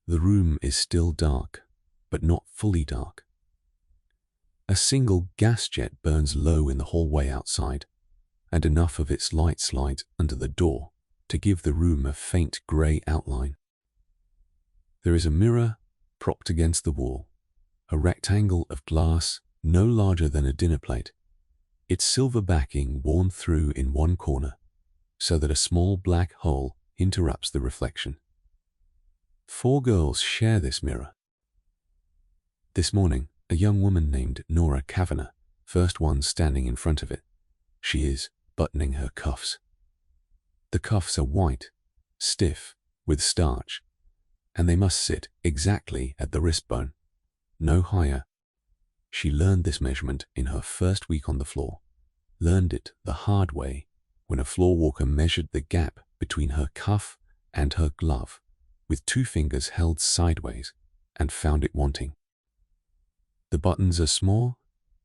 The room is still dark, but not fully dark. A single gas jet burns low in the hallway outside, and enough of its light slides under the door to give the room a faint grey outline. There is a mirror propped against the wall, a rectangle of glass no larger than a dinner plate, its silver backing worn through in one corner so that a small black hole interrupts the reflection. 4 girls share this mirror. This morning, a young woman named Nora Kavanagh, first one standing in front of it. She is buttoning her cuffs. The cuffs are white, stiff, with starch, and they must sit exactly at the wrist bone, no higher. She learned this measurement in her first week on the floor, learned it the hard way when a floor walker measured the gap between her cuff and her glove with 2 fingers held sideways and found it wanting. The buttons are small,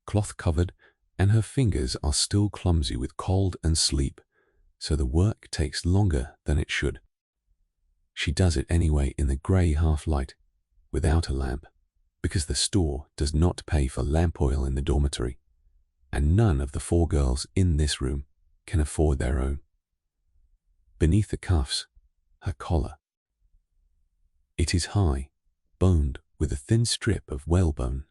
cloth-covered, and her fingers are still clumsy with cold and sleep, so the work takes longer than it should. She does it anyway in the grey half-light, without a lamp, because the store does not pay for lamp oil in the dormitory, and none of the 4 girls in this room can afford their own. Beneath the cuffs, her collar. It is high, boned with a thin strip of whalebone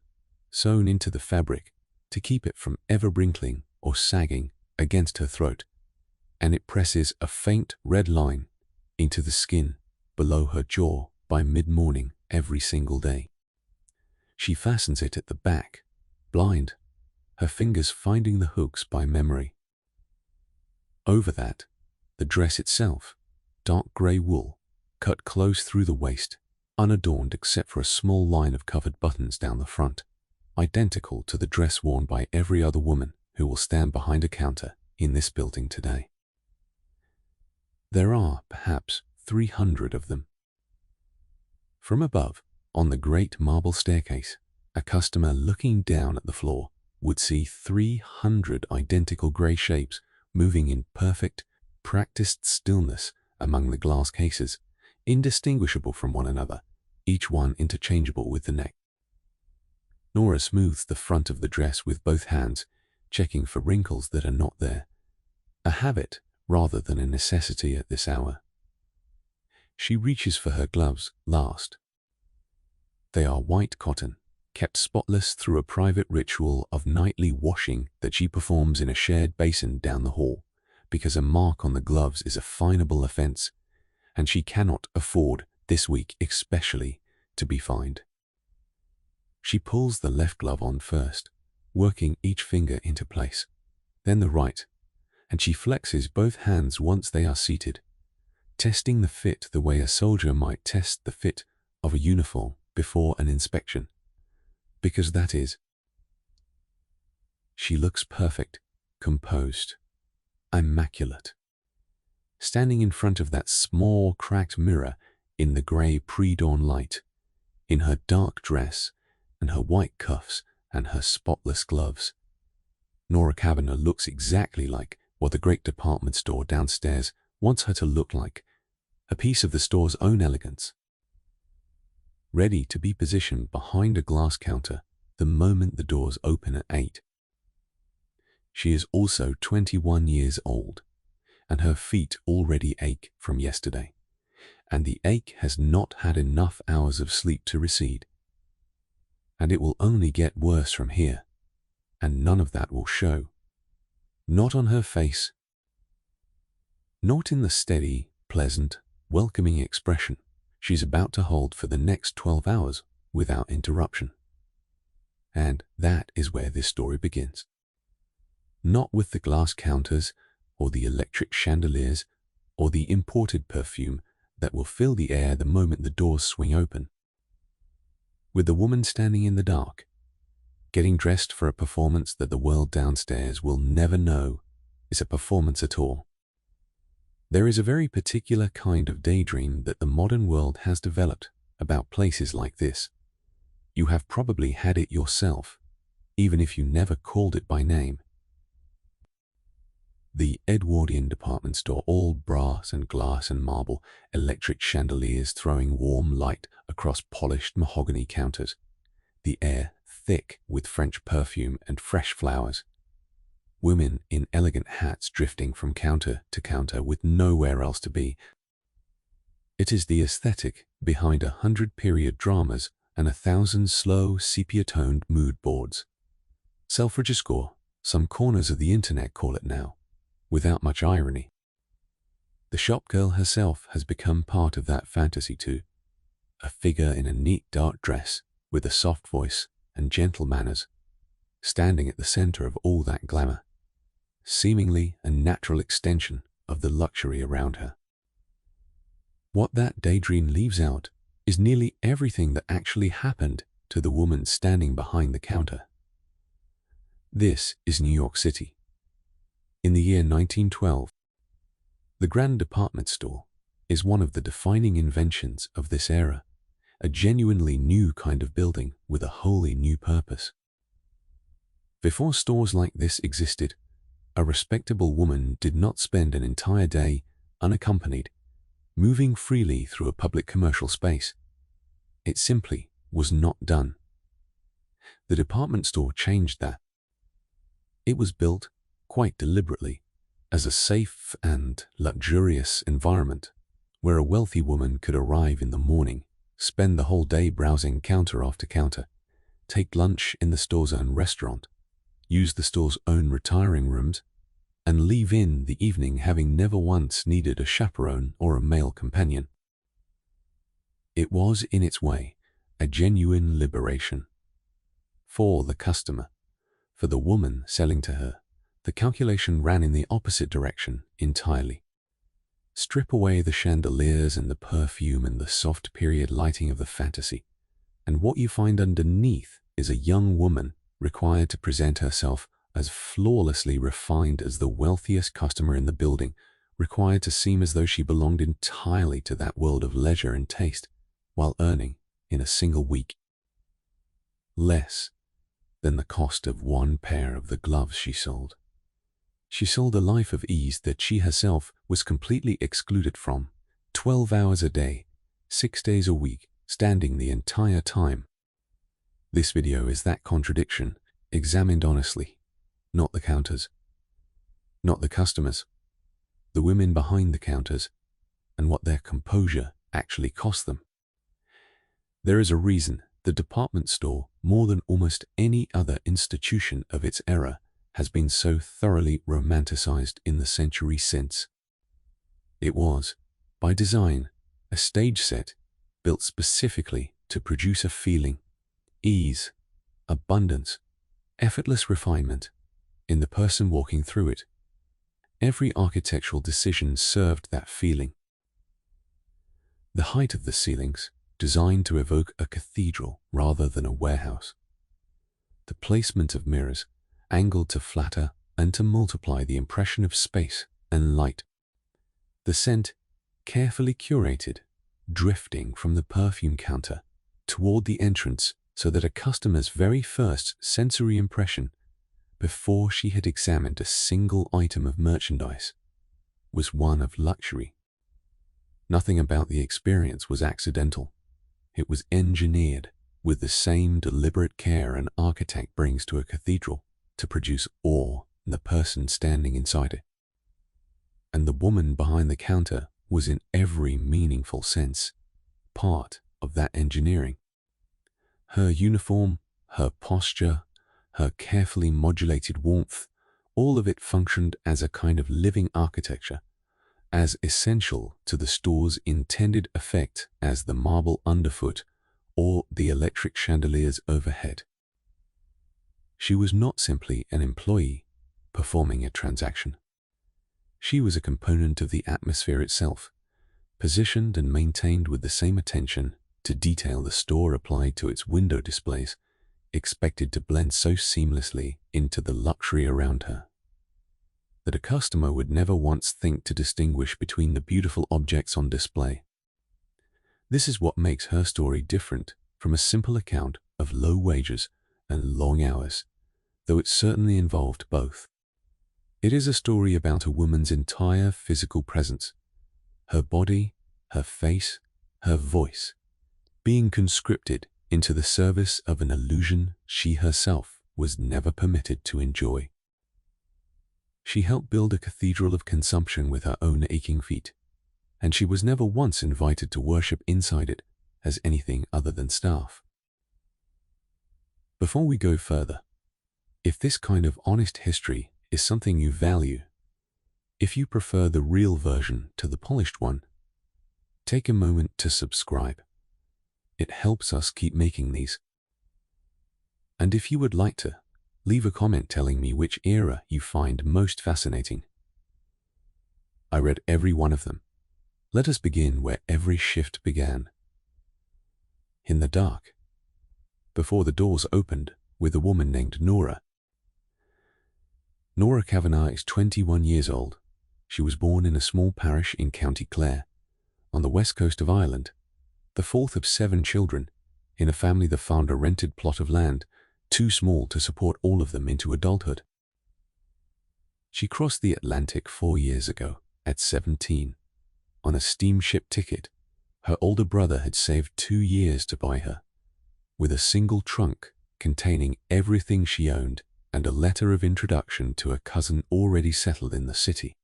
sewn into the fabric to keep it from ever wrinkling or sagging against her throat, and it presses a faint red line into the skin below her jaw by mid-morning every single day. She fastens it at the back, blind, her fingers finding the hooks by memory. Over that, the dress itself, dark grey wool, cut close through the waist, unadorned except for a small line of covered buttons down the front, identical to the dress worn by every other woman who will stand behind a counter in this building today. There are perhaps 300 of them. From above, on the great marble staircase, a customer looking down at the floor would see 300 identical grey shapes moving in perfect, practiced stillness among the glass cases, indistinguishable from one another, each one interchangeable with the next. Nora smooths the front of the dress with both hands, checking for wrinkles that are not there, a habit rather than a necessity at this hour. She reaches for her gloves last. They are white cotton, kept spotless through a private ritual of nightly washing that she performs in a shared basin down the hall, because a mark on the gloves is a finable offense, and she cannot afford, this week especially, to be fined. She pulls the left glove on first, working each finger into place, then the right, and she flexes both hands once they are seated, testing the fit the way a soldier might test the fit of a uniform before an inspection, because that is. She looks perfect, composed, immaculate, standing in front of that small cracked mirror in the grey pre-dawn light, in her dark dress and her white cuffs and her spotless gloves. Nora Kavanagh looks exactly like what the great department store downstairs wants her to look like, a piece of the store's own elegance. Ready to be positioned behind a glass counter the moment the doors open at 8. She is also 21 years old, and her feet already ache from yesterday, and the ache has not had enough hours of sleep to recede. And it will only get worse from here, and none of that will show. Not on her face, not in the steady, pleasant, welcoming expression she's about to hold for the next 12 hours without interruption. And that is where this story begins. Not with the glass counters, or the electric chandeliers, or the imported perfume that will fill the air the moment the doors swing open. With the woman standing in the dark, getting dressed for a performance that the world downstairs will never know is a performance at all. There is a very particular kind of daydream that the modern world has developed about places like this. You have probably had it yourself, even if you never called it by name. The Edwardian department store, all brass and glass and marble, electric chandeliers throwing warm light across polished mahogany counters, the air thick with French perfume and fresh flowers. Women in elegant hats drifting from counter to counter with nowhere else to be. It is the aesthetic behind 100 period dramas and 1,000 slow sepia-toned mood boards. Self-regiscore, some corners of the internet call it now, without much irony. The shop girl herself has become part of that fantasy too, a figure in a neat dark dress with a soft voice and gentle manners, standing at the center of all that glamour, seemingly a natural extension of the luxury around her. What that daydream leaves out is nearly everything that actually happened to the woman standing behind the counter. This is New York City. In the year 1912, the Grand Department Store is one of the defining inventions of this era, a genuinely new kind of building with a wholly new purpose. Before stores like this existed, a respectable woman did not spend an entire day unaccompanied, moving freely through a public commercial space. It simply was not done. The department store changed that. It was built, quite deliberately, as a safe and luxurious environment where a wealthy woman could arrive in the morning, spend the whole day browsing counter after counter, take lunch in the store's own restaurant, use the store's own retiring rooms, and leave in the evening having never once needed a chaperone or a male companion. It was, in its way, a genuine liberation. For the customer, for the woman selling to her, the calculation ran in the opposite direction entirely. Strip away the chandeliers and the perfume and the soft period lighting of the fantasy, and what you find underneath is a young woman required to present herself as flawlessly refined as the wealthiest customer in the building, required to seem as though she belonged entirely to that world of leisure and taste, while earning, in a single week, less than the cost of one pair of the gloves she sold. She sold a life of ease that she herself was completely excluded from, 12 hours a day, 6 days a week, standing the entire time. This video is that contradiction, examined honestly. Not the counters, not the customers, the women behind the counters, and what their composure actually cost them. There is a reason the department store, more than almost any other institution of its era, has been so thoroughly romanticized in the century since. It was, by design, a stage set built specifically to produce a feeling, ease, abundance, effortless refinement, in the person walking through it. Every architectural decision served that feeling. The height of the ceilings, designed to evoke a cathedral rather than a warehouse. The placement of mirrors, angled to flatter and to multiply the impression of space and light. The scent, carefully curated, drifting from the perfume counter toward the entrance so that a customer's very first sensory impression, before she had examined a single item of merchandise, was one of luxury. Nothing about the experience was accidental. It was engineered with the same deliberate care an architect brings to a cathedral to produce awe in the person standing inside it. And the woman behind the counter was in every meaningful sense part of that engineering. Her uniform, her posture, her carefully modulated warmth, all of it functioned as a kind of living architecture, as essential to the store's intended effect as the marble underfoot or the electric chandeliers overhead. She was not simply an employee performing a transaction. She was a component of the atmosphere itself, positioned and maintained with the same attention to detail the store applied to its window displays, expected to blend so seamlessly into the luxury around her, that a customer would never once think to distinguish between the beautiful objects on display. This is what makes her story different from a simple account of low wages and long hours, though it certainly involved both. It is a story about a woman's entire physical presence, her body, her face, her voice, being conscripted into the service of an illusion she herself was never permitted to enjoy. She helped build a cathedral of consumption with her own aching feet, and she was never once invited to worship inside it as anything other than staff. Before we go further, if this kind of honest history is something you value, if you prefer the real version to the polished one, take a moment to subscribe. It helps us keep making these. And if you would like to, leave a comment telling me which era you find most fascinating. I read every one of them. Let us begin where every shift began. In the dark, before the doors opened, with a woman named Nora. Nora Kavanagh is 21 years old. She was born in a small parish in County Clare, on the west coast of Ireland, the fourth of 7 children, in a family that found a rented plot of land too small to support all of them into adulthood. She crossed the Atlantic 4 years ago, at 17, on a steamship ticket her older brother had saved 2 years to buy her, with a single trunk containing everything she owned and a letter of introduction to a cousin already settled in the city.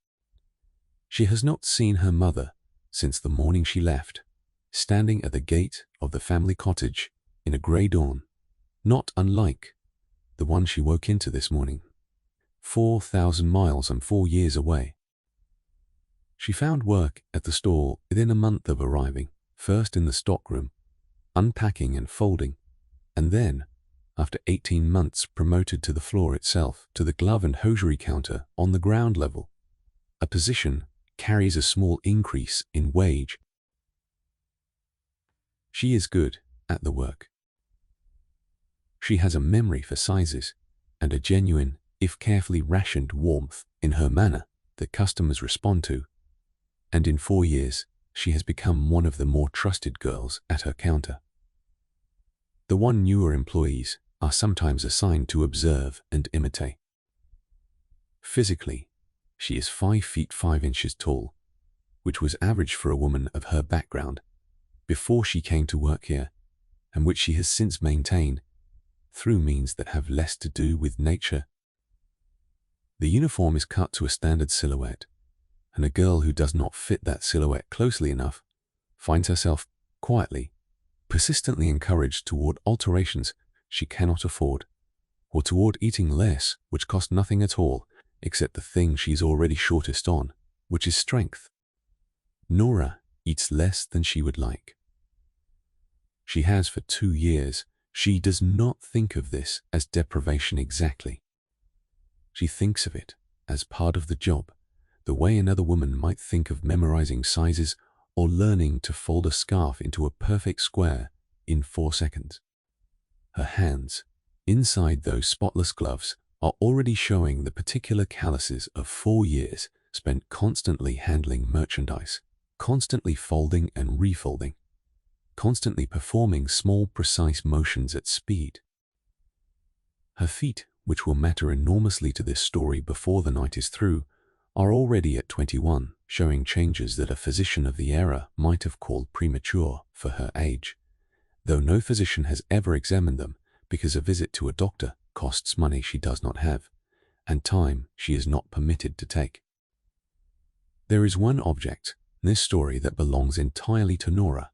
She has not seen her mother since the morning she left, standing at the gate of the family cottage in a grey dawn, not unlike the one she woke into this morning, 4,000 miles and 4 years away. She found work at the store within a month of arriving, first in the stockroom, unpacking and folding, and then, after 18 months, promoted to the floor itself, to the glove and hosiery counter on the ground level. A position carries a small increase in wage. She is good at the work. She has a memory for sizes and a genuine, if carefully rationed, warmth in her manner that customers respond to. And in 4 years, she has become one of the more trusted girls at her counter. The newer employees are sometimes assigned to observe and imitate. Physically, she is 5 feet 5 inches tall, which was average for a woman of her background before she came to work here, and which she has since maintained through means that have less to do with nature. The uniform is cut to a standard silhouette, and a girl who does not fit that silhouette closely enough finds herself quietly, persistently encouraged toward alterations she cannot afford, or toward eating less, which costs nothing at all except the thing she's already shortest on, which is strength. Nora eats less than she would like. She has for 2 years. She does not think of this as deprivation exactly. She thinks of it as part of the job, the way another woman might think of memorizing sizes or learning to fold a scarf into a perfect square in 4 seconds. Her hands, inside those spotless gloves, are already showing the particular calluses of 4 years spent constantly handling merchandise, constantly folding and refolding, constantly performing small, precise motions at speed. Her feet, which will matter enormously to this story before the night is through, are already at 21, showing changes that a physician of the era might have called premature for her age, though no physician has ever examined them because a visit to a doctor costs money she does not have, and time she is not permitted to take. There is one object in this story that belongs entirely to Nora,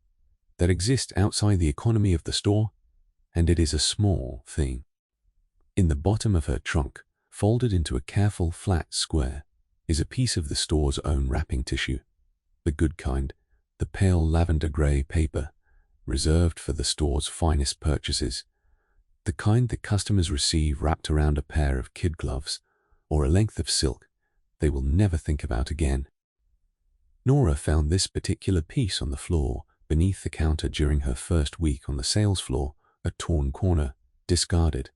that exists outside the economy of the store, and it is a small thing. In the bottom of her trunk, folded into a careful flat square, is a piece of the store's own wrapping tissue, the good kind, the pale lavender grey paper, reserved for the store's finest purchases, the kind that customers receive wrapped around a pair of kid gloves or a length of silk they will never think about again. Nora found this particular piece on the floor beneath the counter during her first week on the sales floor, a torn corner, discarded,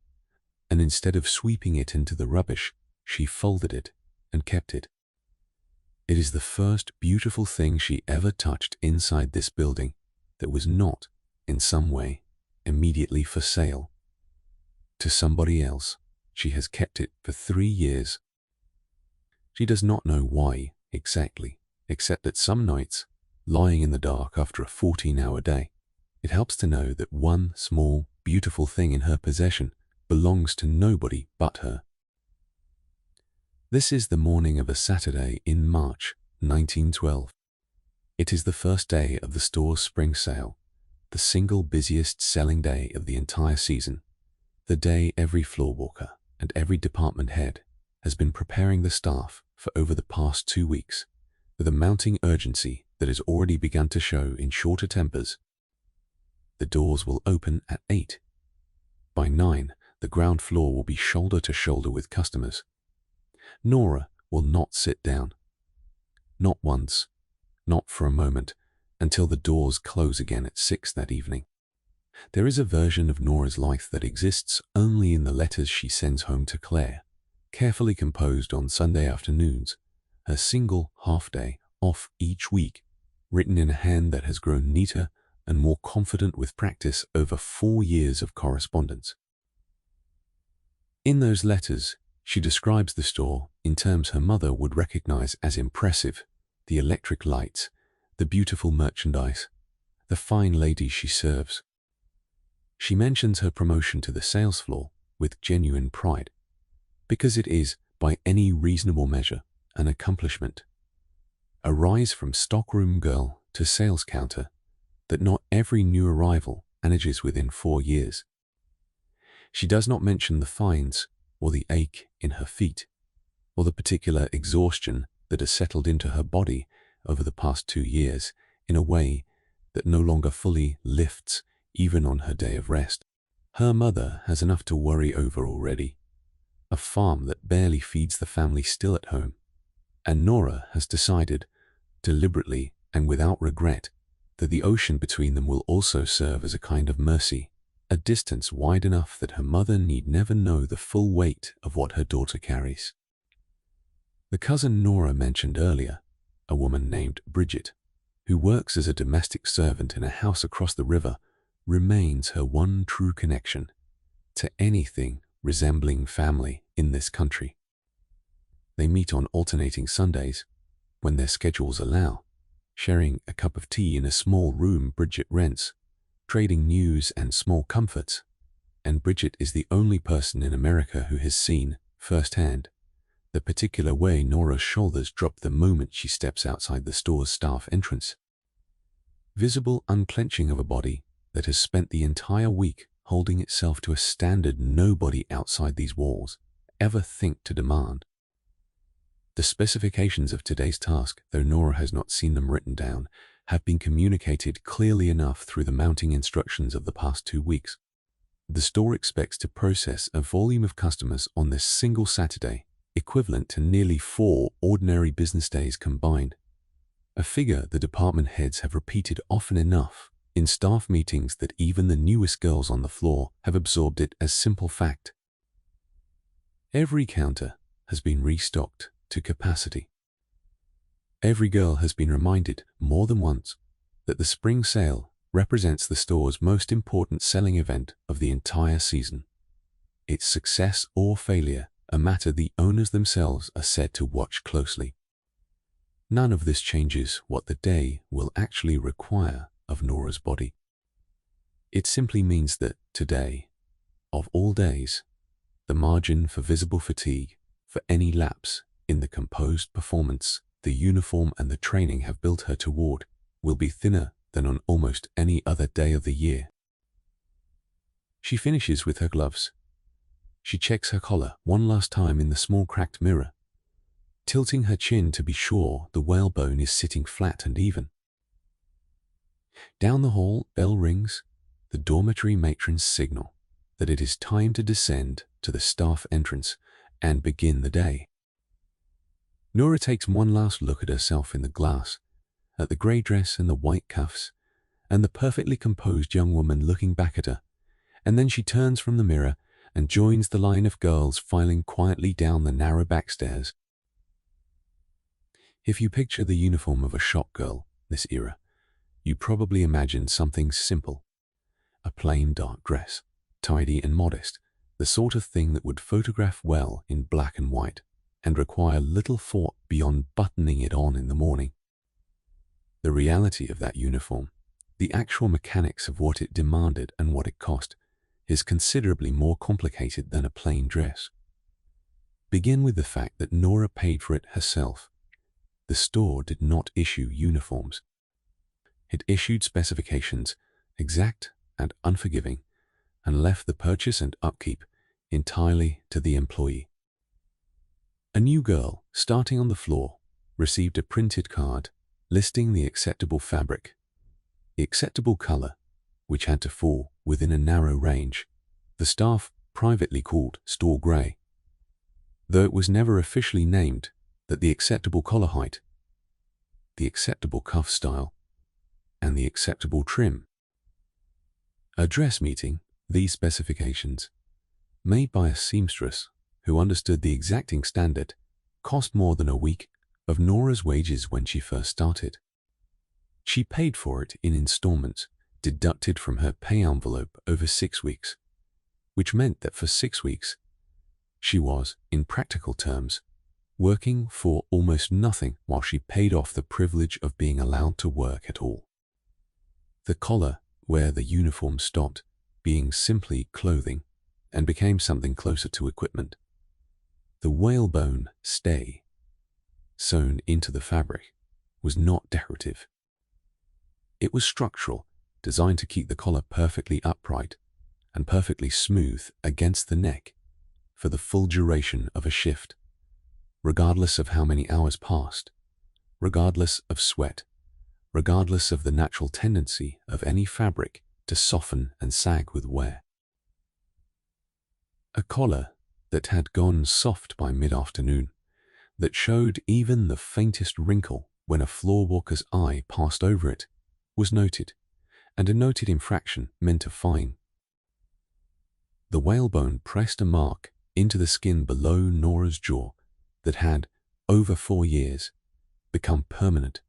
and instead of sweeping it into the rubbish, she folded it and kept it. It is the first beautiful thing she ever touched inside this building that was not, in some way, immediately for sale. To somebody else, she has kept it for 3 years. She does not know why exactly, except that some nights, lying in the dark after a 14-hour day, it helps to know that one small, beautiful thing in her possession belongs to nobody but her. This is the morning of a Saturday in March 1912. It is the first day of the store's spring sale, the single busiest selling day of the entire season, the day every floorwalker and every department head has been preparing the staff for over the past 2 weeks, with a mounting urgency that has already begun to show in shorter tempers. The doors will open at 8. By 9, the ground floor will be shoulder to shoulder with customers. Nora will not sit down. Not once, not for a moment, until the doors close again at 6 that evening. There is a version of Nora's life that exists only in the letters she sends home to Claire, carefully composed on Sunday afternoons, her single half-day off each week, written in a hand that has grown neater and more confident with practice over 4 years of correspondence. In those letters, she describes the store in terms her mother would recognize as impressive: the electric lights, the beautiful merchandise, the fine ladies she serves. She mentions her promotion to the sales floor with genuine pride, because it is, by any reasonable measure, an accomplishment. A rise from stockroom girl to sales counter that not every new arrival manages within 4 years. She does not mention the fines or the ache in her feet, or the particular exhaustion that has settled into her body over the past 2 years in a way that no longer fully lifts even on her day of rest. Her mother has enough to worry over already, a farm that barely feeds the family still at home, and Nora has decided, deliberately and without regret, that the ocean between them will also serve as a kind of mercy, a distance wide enough that her mother need never know the full weight of what her daughter carries. The cousin Nora mentioned earlier, a woman named Bridget, who works as a domestic servant in a house across the river, remains her one true connection to anything resembling family in this country. They meet on alternating Sundays, when their schedules allow, sharing a cup of tea in a small room Bridget rents, trading news and small comforts, and Bridget is the only person in America who has seen, firsthand, the particular way Nora's shoulders drop the moment she steps outside the store's staff entrance. Visible unclenching of a body that has spent the entire week holding itself to a standard nobody outside these walls ever think to demand. The specifications of today's task, though Nora has not seen them written down, have been communicated clearly enough through the mounting instructions of the past 2 weeks. The store expects to process a volume of customers on this single Saturday, equivalent to nearly 4 ordinary business days combined, a figure the department heads have repeated often enough in staff meetings that even the newest girls on the floor have absorbed it as simple fact. Every counter has been restocked to capacity. Every girl has been reminded more than once that the spring sale represents the store's most important selling event of the entire season. Its success or failure a matter the owners themselves are said to watch closely. None of this changes what the day will actually require of Nora's body. It simply means that today, of all days, the margin for visible fatigue for any lapse in the composed performance the uniform and the training have built her toward will be thinner than on almost any other day of the year. She finishes with her gloves. She checks her collar one last time in the small cracked mirror, tilting her chin to be sure the whalebone is sitting flat and even. Down the hall, bell rings, the dormitory matrons signal that it is time to descend to the staff entrance and begin the day. Nora takes one last look at herself in the glass, at the grey dress and the white cuffs, and the perfectly composed young woman looking back at her, and then she turns from the mirror and joins the line of girls filing quietly down the narrow back stairs. If you picture the uniform of a shop girl this era, you probably imagine something simple. A plain dark dress, tidy and modest, the sort of thing that would photograph well in black and white, and require little thought beyond buttoning it on in the morning. The reality of that uniform, the actual mechanics of what it demanded and what it cost, is considerably more complicated than a plain dress. Begin with the fact that Nora paid for it herself. The store did not issue uniforms. It issued specifications, exact and unforgiving, and left the purchase and upkeep entirely to the employee. A new girl, starting on the floor, received a printed card listing the acceptable fabric, the acceptable color, which had to fall within a narrow range, the staff privately called store gray, though it was never officially named, that the acceptable collar height, the acceptable cuff style, and the acceptable trim. A dress meeting, these specifications, made by a seamstress who understood the exacting standard, cost more than a week of Nora's wages when she first started. She paid for it in installments deducted from her pay envelope over 6 weeks, which meant that for 6 weeks, she was, in practical terms, working for almost nothing while she paid off the privilege of being allowed to work at all. The collar, where the uniform stopped being simply clothing and became something closer to equipment. The whalebone stay, sewn into the fabric, was not decorative. It was structural, designed to keep the collar perfectly upright and perfectly smooth against the neck for the full duration of a shift, regardless of how many hours passed, regardless of sweat, regardless of the natural tendency of any fabric to soften and sag with wear. A collar that had gone soft by mid-afternoon, that showed even the faintest wrinkle when a floor walker's eye passed over it, was noted, and a noted infraction meant a fine. The whalebone pressed a mark into the skin below Nora's jaw that had, over 4 years, become permanent,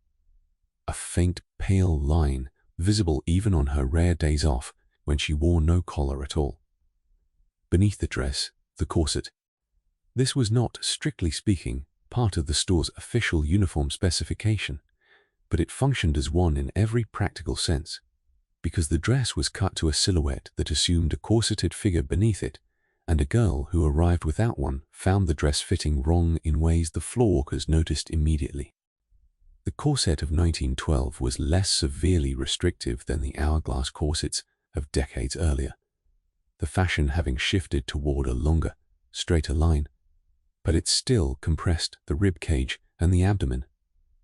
a faint pale line visible even on her rare days off when she wore no collar at all. Beneath the dress, the corset. This was not, strictly speaking, part of the store's official uniform specification, but it functioned as one in every practical sense, because the dress was cut to a silhouette that assumed a corseted figure beneath it, and a girl who arrived without one found the dress fitting wrong in ways the floorwalkers noticed immediately. The corset of 1912 was less severely restrictive than the hourglass corsets of decades earlier, the fashion having shifted toward a longer, straighter line, but it still compressed the rib cage and the abdomen,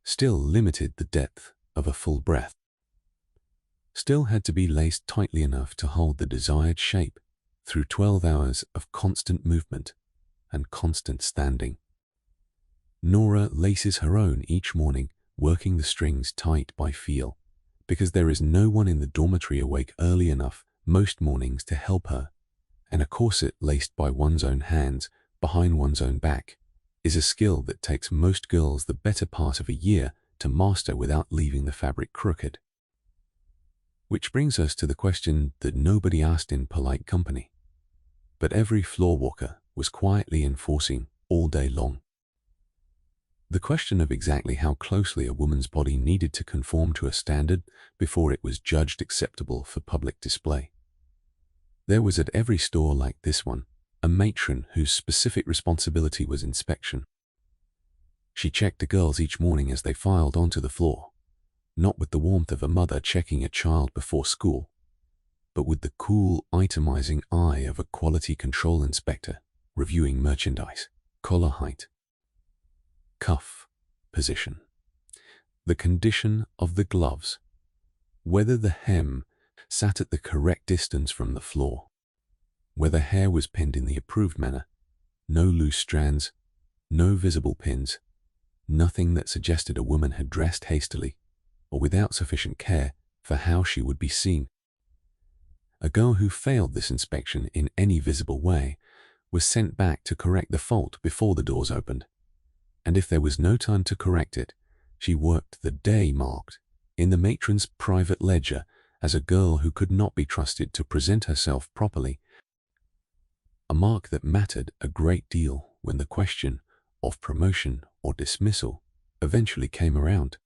still limited the depth of a full breath, still had to be laced tightly enough to hold the desired shape through 12 hours of constant movement and constant standing. Nora laces her own each morning, working the strings tight by feel, because there is no one in the dormitory awake early enough most mornings to help her, and a corset laced by one's own hands behind one's own back is a skill that takes most girls the better part of a year to master without leaving the fabric crooked. Which brings us to the question that nobody asked in polite company, but every floor walker was quietly enforcing all day long. The question of exactly how closely a woman's body needed to conform to a standard before it was judged acceptable for public display. There was at every store like this one a matron whose specific responsibility was inspection. She checked the girls each morning as they filed onto the floor, not with the warmth of a mother checking a child before school, but with the cool, itemizing eye of a quality control inspector reviewing merchandise, collar height, cuff position, the condition of the gloves, whether the hem sat at the correct distance from the floor, whether hair was pinned in the approved manner, no loose strands, no visible pins, nothing that suggested a woman had dressed hastily or without sufficient care for how she would be seen. A girl who failed this inspection in any visible way was sent back to correct the fault before the doors opened, and if there was no time to correct it, she worked the day marked in the matron's private ledger as a girl who could not be trusted to present herself properly, a mark that mattered a great deal when the question of promotion or dismissal eventually came around.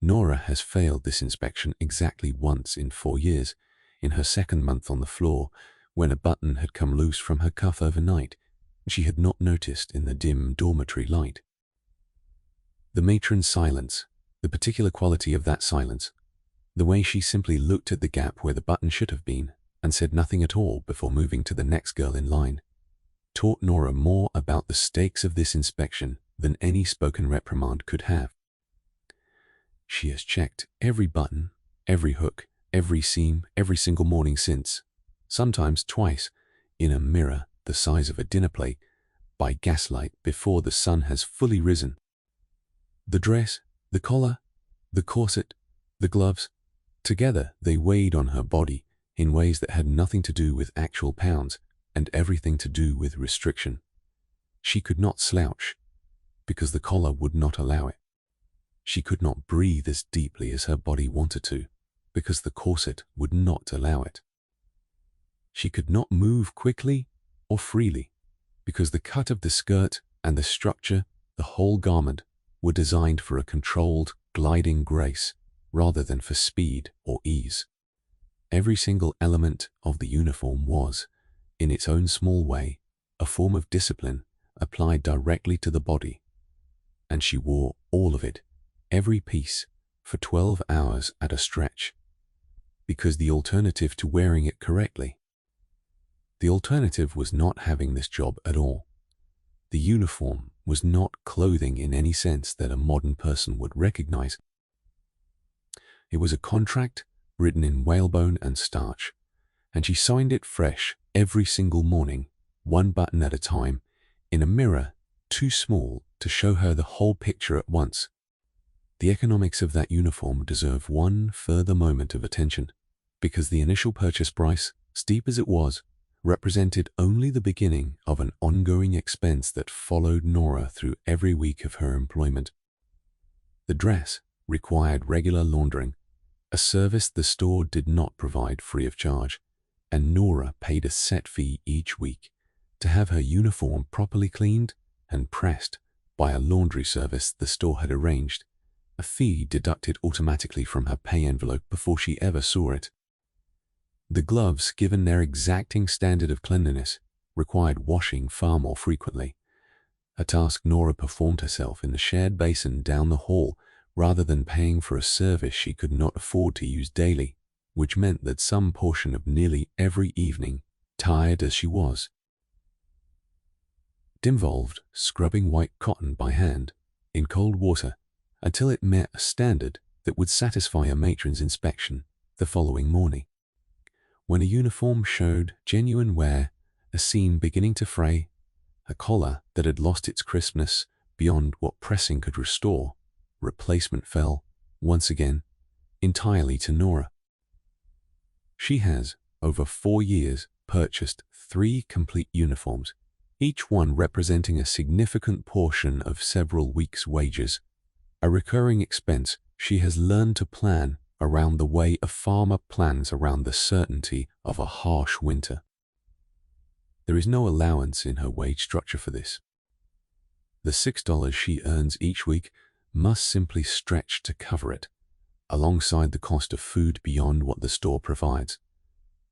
Nora has failed this inspection exactly once in 4 years, in her second month on the floor, when a button had come loose from her cuff overnight, she had not noticed in the dim dormitory light. The matron's silence, the particular quality of that silence, the way she simply looked at the gap where the button should have been and said nothing at all before moving to the next girl in line, taught Nora more about the stakes of this inspection than any spoken reprimand could have. She has checked every button, every hook, every seam, every single morning since, sometimes twice, in a mirror the size of a dinner plate, by gaslight before the sun has fully risen. The dress, the collar, the corset, the gloves, together they weighed on her body in ways that had nothing to do with actual pounds and everything to do with restriction. She could not slouch, because the collar would not allow it. She could not breathe as deeply as her body wanted to, because the corset would not allow it. She could not move quickly or freely, because the cut of the skirt and the structure, the whole garment, were designed for a controlled, gliding grace rather than for speed or ease. Every single element of the uniform was, in its own small way, a form of discipline applied directly to the body, and she wore all of it, every piece, for 12 hours at a stretch, because the alternative to wearing it correctly, the alternative was not having this job at all. The uniform was not clothing in any sense that a modern person would recognize. It was a contract written in whalebone and starch, and she signed it fresh every single morning, one button at a time, in a mirror too small to show her the whole picture at once. The economics of that uniform deserve one further moment of attention, because the initial purchase price, steep as it was, represented only the beginning of an ongoing expense that followed Nora through every week of her employment. The dress required regular laundering, a service the store did not provide free of charge, and Nora paid a set fee each week to have her uniform properly cleaned and pressed by a laundry service the store had arranged, a fee deducted automatically from her pay envelope before she ever saw it. The gloves, given their exacting standard of cleanliness, required washing far more frequently, a task Nora performed herself in the shared basin down the hall rather than paying for a service she could not afford to use daily, which meant that some portion of nearly every evening, tired as she was, involved scrubbing white cotton by hand in cold water until it met a standard that would satisfy a matron's inspection the following morning. When a uniform showed genuine wear, a seam beginning to fray, a collar that had lost its crispness beyond what pressing could restore, replacement fell, once again, entirely to Nora. She has, over 4 years, purchased 3 complete uniforms, each one representing a significant portion of several weeks' wages, a recurring expense she has learned to plan around the way a farmer plans around the certainty of a harsh winter. There is no allowance in her wage structure for this. The $6 she earns each week must simply stretch to cover it, alongside the cost of food beyond what the store provides,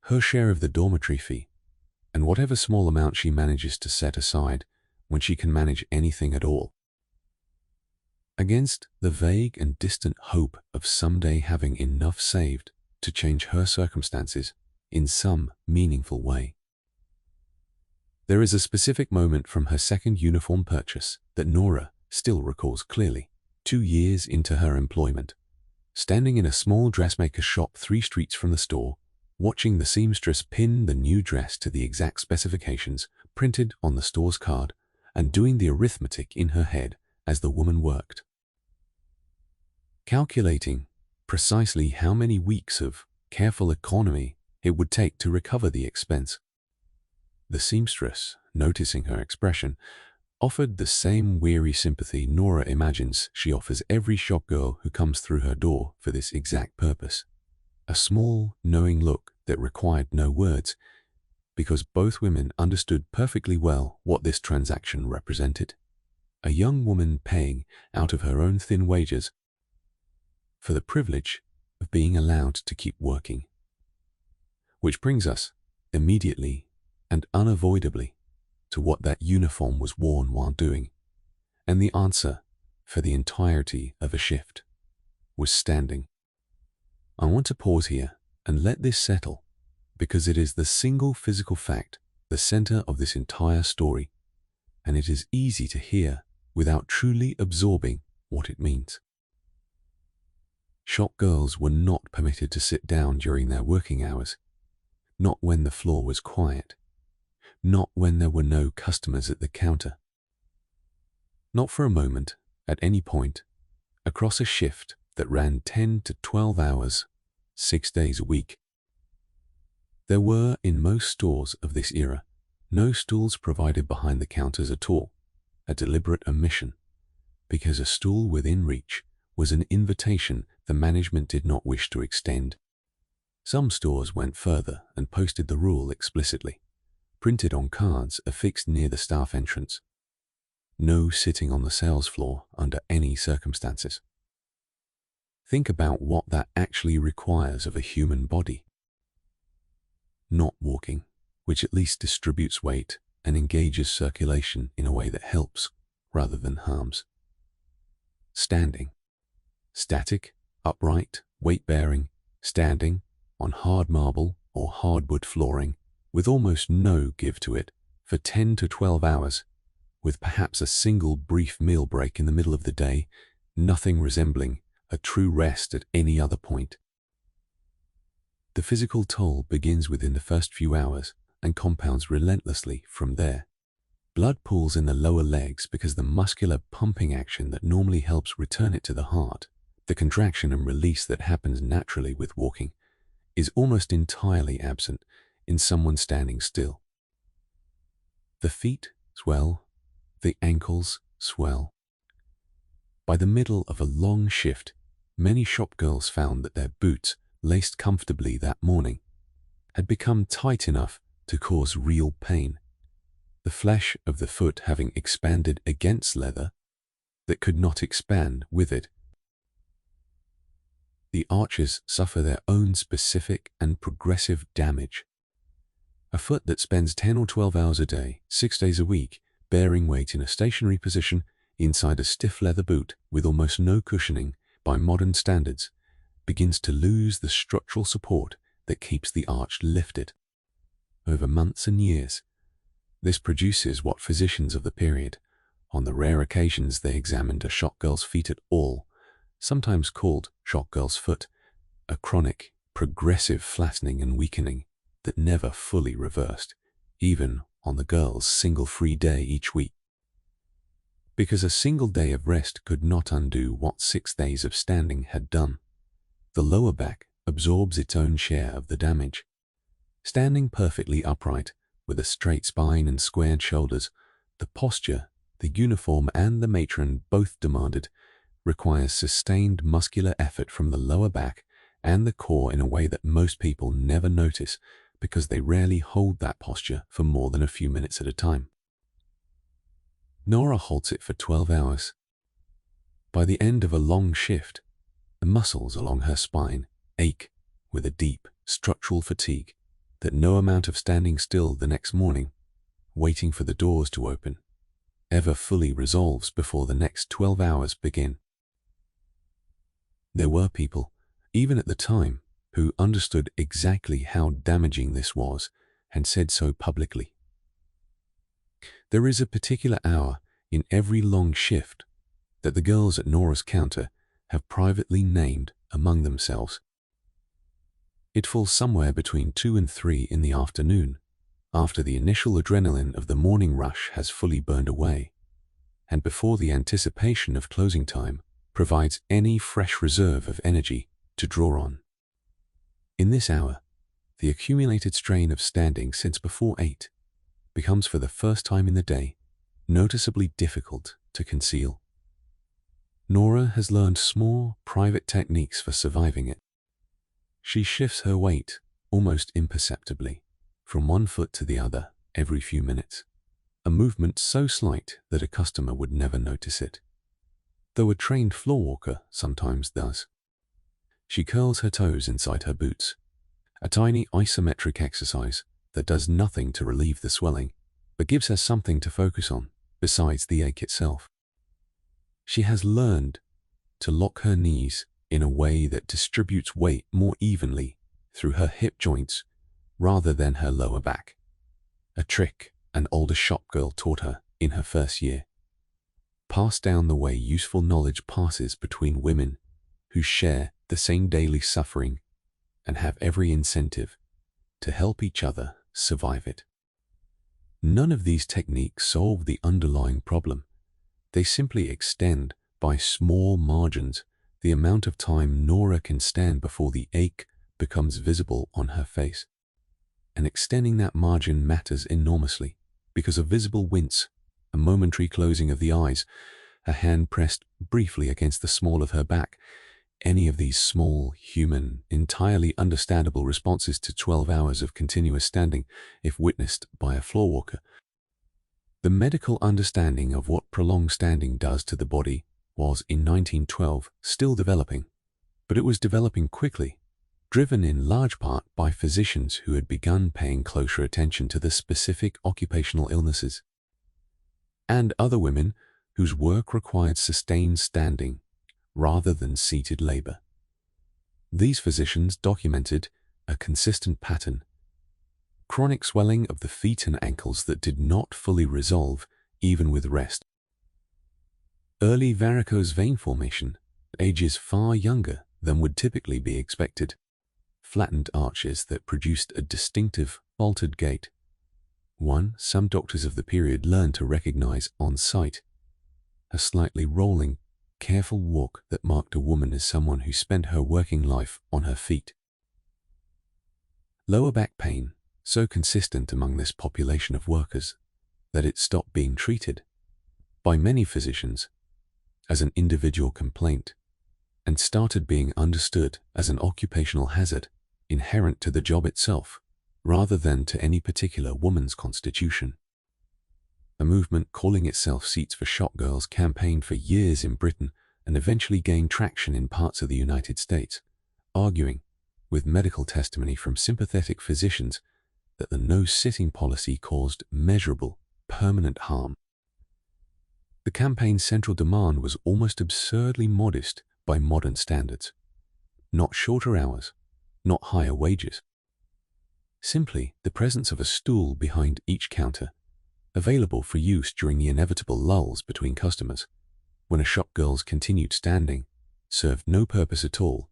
her share of the dormitory fee, and whatever small amount she manages to set aside when she can manage anything at all. Against the vague and distant hope of someday having enough saved to change her circumstances in some meaningful way. There is a specific moment from her second uniform purchase that Nora still recalls clearly, 2 years into her employment, standing in a small dressmaker's shop 3 streets from the store, watching the seamstress pin the new dress to the exact specifications printed on the store's card and doing the arithmetic in her head as the woman worked, calculating precisely how many weeks of careful economy it would take to recover the expense. The seamstress, noticing her expression, offered the same weary sympathy Nora imagines she offers every shop girl who comes through her door for this exact purpose. A small, knowing look that required no words, because both women understood perfectly well what this transaction represented. a young woman paying out of her own thin wages for the privilege of being allowed to keep working. Which brings us immediately and unavoidably to what that uniform was worn while doing, and the answer for the entirety of a shift was standing. I want to pause here and let this settle, because it is the single physical fact, the center of this entire story, and it is easy to hear without truly absorbing what it means. Shop girls were not permitted to sit down during their working hours, not when the floor was quiet, not when there were no customers at the counter. Not for a moment, at any point, across a shift that ran 10 to 12 hours, 6 days a week. There were, in most stores of this era, no stools provided behind the counters at all, a deliberate omission, because a stool within reach was an invitation the management did not wish to extend. Some stores went further and posted the rule explicitly, printed on cards affixed near the staff entrance. No sitting on the sales floor under any circumstances. Think about what that actually requires of a human body. Not walking, which at least distributes weight and engages circulation in a way that helps rather than harms. Standing. Static, upright, weight-bearing, standing on hard marble or hardwood flooring with almost no give to it for 10 to 12 hours, with perhaps a single brief meal break in the middle of the day, nothing resembling a true rest at any other point. The physical toll begins within the first few hours and compounds relentlessly from there. Blood pools in the lower legs because the muscular pumping action that normally helps return it to the heart, the contraction and release that happens naturally with walking, is almost entirely absent in someone standing still. The feet swell, the ankles swell. By the middle of a long shift, many shop girls found that their boots, laced comfortably that morning, had become tight enough to cause real pain, the flesh of the foot having expanded against leather that could not expand with it. The arches suffer their own specific and progressive damage. A foot that spends 10 or 12 hours a day, 6 days a week, bearing weight in a stationary position inside a stiff leather boot with almost no cushioning by modern standards, begins to lose the structural support that keeps the arch lifted. Over months and years, this produces what physicians of the period, on the rare occasions they examined a shop girl's feet at all, sometimes called shop girl's foot, a chronic, progressive flattening and weakening that never fully reversed, even on the girl's single free day each week. Because a single day of rest could not undo what 6 days of standing had done. The lower back absorbs its own share of the damage. Standing perfectly upright, with a straight spine and squared shoulders, the posture, the uniform and the matron both demanded, requires sustained muscular effort from the lower back and the core in a way that most people never notice because they rarely hold that posture for more than a few minutes at a time. Nora holds it for 12 hours. By the end of a long shift, the muscles along her spine ache with a deep structural fatigue that no amount of standing still the next morning, waiting for the doors to open, ever fully resolves before the next 12 hours begin. There were people, even at the time, who understood exactly how damaging this was and said so publicly. There is a particular hour in every long shift that the girls at Nora's counter have privately named among themselves. It falls somewhere between 2 and 3 in the afternoon, after the initial adrenaline of the morning rush has fully burned away, and before the anticipation of closing time provides any fresh reserve of energy to draw on. In this hour, the accumulated strain of standing since before 8 becomes for the first time in the day noticeably difficult to conceal. Nora has learned small, private techniques for surviving it. She shifts her weight almost imperceptibly from one foot to the other every few minutes, a movement so slight that a customer would never notice it, though a trained floorwalker sometimes does. She curls her toes inside her boots, a tiny isometric exercise that does nothing to relieve the swelling, but gives her something to focus on besides the ache itself. She has learned to lock her knees in a way that distributes weight more evenly through her hip joints rather than her lower back, a trick an older shopgirl taught her in her first year, passed down the way useful knowledge passes between women who share the same daily suffering and have every incentive to help each other survive it. None of these techniques solve the underlying problem. They simply extend by small margins the amount of time Nora can stand before the ache becomes visible on her face. And extending that margin matters enormously, because a visible wince, a momentary closing of the eyes, a hand pressed briefly against the small of her back, any of these small, human, entirely understandable responses to 12 hours of continuous standing, if witnessed by a floorwalker. The medical understanding of what prolonged standing does to the body was, in 1912, still developing, but it was developing quickly, driven in large part by physicians who had begun paying closer attention to the specific occupational illnesses, and other women whose work required sustained standing rather than seated labor. These physicians documented a consistent pattern: chronic swelling of the feet and ankles that did not fully resolve even with rest. Early varicose vein formation at ages far younger than would typically be expected. Flattened arches that produced a distinctive, vaulted gait. One some doctors of the period learned to recognize on sight. A slightly rolling, careful walk that marked a woman as someone who spent her working life on her feet. Lower back pain, so consistent among this population of workers that it stopped being treated by many physicians as an individual complaint and started being understood as an occupational hazard inherent to the job itself rather than to any particular woman's constitution. A movement calling itself Seats for Shopgirls campaigned for years in Britain and eventually gained traction in parts of the United States, arguing, with medical testimony from sympathetic physicians, that the no-sitting policy caused measurable, permanent harm. The campaign's central demand was almost absurdly modest by modern standards. Not shorter hours, not higher wages. Simply the presence of a stool behind each counter, available for use during the inevitable lulls between customers, when a shopgirl's continued standing served no purpose at all,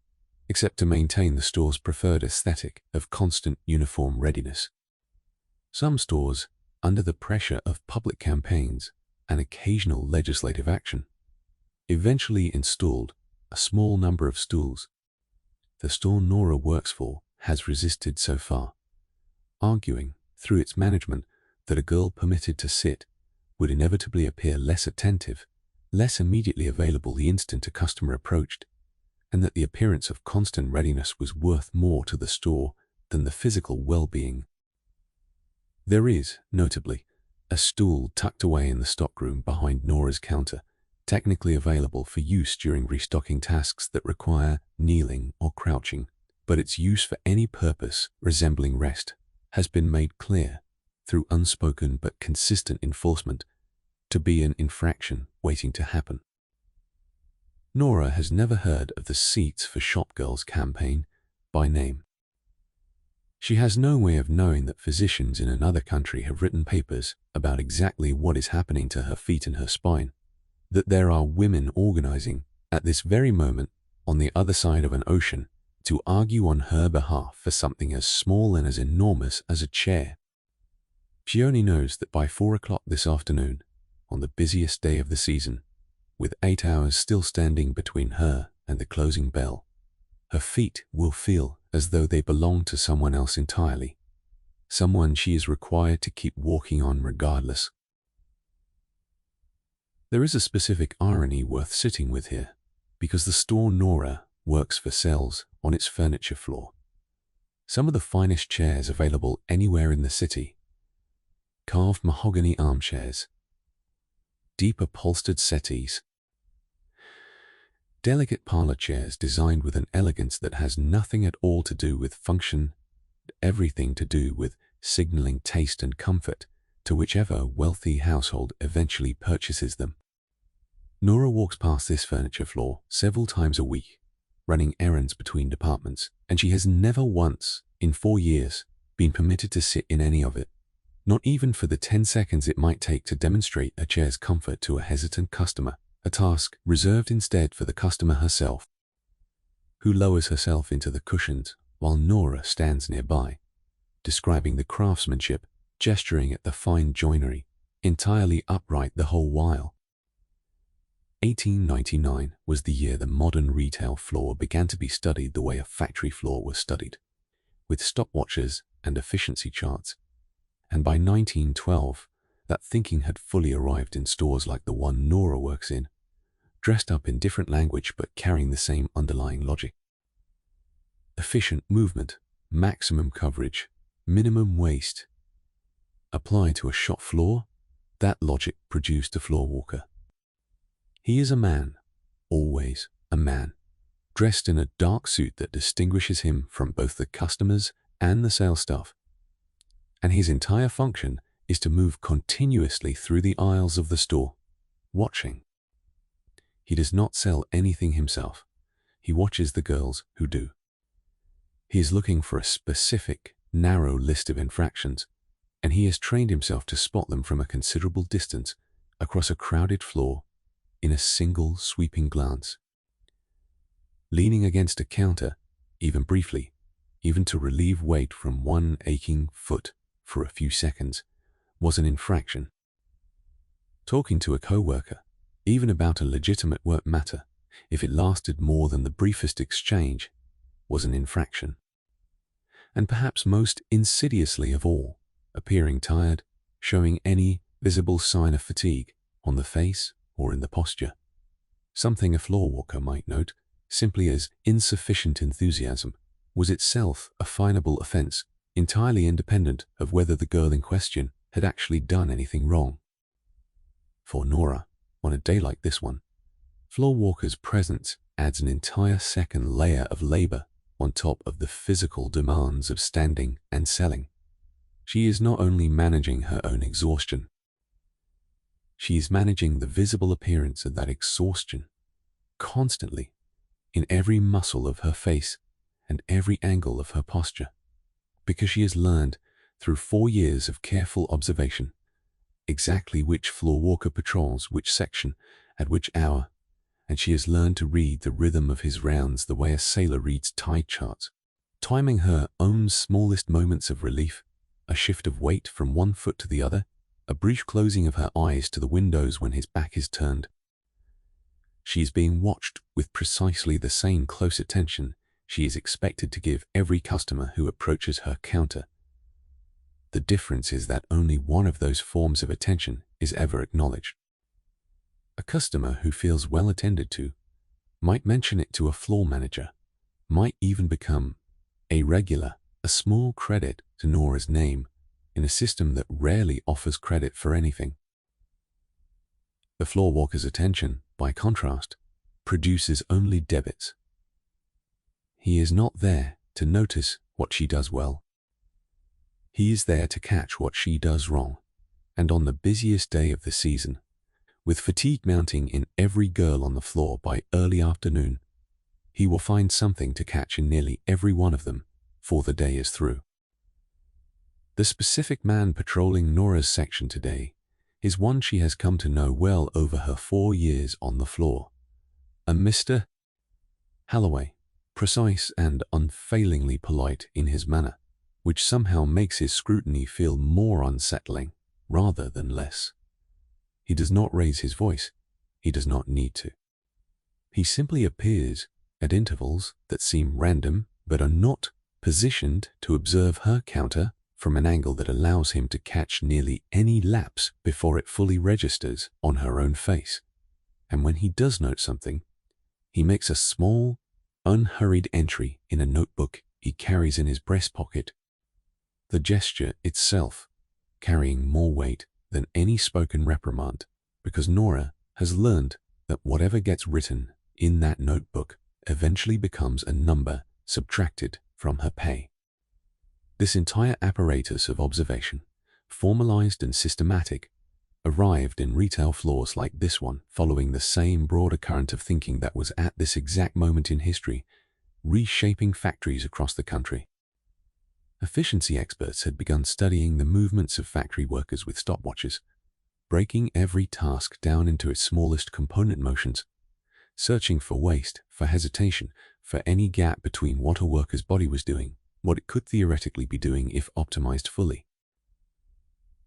except to maintain the store's preferred aesthetic of constant uniform readiness. Some stores, under the pressure of public campaigns and occasional legislative action, eventually installed a small number of stools. The store Nora works for has resisted so far, arguing, through its management, that a girl permitted to sit would inevitably appear less attentive, less immediately available the instant a customer approached, and that the appearance of constant readiness was worth more to the store than the physical well-being. There is, notably, a stool tucked away in the stockroom behind Nora's counter, technically available for use during restocking tasks that require kneeling or crouching, but its use for any purpose resembling rest has been made clear, through unspoken but consistent enforcement, to be an infraction waiting to happen. Nora has never heard of the Seats for Shopgirls campaign by name. She has no way of knowing that physicians in another country have written papers about exactly what is happening to her feet and her spine, that there are women organizing at this very moment on the other side of an ocean to argue on her behalf for something as small and as enormous as a chair. She only knows that by 4 o'clock this afternoon, on the busiest day of the season, with 8 hours still standing between her and the closing bell, her feet will feel as though they belong to someone else entirely, someone she is required to keep walking on regardless. There is a specific irony worth sitting with here, because the store Nora works for sells on its furniture floor some of the finest chairs available anywhere in the city. carved mahogany armchairs, deep upholstered settees, delicate parlor chairs designed with an elegance that has nothing at all to do with function, everything to do with signaling taste and comfort to whichever wealthy household eventually purchases them. Nora walks past this furniture floor several times a week, running errands between departments, and she has never once, in 4 years, been permitted to sit in any of it, not even for the 10 seconds it might take to demonstrate a chair's comfort to a hesitant customer, a task reserved instead for the customer herself, who lowers herself into the cushions while Nora stands nearby, describing the craftsmanship, gesturing at the fine joinery, entirely upright the whole while. 1899 was the year the modern retail floor began to be studied the way a factory floor was studied, with stopwatches and efficiency charts. And by 1912, that thinking had fully arrived in stores like the one Nora works in, dressed up in different language but carrying the same underlying logic. Efficient movement, maximum coverage, minimum waste. Apply to a shop floor, that logic produced a floor walker. He is a man, always a man, dressed in a dark suit that distinguishes him from both the customers and the sales staff. And his entire function is to move continuously through the aisles of the store, watching. He does not sell anything himself. He watches the girls who do. He is looking for a specific, narrow list of infractions, and he has trained himself to spot them from a considerable distance across a crowded floor in a single sweeping glance. Leaning against a counter, even briefly, even to relieve weight from one aching foot for a few seconds, was an infraction. Talking to a coworker, even about a legitimate work matter, if it lasted more than the briefest exchange, was an infraction. And perhaps most insidiously of all, appearing tired, showing any visible sign of fatigue on the face or in the posture. Something a floor walker might note simply as insufficient enthusiasm was itself a finable offense, entirely independent of whether the girl in question had actually done anything wrong. For Nora, on a day like this one, floor walker's presence adds an entire second layer of labor on top of the physical demands of standing and selling. She is not only managing her own exhaustion, she is managing the visible appearance of that exhaustion constantly in every muscle of her face and every angle of her posture, because she has learned through 4 years of careful observation exactly which floor walker patrols which section at which hour, and she has learned to read the rhythm of his rounds the way a sailor reads tide charts, timing her own smallest moments of relief, a shift of weight from one foot to the other, a brief closing of her eyes to the windows when his back is turned. She is being watched with precisely the same close attention she is expected to give every customer who approaches her counter. The difference is that only one of those forms of attention is ever acknowledged. A customer who feels well attended to might mention it to a floor manager, might even become a regular, a small credit to Nora's name in a system that rarely offers credit for anything. The floor walker's attention, by contrast, produces only debits. He is not there to notice what she does well. He is there to catch what she does wrong, and on the busiest day of the season, with fatigue mounting in every girl on the floor by early afternoon, he will find something to catch in nearly every one of them before the day is through. The specific man patrolling Nora's section today is one she has come to know well over her 4 years on the floor, a Mr. Halloway, precise and unfailingly polite in his manner, which somehow makes his scrutiny feel more unsettling rather than less. He does not raise his voice. He does not need to. He simply appears at intervals that seem random but are not positioned to observe her counter from an angle that allows him to catch nearly any lapse before it fully registers on her own face. And when he does note something, he makes a small, unhurried entry in a notebook he carries in his breast pocket. The gesture itself carrying more weight than any spoken reprimand, because Nora has learned that whatever gets written in that notebook eventually becomes a number subtracted from her pay. This entire apparatus of observation, formalized and systematic, arrived in retail floors like this one, following the same broader current of thinking that was at this exact moment in history, reshaping factories across the country. Efficiency experts had begun studying the movements of factory workers with stopwatches, breaking every task down into its smallest component motions, searching for waste, for hesitation, for any gap between what a worker's body was doing, what it could theoretically be doing if optimized fully.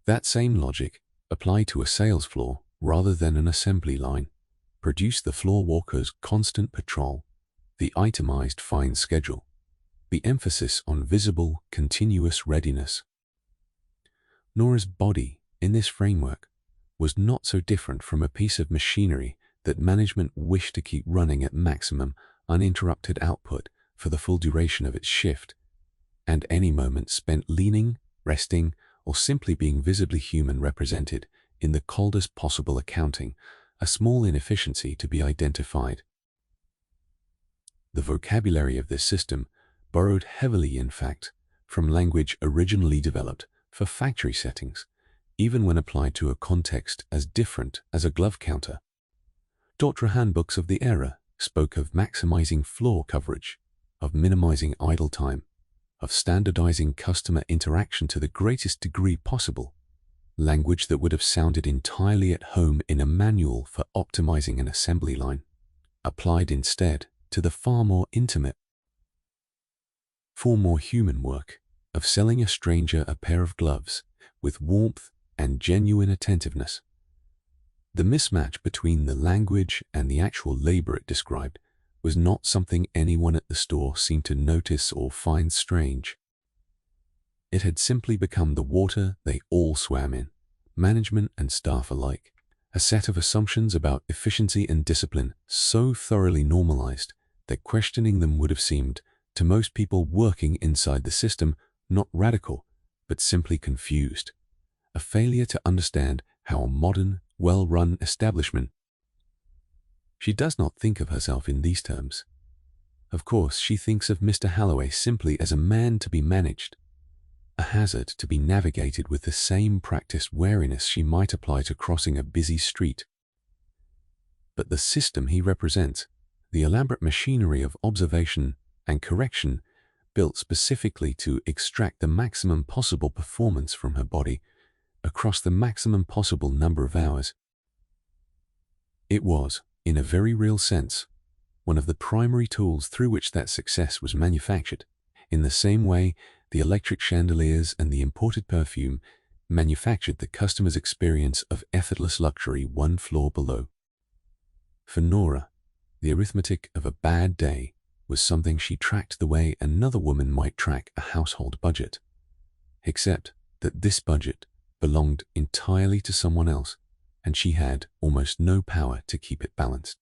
That same logic, applied to a sales floor rather than an assembly line, produced the floor walker's constant patrol, the itemized fine schedule, the emphasis on visible, continuous readiness. Nora's body, in this framework, was not so different from a piece of machinery that management wished to keep running at maximum, uninterrupted output for the full duration of its shift, and any moment spent leaning, resting, or simply being visibly human represented in the coldest possible accounting, a small inefficiency to be identified. The vocabulary of this system borrowed heavily, in fact, from language originally developed for factory settings, even when applied to a context as different as a glove counter. Doctor handbooks of the era spoke of maximizing floor coverage, of minimizing idle time, of standardizing customer interaction to the greatest degree possible, language that would have sounded entirely at home in a manual for optimizing an assembly line, applied instead to the far more intimate, far more human work of selling a stranger a pair of gloves with warmth and genuine attentiveness. The mismatch between the language and the actual labor it described was not something anyone at the store seemed to notice or find strange. It had simply become the water they all swam in, management and staff alike, a set of assumptions about efficiency and discipline so thoroughly normalized that questioning them would have seemed, to most people working inside the system, not radical, but simply confused, a failure to understand how a modern, well-run establishment. She does not think of herself in these terms. Of course, she thinks of Mr. Halloway simply as a man to be managed, a hazard to be navigated with the same practiced wariness she might apply to crossing a busy street. But the system he represents, the elaborate machinery of observation and correction built specifically to extract the maximum possible performance from her body across the maximum possible number of hours. It was, in a very real sense, one of the primary tools through which that success was manufactured, in the same way the electric chandeliers and the imported perfume manufactured the customer's experience of effortless luxury one floor below. For Nora, the arithmetic of a bad day was something she tracked the way another woman might track a household budget, except that this budget belonged entirely to someone else, and she had almost no power to keep it balanced.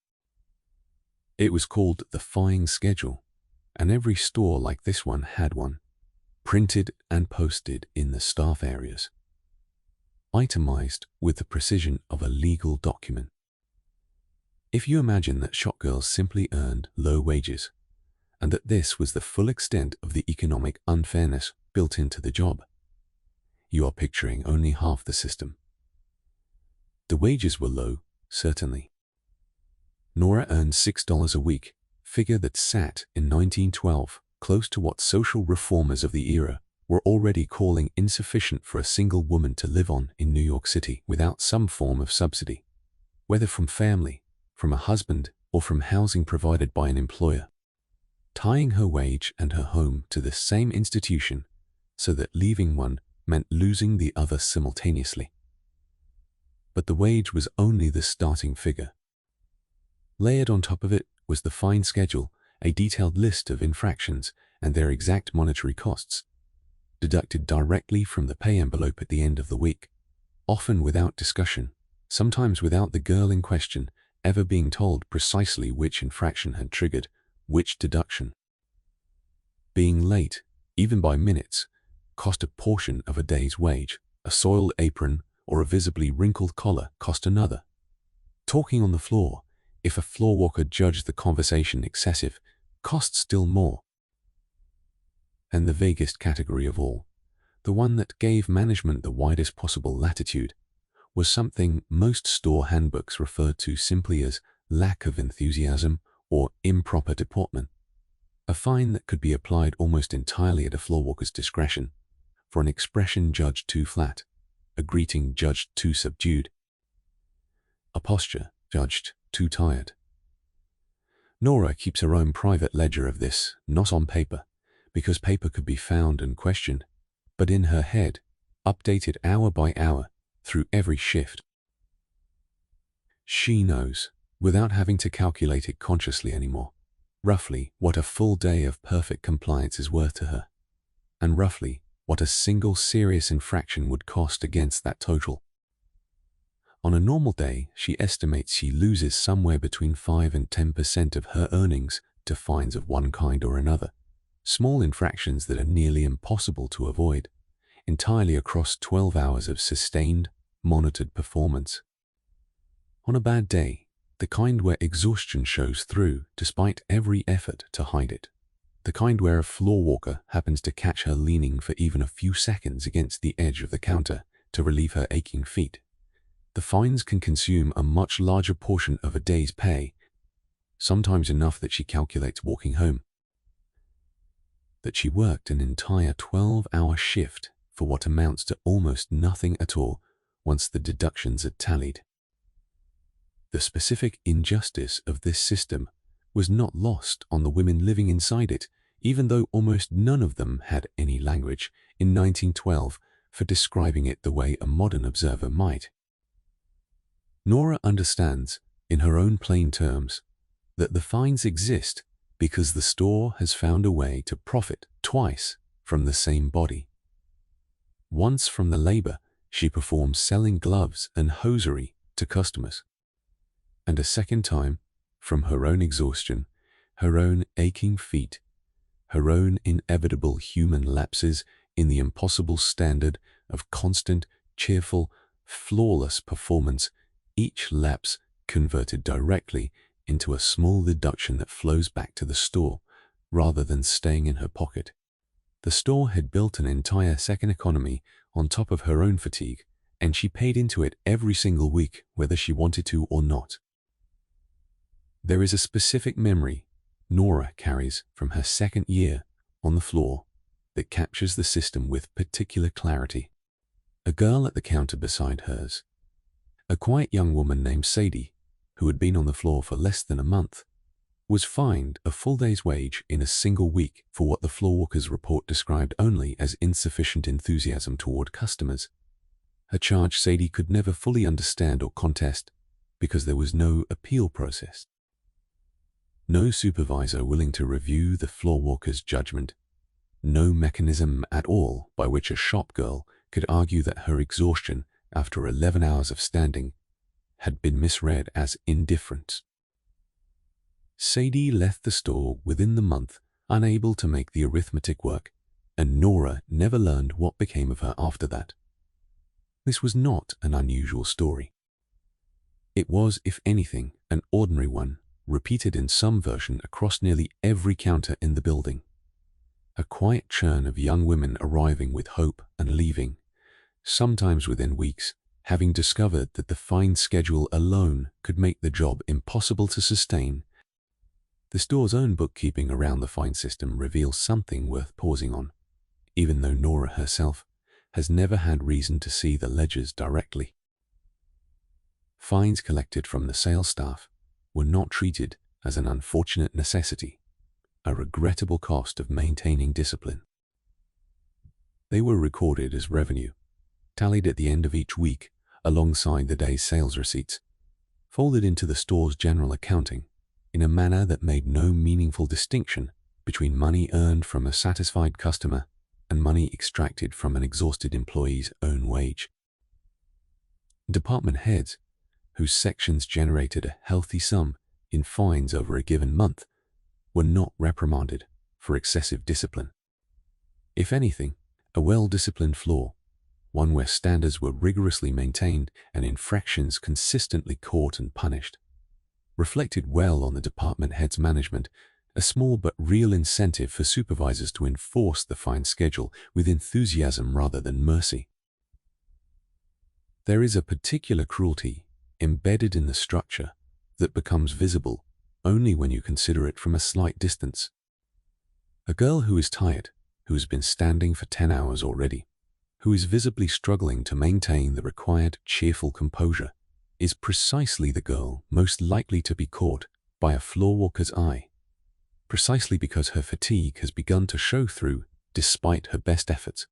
It was called the fine schedule, and every store like this one had one, printed and posted in the staff areas, itemized with the precision of a legal document. If you imagine that shopgirls simply earned low wages, and that this was the full extent of the economic unfairness built into the job, you are picturing only half the system. The wages were low, certainly. Nora earned $6 a week, figure that sat in 1912 close to what social reformers of the era were already calling insufficient for a single woman to live on in New York City without some form of subsidy, whether from family, from a husband, or from housing provided by an employer, tying her wage and her home to the same institution so that leaving one meant losing the other simultaneously. But the wage was only the starting figure. Layered on top of it was the fine schedule, a detailed list of infractions and their exact monetary costs, deducted directly from the pay envelope at the end of the week, often without discussion, sometimes without the girl in question ever being told precisely which infraction had triggered which deduction. Being late, even by minutes, cost a portion of a day's wage, A soiled apron or a visibly wrinkled collar cost another. Talking on the floor, if a floor walker judged the conversation excessive, cost still more. And the vaguest category of all, the one that gave management the widest possible latitude, was something most store handbooks referred to simply as lack of enthusiasm or improper deportment. A fine that could be applied almost entirely at a floor walker's discretion, for an expression judged too flat, a greeting judged too subdued, a posture judged too tired. Nora keeps her own private ledger of this, not on paper, because paper could be found and questioned, but in her head, updated hour by hour through every shift. She knows, without having to calculate it consciously anymore, roughly what a full day of perfect compliance is worth to her, and roughly what a single serious infraction would cost against that total. On a normal day, she estimates she loses somewhere between 5 and 10% of her earnings to fines of one kind or another, small infractions that are nearly impossible to avoid, entirely across 12 hours of sustained, monitored performance. On a bad day, the kind where exhaustion shows through despite every effort to hide it, the kind where a floor walker happens to catch her leaning for even a few seconds against the edge of the counter to relieve her aching feet, the fines can consume a much larger portion of a day's pay, sometimes enough that she calculates walking home that she worked an entire 12-hour shift for what amounts to almost nothing at all once the deductions had tallied. The specific injustice of this system was not lost on the women living inside it, even though almost none of them had any language in 1912 for describing it the way a modern observer might. Nora understands, in her own plain terms, that the fines exist because the store has found a way to profit twice from the same body. Once from the labor she performs selling gloves and hosiery to customers, and a second time from her own exhaustion, her own aching feet, her own inevitable human lapses in the impossible standard of constant, cheerful, flawless performance, each lapse converted directly into a small deduction that flows back to the store rather than staying in her pocket. The store had built an entire second economy on top of her own fatigue, and she paid into it every single week whether she wanted to or not. There is a specific memory Nora carries from her second year on the floor that captures the system with particular clarity. A girl at the counter beside hers, a quiet young woman named Sadie, who had been on the floor for less than a month, was fined a full day's wage in a single week for what the floorwalker's report described only as insufficient enthusiasm toward customers, a charge Sadie could never fully understand or contest because there was no appeal process. No supervisor willing to review the floorwalker's judgment, no mechanism at all by which a shopgirl could argue that her exhaustion after 11 hours of standing had been misread as indifference. Sadie left the store within the month, unable to make the arithmetic work, and Nora never learned what became of her after that. This was not an unusual story. It was, if anything, an ordinary one, repeated in some version across nearly every counter in the building. A quiet churn of young women arriving with hope and leaving, sometimes within weeks, having discovered that the fine schedule alone could make the job impossible to sustain. The store's own bookkeeping around the fine system reveals something worth pausing on, even though Nora herself has never had reason to see the ledgers directly. Fines collected from the sales staff were not treated as an unfortunate necessity, a regrettable cost of maintaining discipline. They were recorded as revenue, tallied at the end of each week alongside the day's sales receipts, folded into the store's general accounting in a manner that made no meaningful distinction between money earned from a satisfied customer and money extracted from an exhausted employee's own wage. Department heads, whose sections generated a healthy sum in fines over a given month, were not reprimanded for excessive discipline. If anything, a well-disciplined floor one where standards were rigorously maintained and infractions consistently caught and punished. Reflected well on the department head's management, a small but real incentive for supervisors to enforce the fine schedule with enthusiasm rather than mercy. There is a particular cruelty embedded in the structure that becomes visible only when you consider it from a slight distance. A girl who is tired, who has been standing for 10 hours already, who is visibly struggling to maintain the required cheerful composure, is precisely the girl most likely to be caught by a floorwalker's eye, precisely because her fatigue has begun to show through despite her best efforts.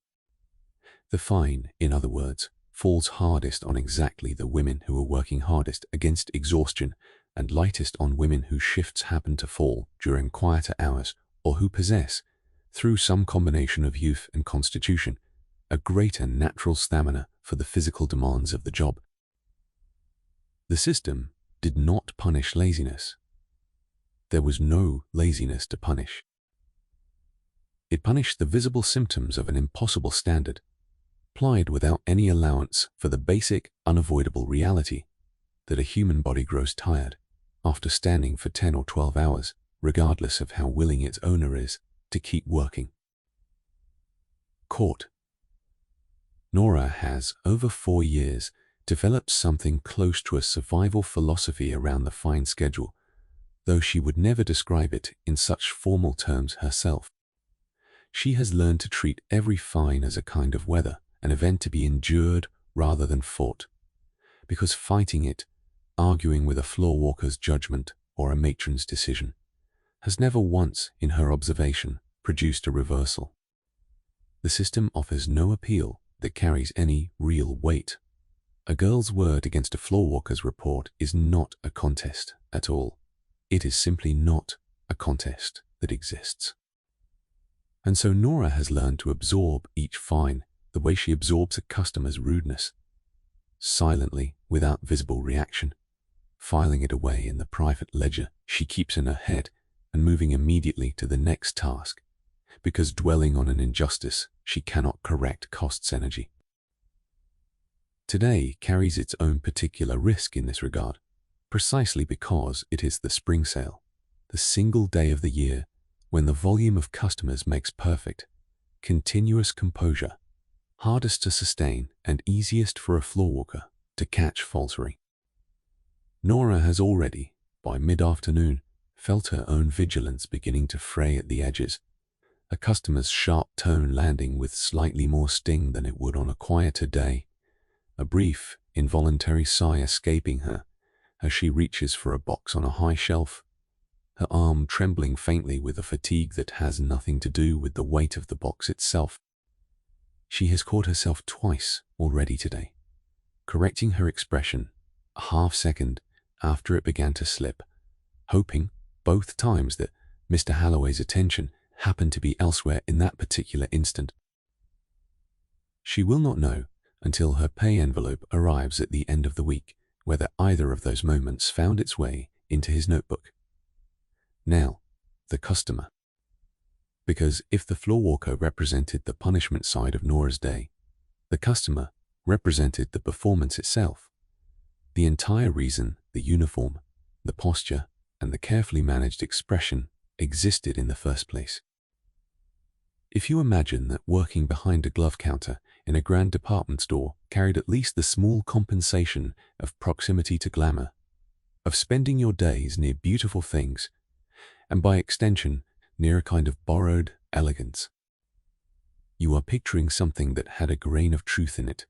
The fine, in other words, falls hardest on exactly the women who are working hardest against exhaustion and lightest on women whose shifts happen to fall during quieter hours or who possess, through some combination of youth and constitution, a greater natural stamina for the physical demands of the job. The system did not punish laziness. There was no laziness to punish. It punished the visible symptoms of an impossible standard, applied without any allowance for the basic, unavoidable reality that a human body grows tired after standing for 10 or 12 hours, regardless of how willing its owner is to keep working. Caught. Nora has, over 4 years, developed something close to a survival philosophy around the fine schedule, though she would never describe it in such formal terms herself. She has learned to treat every fine as a kind of weather, an event to be endured rather than fought, because fighting it, arguing with a floorwalker's judgment or a matron's decision, has never once, in her observation, produced a reversal. The system offers no appeal that carries any real weight. A girl's word against a floorwalker's report is not a contest at all. It is simply not a contest that exists. And so Nora has learned to absorb each fine the way she absorbs a customer's rudeness, silently, without visible reaction, filing it away in the private ledger she keeps in her head and moving immediately to the next task, because dwelling on an injustice she cannot correct costs energy. Today carries its own particular risk in this regard, precisely because it is the spring sale, the single day of the year when the volume of customers makes perfect, continuous composure hardest to sustain and easiest for a floorwalker to catch falsely. Nora has already, by mid-afternoon, felt her own vigilance beginning to fray at the edges, a customer's sharp tone landing with slightly more sting than it would on a quieter day, a brief, involuntary sigh escaping her as she reaches for a box on a high shelf, her arm trembling faintly with a fatigue that has nothing to do with the weight of the box itself. She has caught herself twice already today, correcting her expression a half-second after it began to slip, hoping both times that Mr. Halloway's attention happened to be elsewhere in that particular instant. She will not know until her pay envelope arrives at the end of the week whether either of those moments found its way into his notebook. Now, the customer. Because if the floorwalker represented the punishment side of Nora's day, the customer represented the performance itself, the entire reason the uniform, the posture, and the carefully managed expression existed in the first place. If you imagine that working behind a glove counter in a grand department store carried at least the small compensation of proximity to glamour, of spending your days near beautiful things, and by extension, near a kind of borrowed elegance, you are picturing something that had a grain of truth in it,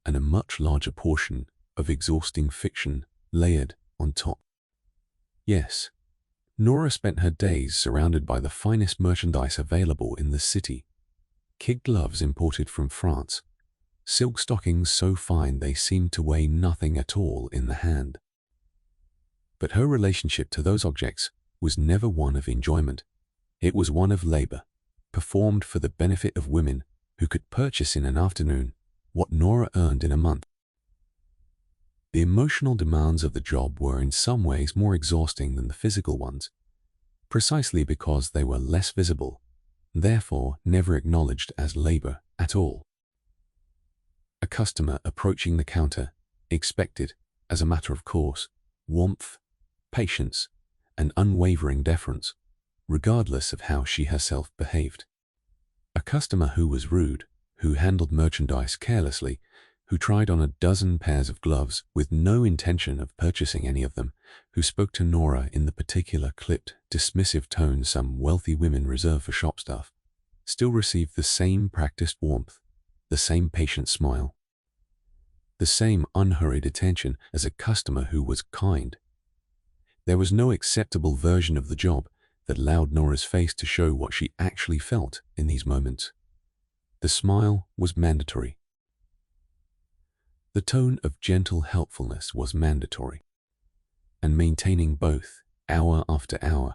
and a much larger portion of exhausting fiction layered on top. Yes, Nora spent her days surrounded by the finest merchandise available in the city. Kid gloves imported from France, silk stockings so fine they seemed to weigh nothing at all in the hand. But her relationship to those objects was never one of enjoyment. It was one of labor, performed for the benefit of women who could purchase in an afternoon what Nora earned in a month. The emotional demands of the job were in some ways more exhausting than the physical ones, precisely because they were less visible, therefore never acknowledged as labor at all. A customer approaching the counter expected, as a matter of course, warmth, patience, and unwavering deference, regardless of how she herself behaved. A customer who was rude, who handled merchandise carelessly, who tried on a dozen pairs of gloves with no intention of purchasing any of them, who spoke to Nora in the particular clipped, dismissive tone some wealthy women reserve for shop staff, still received the same practiced warmth, the same patient smile, the same unhurried attention as a customer who was kind. There was no acceptable version of the job that allowed Nora's face to show what she actually felt in these moments. The smile was mandatory. The tone of gentle helpfulness was mandatory. And maintaining both, hour after hour,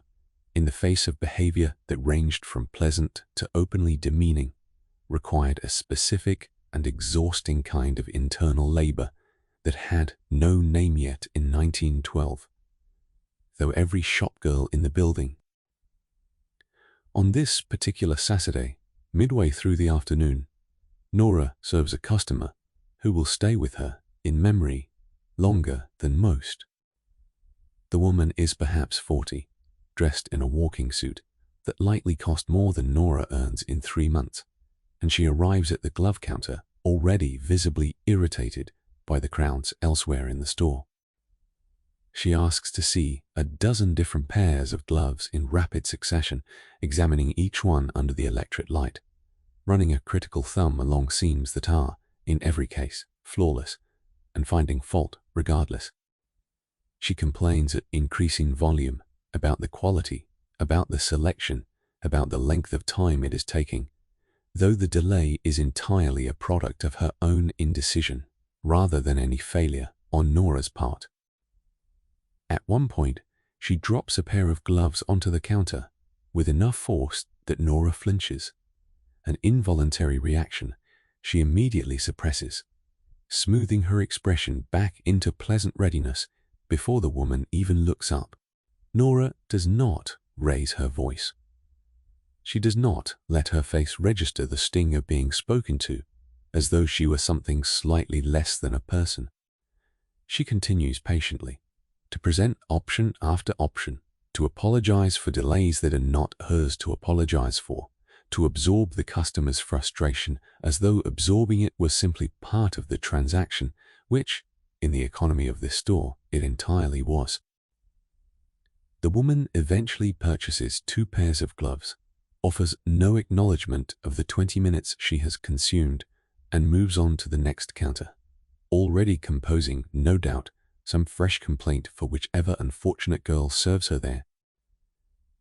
in the face of behavior that ranged from pleasant to openly demeaning, required a specific and exhausting kind of internal labor that had no name yet in 1912, though every shop girl in the building. On this particular Saturday, midway through the afternoon, Nora serves a customer who will stay with her in memory longer than most. The woman is perhaps 40, dressed in a walking suit that likely cost more than Nora earns in 3 months, and she arrives at the glove counter already visibly irritated by the crowds elsewhere in the store. She asks to see a dozen different pairs of gloves in rapid succession, examining each one under the electric light, running a critical thumb along seams that are, in every case, flawless, and finding fault regardless. She complains at increasing volume about the quality, about the selection, about the length of time it is taking, though the delay is entirely a product of her own indecision rather than any failure on Nora's part. At one point, she drops a pair of gloves onto the counter with enough force that Nora flinches. An involuntary reaction she immediately suppresses, smoothing her expression back into pleasant readiness before the woman even looks up. Nora does not raise her voice. She does not let her face register the sting of being spoken to as though she were something slightly less than a person. She continues patiently to present option after option, to apologize for delays that are not hers to apologize for, to absorb the customer's frustration as though absorbing it was simply part of the transaction, which, in the economy of this store, it entirely was. The woman eventually purchases 2 pairs of gloves, offers no acknowledgement of the 20 minutes she has consumed, and moves on to the next counter, already composing, no doubt, some fresh complaint for whichever unfortunate girl serves her there.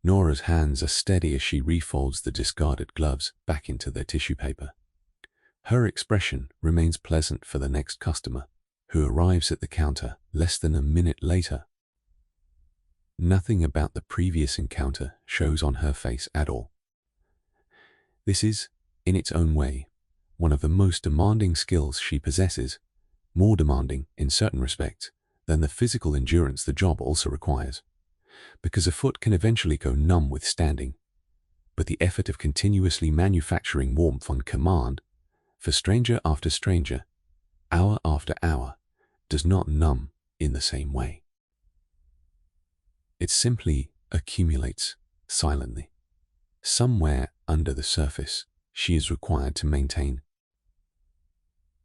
Nora's hands are steady as she refolds the discarded gloves back into their tissue paper. Her expression remains pleasant for the next customer, who arrives at the counter less than a minute later. Nothing about the previous encounter shows on her face at all. This is, in its own way, one of the most demanding skills she possesses, more demanding, in certain respects, than the physical endurance the job also requires, because a foot can eventually go numb with standing, but the effort of continuously manufacturing warmth on command, for stranger after stranger, hour after hour, does not numb in the same way. It simply accumulates silently. Somewhere under the surface, she is required to maintain.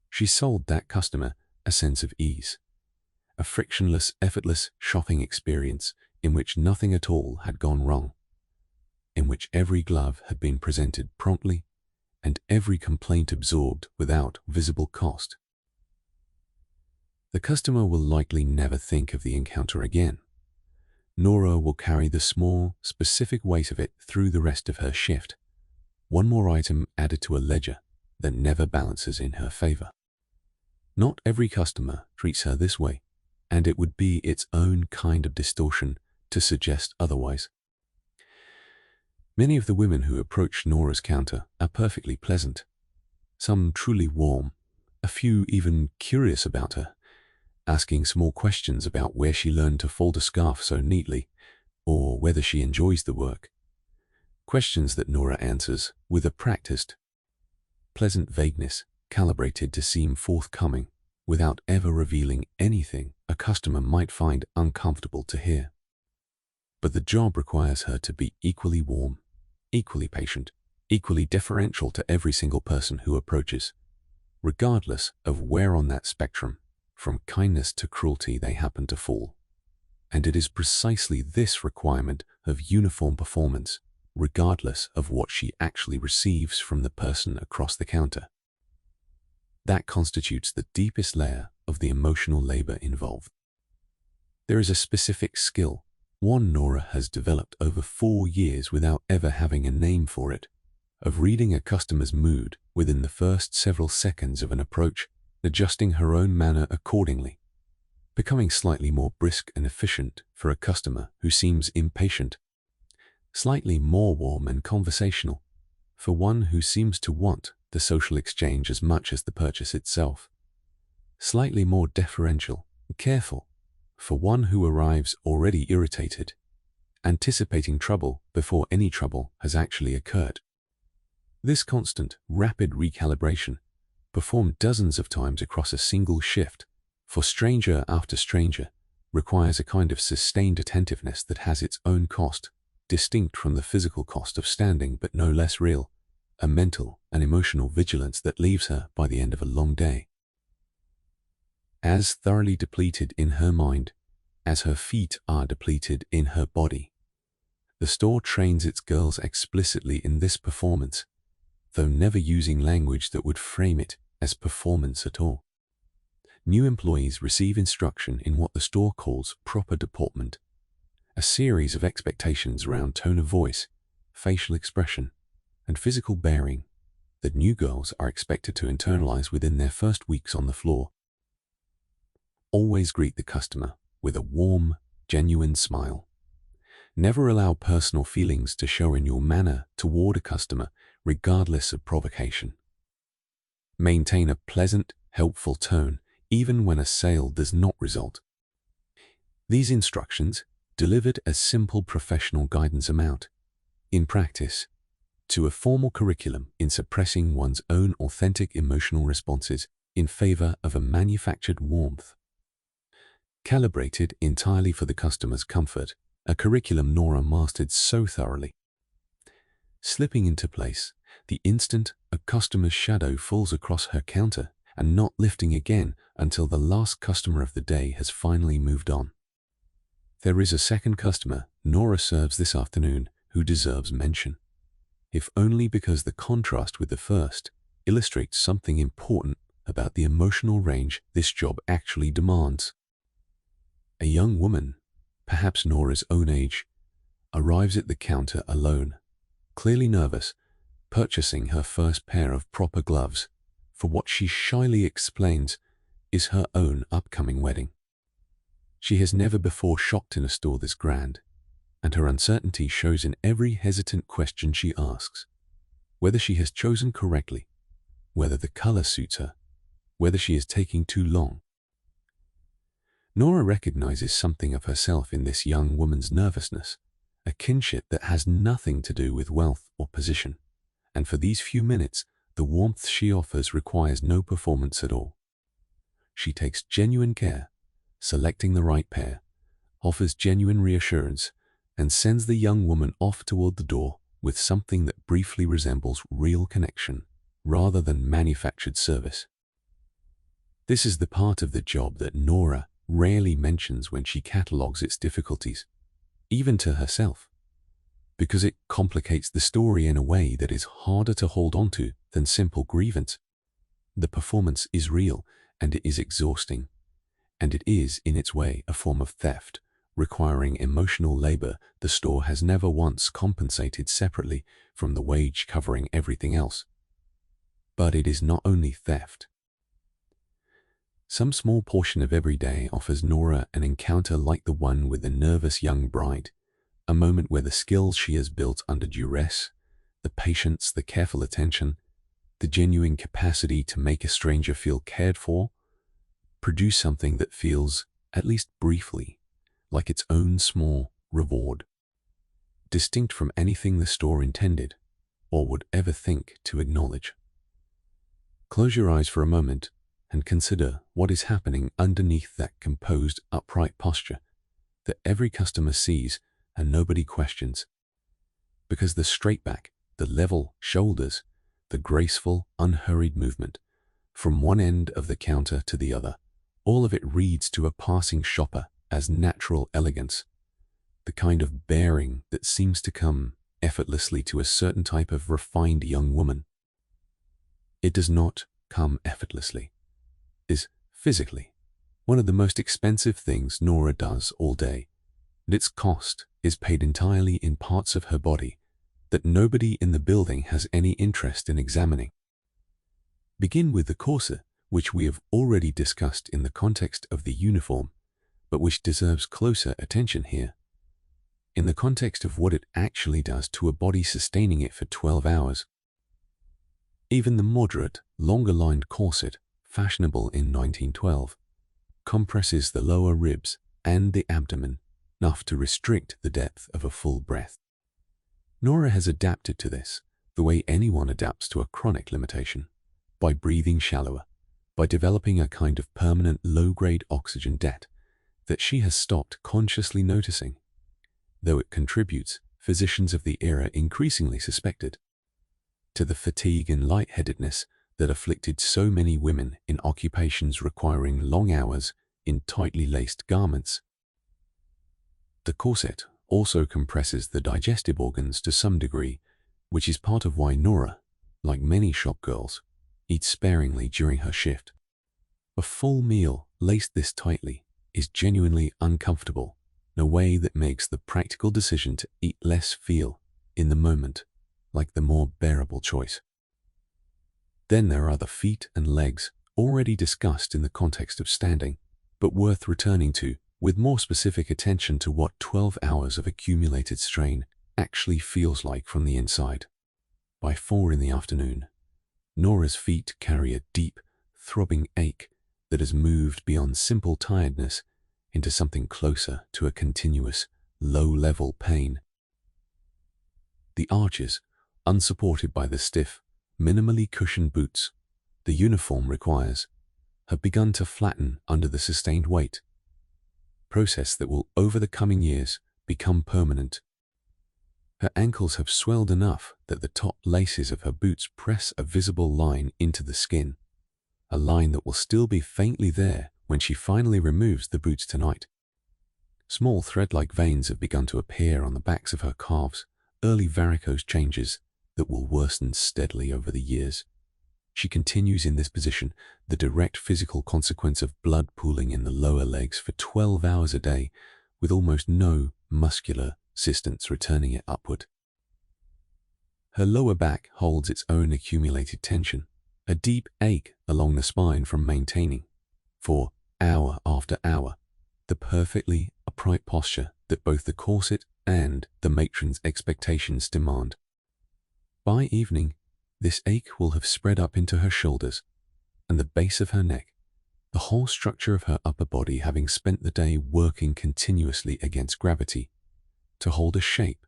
She sold that customer a sense of ease, a frictionless, effortless shopping experience in which nothing at all had gone wrong, in which every glove had been presented promptly and every complaint absorbed without visible cost. The customer will likely never think of the encounter again. Nora will carry the small, specific weight of it through the rest of her shift, one more item added to a ledger that never balances in her favor. Not every customer treats her this way, and it would be its own kind of distortion to suggest otherwise. Many of the women who approach Nora's counter are perfectly pleasant, some truly warm, a few even curious about her, asking small questions about where she learned to fold a scarf so neatly, or whether she enjoys the work. Questions that Nora answers with a practiced, pleasant vagueness calibrated to seem forthcoming without ever revealing anything a customer might find uncomfortable to hear. But the job requires her to be equally warm, equally patient, equally deferential to every single person who approaches, regardless of where on that spectrum, from kindness to cruelty, they happen to fall. And it is precisely this requirement of uniform performance, regardless of what she actually receives from the person across the counter, that constitutes the deepest layer of the emotional labor involved. There is a specific skill, one Nora has developed over 4 years without ever having a name for it, of reading a customer's mood within the first several seconds of an approach, adjusting her own manner accordingly, becoming slightly more brisk and efficient for a customer who seems impatient, slightly more warm and conversational for one who seems to want the social exchange as much as the purchase itself, slightly more deferential and careful for one who arrives already irritated, anticipating trouble before any trouble has actually occurred. This constant, rapid recalibration, performed dozens of times across a single shift, for stranger after stranger, requires a kind of sustained attentiveness that has its own cost, distinct from the physical cost of standing but no less real, a mental and emotional vigilance that leaves her, by the end of a long day, as thoroughly depleted in her mind as her feet are depleted in her body. The store trains its girls explicitly in this performance, though never using language that would frame it as performance at all. New employees receive instruction in what the store calls proper deportment, a series of expectations around tone of voice, facial expression, and physical bearing that new girls are expected to internalize within their first weeks on the floor. Always greet the customer with a warm, genuine smile. Never allow personal feelings to show in your manner toward a customer, regardless of provocation. Maintain a pleasant, helpful tone even when a sale does not result. These instructions, delivered as simple professional guidance, amount, in practice, to a formal curriculum in suppressing one's own authentic emotional responses in favor of a manufactured warmth. Calibrated entirely for the customer's comfort, a curriculum Nora mastered so thoroughly. Slipping into place the instant a customer's shadow falls across her counter and not lifting again until the last customer of the day has finally moved on. There is a second customer Nora serves this afternoon who deserves mention, if only because the contrast with the first illustrates something important about the emotional range this job actually demands. A young woman, perhaps Nora's own age, arrives at the counter alone, clearly nervous, purchasing her first pair of proper gloves for what she shyly explains is her own upcoming wedding. She has never before shopped in a store this grand, and her uncertainty shows in every hesitant question she asks, whether she has chosen correctly, whether the color suits her, whether she is taking too long. Nora recognizes something of herself in this young woman's nervousness, a kinship that has nothing to do with wealth or position, and for these few minutes, the warmth she offers requires no performance at all. She takes genuine care, selecting the right pair, offers genuine reassurance, and sends the young woman off toward the door with something that briefly resembles real connection rather than manufactured service. This is the part of the job that Nora rarely mentions when she catalogues its difficulties, even to herself, because it complicates the story in a way that is harder to hold on to than simple grievance. The performance is real and it is exhausting, and it is, in its way, a form of theft, requiring emotional labor the store has never once compensated separately from the wage covering everything else. But it is not only theft. Some small portion of every day offers Nora an encounter like the one with the nervous young bride, a moment where the skills she has built under duress, the patience, the careful attention, the genuine capacity to make a stranger feel cared for, produce something that feels, at least briefly, like its own small reward, distinct from anything the store intended or would ever think to acknowledge. Close your eyes for a moment and consider what is happening underneath that composed, upright posture that every customer sees and nobody questions. Because the straight back, the level shoulders, the graceful, unhurried movement from one end of the counter to the other, all of it reads to a passing shopper as natural elegance, the kind of bearing that seems to come effortlessly to a certain type of refined young woman. It does not come effortlessly. It is physically one of the most expensive things Nora does all day, and its cost is paid entirely in parts of her body that nobody in the building has any interest in examining. Begin with the corset, which we have already discussed in the context of the uniform, but which deserves closer attention here. In the context of what it actually does to a body sustaining it for 12 hours. Even the moderate, longer-lined corset, fashionable in 1912, compresses the lower ribs and the abdomen enough to restrict the depth of a full breath. Nora has adapted to this the way anyone adapts to a chronic limitation, by breathing shallower, by developing a kind of permanent low-grade oxygen debt that she has stopped consciously noticing, though it contributes, physicians of the era increasingly suspected, to the fatigue and lightheadedness that afflicted so many women in occupations requiring long hours in tightly laced garments. The corset also compresses the digestive organs to some degree, which is part of why Nora, like many shopgirls, eats sparingly during her shift. A full meal laced this tightly is genuinely uncomfortable in a way that makes the practical decision to eat less feel, in the moment, like the more bearable choice. Then there are the feet and legs, already discussed in the context of standing, but worth returning to with more specific attention to what 12 hours of accumulated strain actually feels like from the inside. By 4 in the afternoon, Nora's feet carry a deep, throbbing ache that has moved beyond simple tiredness into something closer to a continuous, low-level pain. The arches, unsupported by the stiff, minimally cushioned boots the uniform requires, have begun to flatten under the sustained weight, process that will over the coming years become permanent. Her ankles have swelled enough that the top laces of her boots press a visible line into the skin, a line that will still be faintly there when she finally removes the boots tonight. Small thread-like veins have begun to appear on the backs of her calves, early varicose changes that will worsen steadily over the years. She continues in this position, the direct physical consequence of blood pooling in the lower legs for 12 hours a day, with almost no muscular assistance returning it upward. Her lower back holds its own accumulated tension, a deep ache along the spine from maintaining, for hour after hour, the perfectly upright posture that both the corset and the matron's expectations demand. By evening, this ache will have spread up into her shoulders and the base of her neck, the whole structure of her upper body having spent the day working continuously against gravity to hold a shape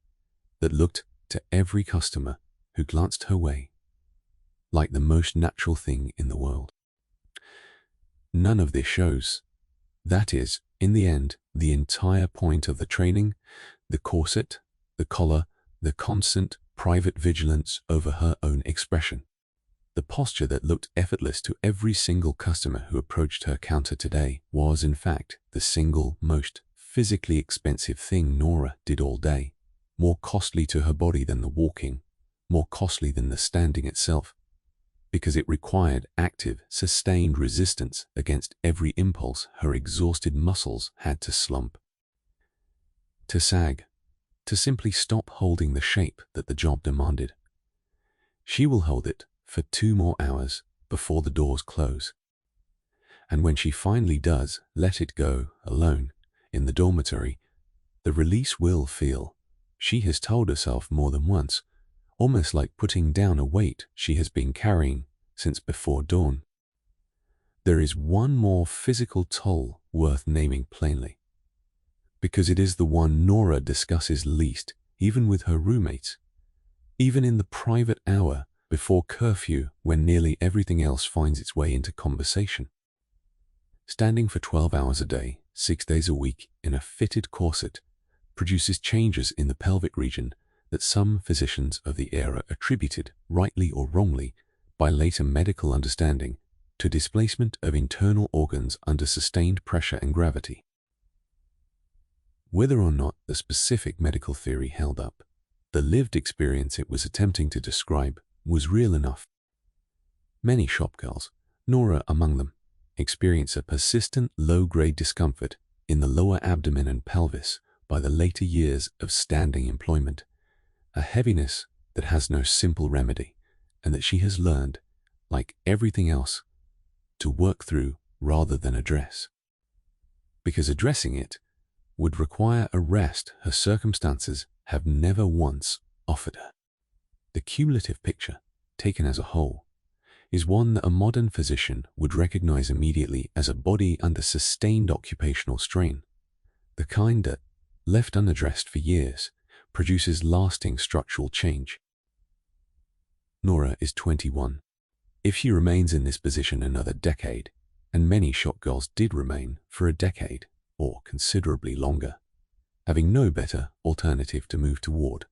that looked to every customer who glanced her way like the most natural thing in the world. None of this shows. That is, in the end, the entire point of the training, the corset, the collar, the constant private vigilance over her own expression. The posture that looked effortless to every single customer who approached her counter today was, in fact, the single most physically expensive thing Nora did all day, more costly to her body than the walking, more costly than the standing itself, because it required active, sustained resistance against every impulse her exhausted muscles had to slump, to sag, to simply stop holding the shape that the job demanded. She will hold it for 2 more hours before the doors close. And when she finally does let it go alone in the dormitory, the release will feel, she has told herself more than once, almost like putting down a weight she has been carrying since before dawn. There is one more physical toll worth naming plainly, because it is the one Nora discusses least, even with her roommates. Even in the private hour before curfew when nearly everything else finds its way into conversation. Standing for 12 hours a day, 6 days a week in a fitted corset produces changes in the pelvic region that some physicians of the era attributed, rightly or wrongly, by later medical understanding to displacement of internal organs under sustained pressure and gravity. Whether or not the specific medical theory held up, the lived experience it was attempting to describe was real enough. Many shopgirls, Nora among them, experience a persistent low-grade discomfort in the lower abdomen and pelvis by the later years of standing employment, a heaviness that has no simple remedy and that she has learned, like everything else, to work through rather than address. Because addressing it would require a rest her circumstances have never once offered her. The cumulative picture, taken as a whole, is one that a modern physician would recognize immediately as a body under sustained occupational strain, the kind that, left unaddressed for years, produces lasting structural change. Nora is 21. If she remains in this position another decade, and many shopgirls did remain for a decade or considerably longer, having no better alternative to move toward,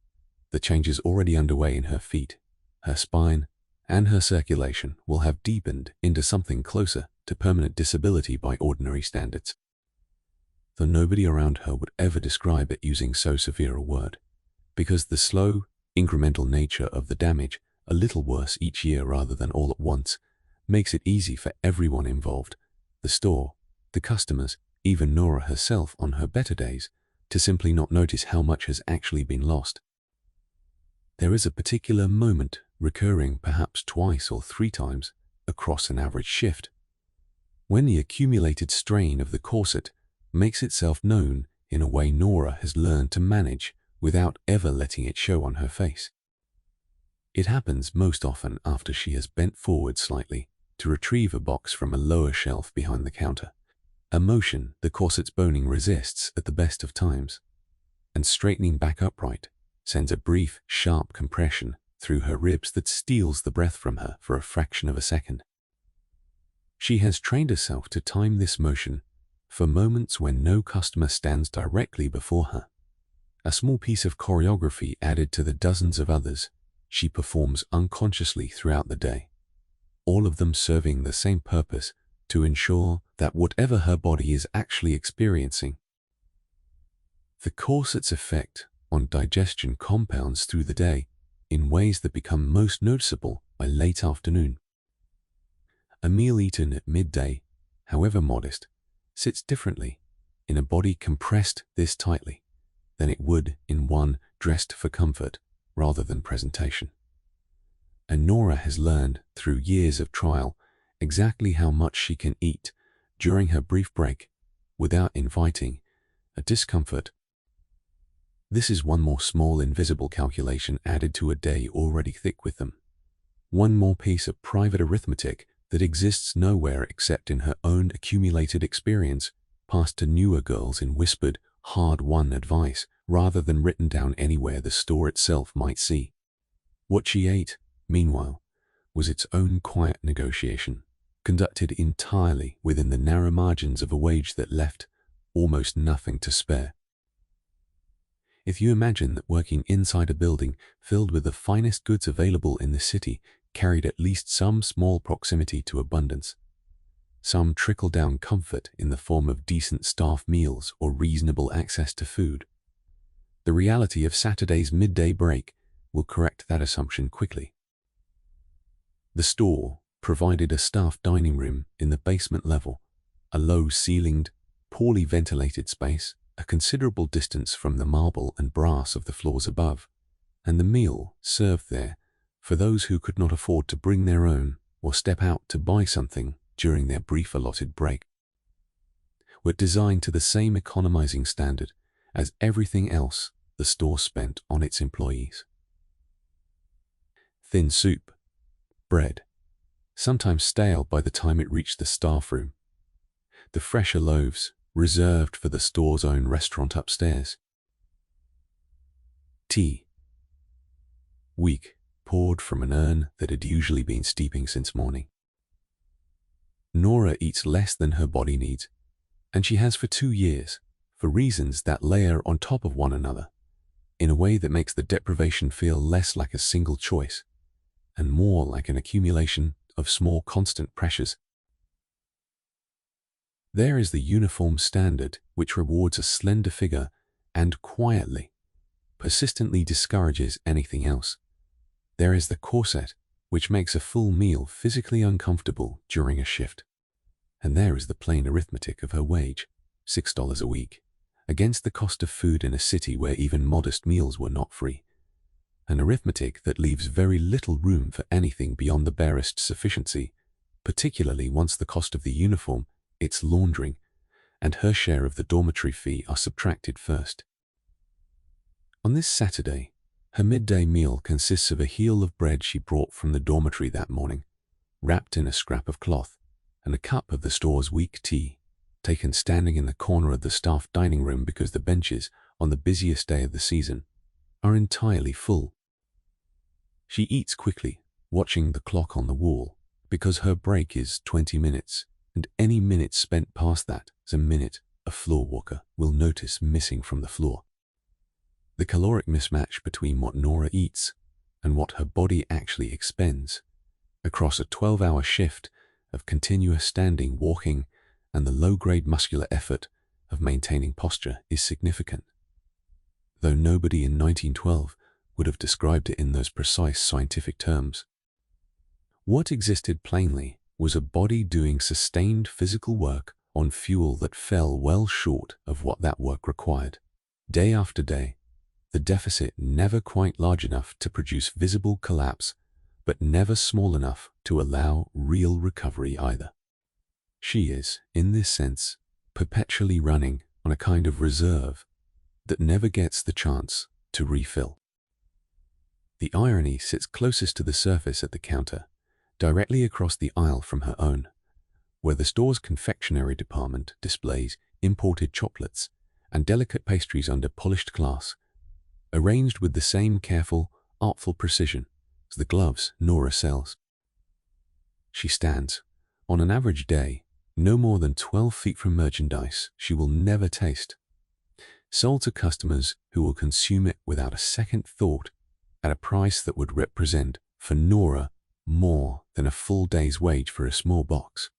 the changes already underway in her feet, her spine, and her circulation will have deepened into something closer to permanent disability by ordinary standards. Though nobody around her would ever describe it using so severe a word, because the slow, incremental nature of the damage, a little worse each year rather than all at once, makes it easy for everyone involved, the store, the customers, even Nora herself on her better days, to simply not notice how much has actually been lost. There is a particular moment recurring perhaps twice or 3 times across an average shift, when the accumulated strain of the corset makes itself known in a way Nora has learned to manage without ever letting it show on her face. It happens most often after she has bent forward slightly to retrieve a box from a lower shelf behind the counter, a motion the corset's boning resists at the best of times, and straightening back upright sends a brief, sharp compression through her ribs that steals the breath from her for a fraction of a second. She has trained herself to time this motion for moments when no customer stands directly before her, a small piece of choreography added to the dozens of others she performs unconsciously throughout the day, all of them serving the same purpose to ensure that whatever her body is actually experiencing, the corset's effect on digestion compounds through the day in ways that become most noticeable by late afternoon. A meal eaten at midday, however modest, sits differently in a body compressed this tightly than it would in one dressed for comfort rather than presentation. And Nora has learned through years of trial exactly how much she can eat during her brief break without inviting a discomfort. This is one more small invisible calculation added to a day already thick with them. One more piece of private arithmetic that exists nowhere except in her own accumulated experience, passed to newer girls in whispered, hard-won advice rather than written down anywhere the store itself might see. What she ate, meanwhile, was its own quiet negotiation, conducted entirely within the narrow margins of a wage that left almost nothing to spare. If you imagine that working inside a building filled with the finest goods available in the city carried at least some small proximity to abundance, some trickle-down comfort in the form of decent staff meals or reasonable access to food, the reality of Saturday's midday break will correct that assumption quickly. The store provided a staff dining room in the basement level, a low-ceilinged, poorly ventilated space a considerable distance from the marble and brass of the floors above, and the meal served there for those who could not afford to bring their own or step out to buy something during their brief allotted break, were designed to the same economizing standard as everything else the store spent on its employees. Thin soup, bread, sometimes stale by the time it reached the staff room, the fresher loaves reserved for the store's own restaurant upstairs. Tea, weak, poured from an urn that had usually been steeping since morning. Nora eats less than her body needs, and she has for 2 years, for reasons that layer on top of one another, in a way that makes the deprivation feel less like a single choice, and more like an accumulation of small constant pressures. There is the uniform standard, which rewards a slender figure and quietly, persistently discourages anything else. There is the corset, which makes a full meal physically uncomfortable during a shift. And there is the plain arithmetic of her wage, $6 a week, against the cost of food in a city where even modest meals were not free. An arithmetic that leaves very little room for anything beyond the barest sufficiency, particularly once the cost of the uniform, its laundering, and her share of the dormitory fee are subtracted first. On this Saturday, her midday meal consists of a heel of bread she brought from the dormitory that morning, wrapped in a scrap of cloth, and a cup of the store's weak tea, taken standing in the corner of the staff dining room because the benches, on the busiest day of the season, are entirely full. She eats quickly, watching the clock on the wall, because her break is 20 minutes, and any minute spent past that is a minute a floor walker will notice missing from the floor. The caloric mismatch between what Nora eats and what her body actually expends across a 12-hour shift of continuous standing, walking, and the low-grade muscular effort of maintaining posture is significant, though nobody in 1912 would have described it in those precise scientific terms. What existed plainly was a body doing sustained physical work on fuel that fell well short of what that work required. Day after day, the deficit never quite large enough to produce visible collapse, but never small enough to allow real recovery either. She is, in this sense, perpetually running on a kind of reserve that never gets the chance to refill. The irony sits closest to the surface at the counter, directly across the aisle from her own, where the store's confectionery department displays imported chocolates and delicate pastries under polished glass, arranged with the same careful, artful precision as the gloves Nora sells. She stands, on an average day, no more than 12 feet from merchandise she will never taste, sold to customers who will consume it without a second thought at a price that would represent, for Nora, more than a full day's wage for a small box.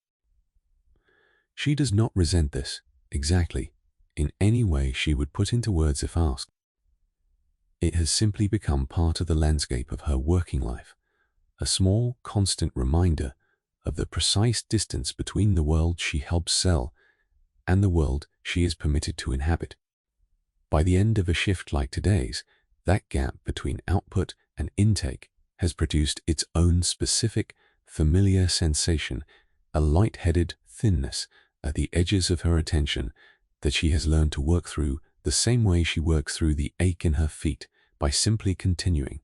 She does not resent this, exactly, in any way she would put into words if asked. It has simply become part of the landscape of her working life, a small, constant reminder of the precise distance between the world she helps sell and the world she is permitted to inhabit. By the end of a shift like today's, that gap between output and intake has produced its own specific, familiar sensation, a light-headed thinness at the edges of her attention that she has learned to work through the same way she works through the ache in her feet, by simply continuing,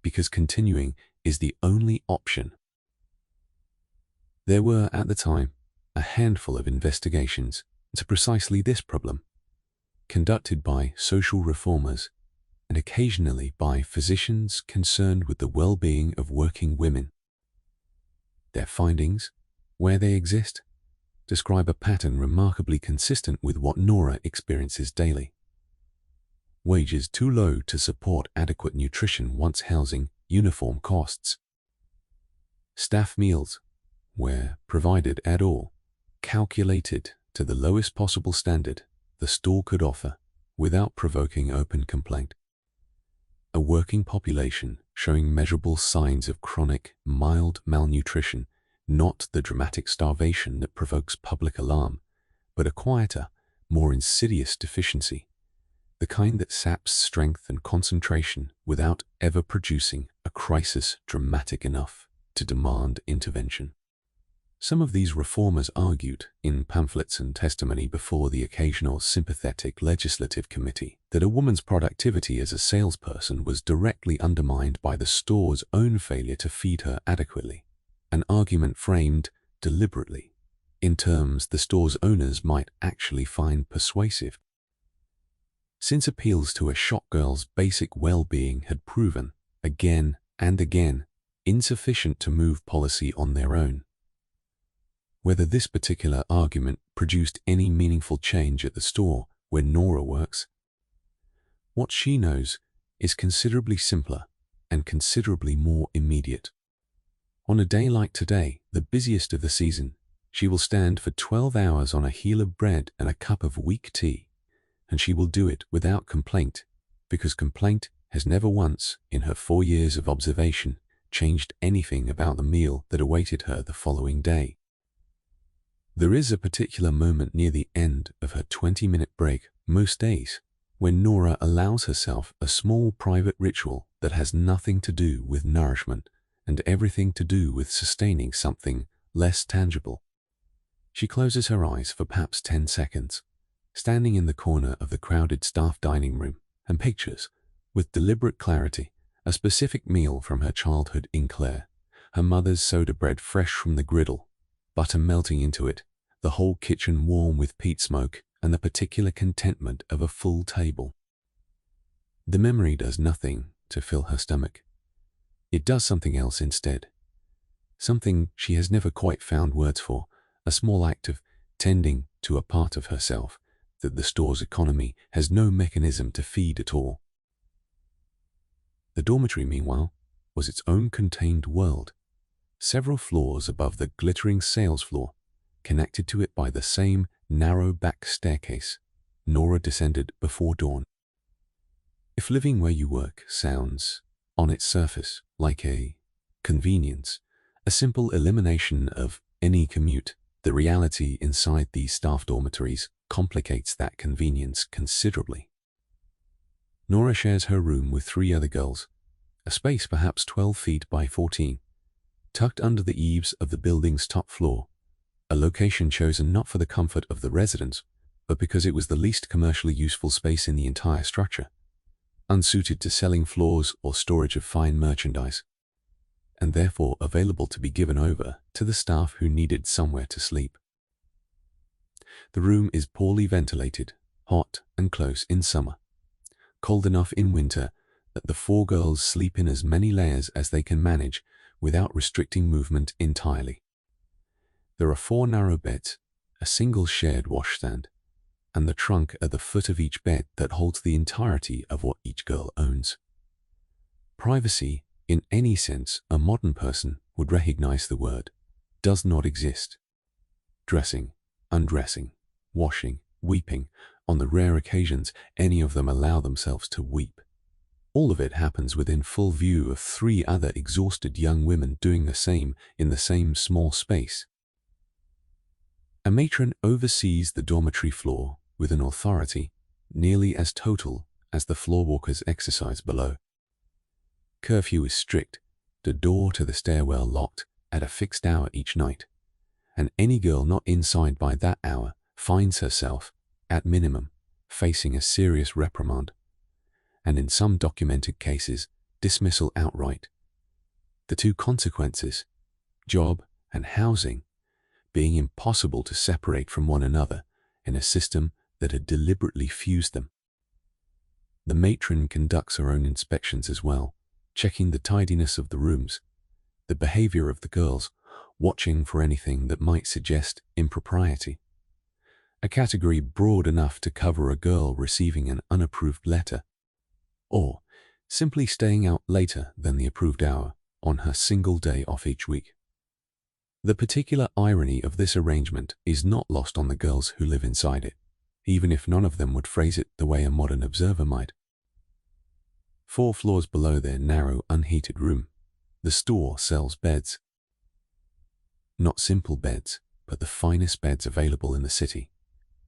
because continuing is the only option. There were, at the time, a handful of investigations into precisely this problem, conducted by social reformers and occasionally by physicians concerned with the well-being of working women. Their findings, where they exist, describe a pattern remarkably consistent with what Nora experiences daily. Wages too low to support adequate nutrition once housing uniform costs. Staff meals, where provided at all, calculated to the lowest possible standard the store could offer without provoking open complaint. A working population showing measurable signs of chronic, mild malnutrition, not the dramatic starvation that provokes public alarm, but a quieter, more insidious deficiency, the kind that saps strength and concentration without ever producing a crisis dramatic enough to demand intervention. Some of these reformers argued, in pamphlets and testimony before the occasional sympathetic legislative committee, that a woman's productivity as a salesperson was directly undermined by the store's own failure to feed her adequately, an argument framed deliberately in terms the store's owners might actually find persuasive. Since appeals to a shopgirl's basic well-being had proven, again and again, insufficient to move policy on their own. Whether this particular argument produced any meaningful change at the store where Nora works, what she knows is considerably simpler and considerably more immediate. On a day like today, the busiest of the season, she will stand for 12 hours on a heel of bread and a cup of weak tea, and she will do it without complaint, because complaint has never once, in her 4 years of observation, changed anything about the meal that awaited her the following day. There is a particular moment near the end of her 20-minute break most days when Nora allows herself a small private ritual that has nothing to do with nourishment and everything to do with sustaining something less tangible. She closes her eyes for perhaps 10 seconds, standing in the corner of the crowded staff dining room, and pictures, with deliberate clarity, a specific meal from her childhood in Clare, her mother's soda bread fresh from the griddle, butter melting into it, the whole kitchen warm with peat smoke, and the particular contentment of a full table. The memory does nothing to fill her stomach. It does something else instead. Something she has never quite found words for, a small act of tending to a part of herself that the store's economy has no mechanism to feed at all. The dormitory, meanwhile, was its own contained world, several floors above the glittering sales floor, connected to it by the same narrow back staircase. Nora descended before dawn. If living where you work sounds, on its surface, like a convenience, a simple elimination of any commute, the reality inside these staff dormitories complicates that convenience considerably. Nora shares her room with 3 other girls, a space perhaps 12 feet by 14, tucked under the eaves of the building's top floor, a location chosen not for the comfort of the residents, but because it was the least commercially useful space in the entire structure, unsuited to selling floors or storage of fine merchandise, and therefore available to be given over to the staff who needed somewhere to sleep. The room is poorly ventilated, hot and close in summer, cold enough in winter that the 4 girls sleep in as many layers as they can manage without restricting movement entirely. There are 4 narrow beds, a single shared washstand, and the trunk at the foot of each bed that holds the entirety of what each girl owns. Privacy, in any sense a modern person would recognize the word, does not exist. Dressing, undressing, washing, weeping, on the rare occasions any of them allow themselves to weep. All of it happens within full view of 3 other exhausted young women doing the same in the same small space. A matron oversees the dormitory floor with an authority nearly as total as the floorwalkers exercise below. Curfew is strict, the door to the stairwell locked at a fixed hour each night, and any girl not inside by that hour finds herself, at minimum, facing a serious reprimand, and in some documented cases, dismissal outright. The 2 consequences, job and housing, being impossible to separate from one another in a system that had deliberately fused them. The matron conducts her own inspections as well, checking the tidiness of the rooms, the behavior of the girls, watching for anything that might suggest impropriety. A category broad enough to cover a girl receiving an unapproved letter, or simply staying out later than the approved hour on her single day off each week. The particular irony of this arrangement is not lost on the girls who live inside it, even if none of them would phrase it the way a modern observer might. 4 floors below their narrow, unheated room, the store sells beds. Not simple beds, but the finest beds available in the city.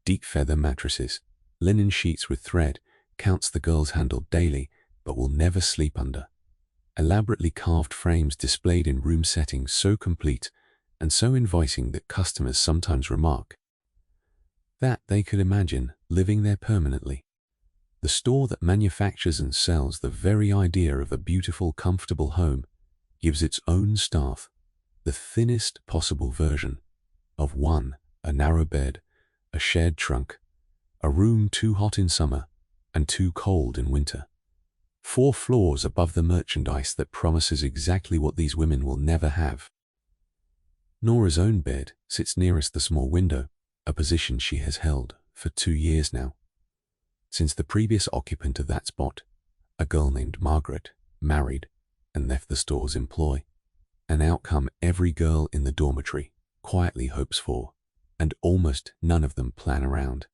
Deep feather mattresses, linen sheets with thread, counts the girls handle daily but will never sleep under. Elaborately carved frames displayed in room settings so complete and so inviting that customers sometimes remark that they could imagine living there permanently. The store that manufactures and sells the very idea of a beautiful, comfortable home gives its own staff the thinnest possible version of a narrow bed, a shared trunk, a room too hot in summer and too cold in winter, 4 floors above the merchandise that promises exactly what these women will never have. Nora's own bed sits nearest the small window, a position she has held for 2 years now. Since the previous occupant of that spot, a girl named Margaret, married and left the store's employ, an outcome every girl in the dormitory quietly hopes for, and almost none of them plan around.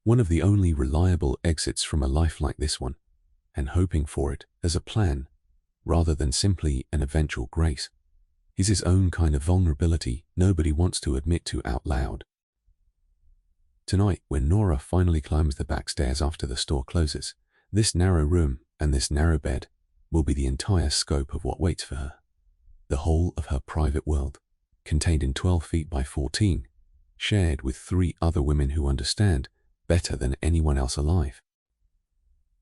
One of the only reliable exits from a life like this one, and hoping for it as a plan, rather than simply an eventual grace, is his own kind of vulnerability nobody wants to admit to out loud. Tonight, when Nora finally climbs the back stairs after the store closes, this narrow room and this narrow bed will be the entire scope of what waits for her. The whole of her private world, contained in 12 feet by 14, shared with 3 other women who understand better than anyone else alive.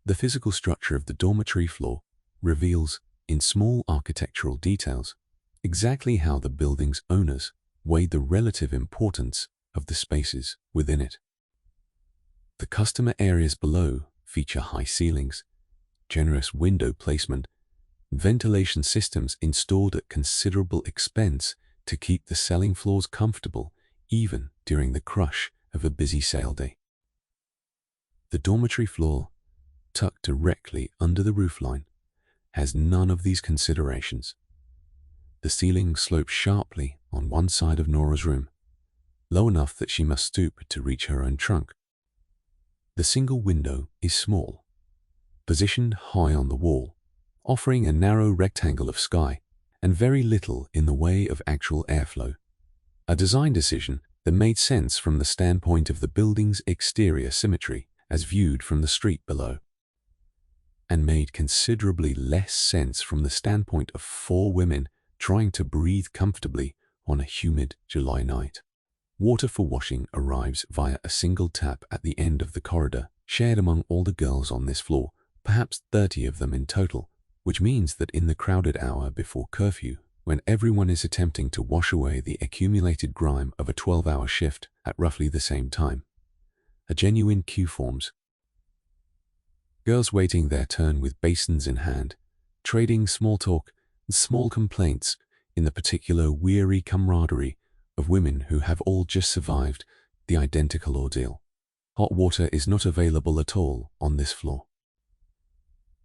The physical structure of the dormitory floor reveals, in small architectural details, exactly how the building's owners weighed the relative importance of the spaces within it. The customer areas below feature high ceilings, generous window placement, ventilation systems installed at considerable expense to keep the selling floors comfortable even during the crush of a busy sale day. The dormitory floor, tucked directly under the roofline, has none of these considerations. The ceiling slopes sharply on one side of Nora's room, low enough that she must stoop to reach her own trunk. The single window is small, positioned high on the wall, offering a narrow rectangle of sky and very little in the way of actual airflow. A design decision that made sense from the standpoint of the building's exterior symmetry as viewed from the street below, and made considerably less sense from the standpoint of 4 women trying to breathe comfortably on a humid July night. Water for washing arrives via a single tap at the end of the corridor, shared among all the girls on this floor, perhaps 30 of them in total, which means that in the crowded hour before curfew, when everyone is attempting to wash away the accumulated grime of a 12-hour shift at roughly the same time, a genuine queue forms. Girls waiting their turn with basins in hand, trading small talk and small complaints in the particular weary camaraderie of women who have all just survived the identical ordeal. Hot water is not available at all on this floor.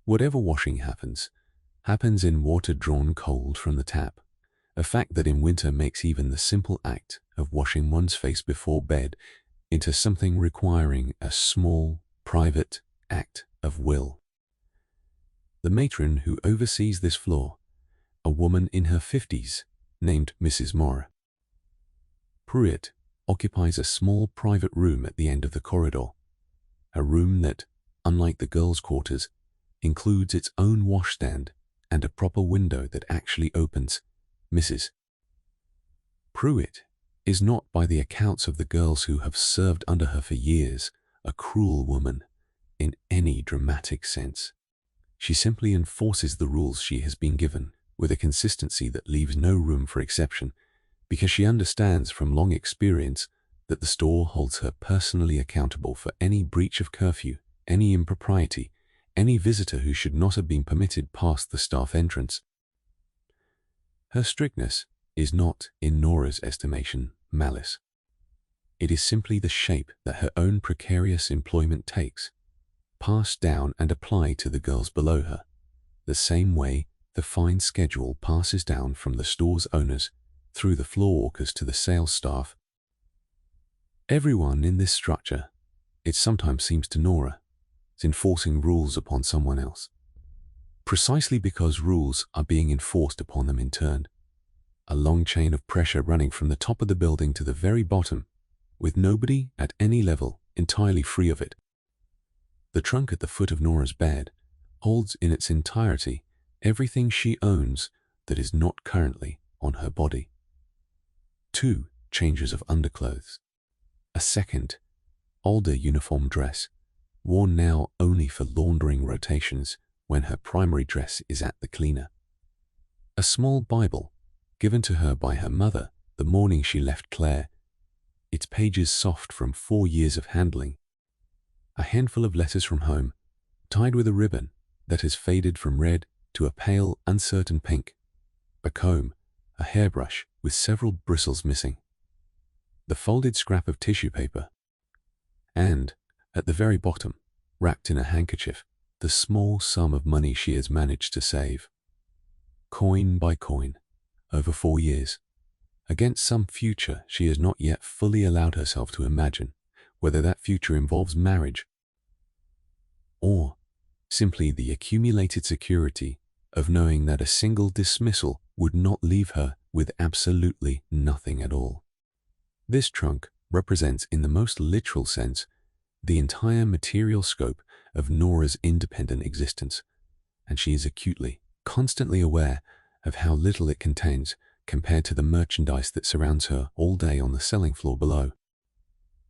Whatever washing happens in water drawn cold from the tap, a fact that in winter makes even the simple act of washing one's face before bed into something requiring a small, private act of will. The matron who oversees this floor, a woman in her 50s named Mrs. Moore Pruitt, occupies a small private room at the end of the corridor, a room that, unlike the girls' quarters, includes its own washstand and a proper window that actually opens. Mrs. Pruitt is not, by the accounts of the girls who have served under her for years, a cruel woman in any dramatic sense. She simply enforces the rules she has been given with a consistency that leaves no room for exception, because she understands from long experience that the store holds her personally accountable for any breach of curfew, any impropriety, any visitor who should not have been permitted past the staff entrance. Her strictness is not, in Nora's estimation, malice. It is simply the shape that her own precarious employment takes, passed down and applied to the girls below her, the same way the fine schedule passes down from the store's owners through the floor workers to the sales staff. Everyone in this structure, it sometimes seems to Nora, is enforcing rules upon someone else, precisely because rules are being enforced upon them in turn. A long chain of pressure running from the top of the building to the very bottom, with nobody at any level entirely free of it. The trunk at the foot of Nora's bed holds in its entirety everything she owns that is not currently on her body. 2 changes of underclothes, a second, older uniform dress, worn now only for laundering rotations when her primary dress is at the cleaner, a small Bible given to her by her mother the morning she left Claire, its pages soft from 4 years of handling, a handful of letters from home, tied with a ribbon that has faded from red to a pale, uncertain pink, a comb, a hairbrush with several bristles missing, the folded scrap of tissue paper, and, at the very bottom, wrapped in a handkerchief, the small sum of money she has managed to save, coin by coin, over 4 years, against some future she has not yet fully allowed herself to imagine, whether that future involves marriage or simply the accumulated security of knowing that a single dismissal would not leave her with absolutely nothing at all. This trunk represents, in the most literal sense, the entire material scope of Nora's independent existence, and she is acutely, constantly aware of how little it contains compared to the merchandise that surrounds her all day on the selling floor below.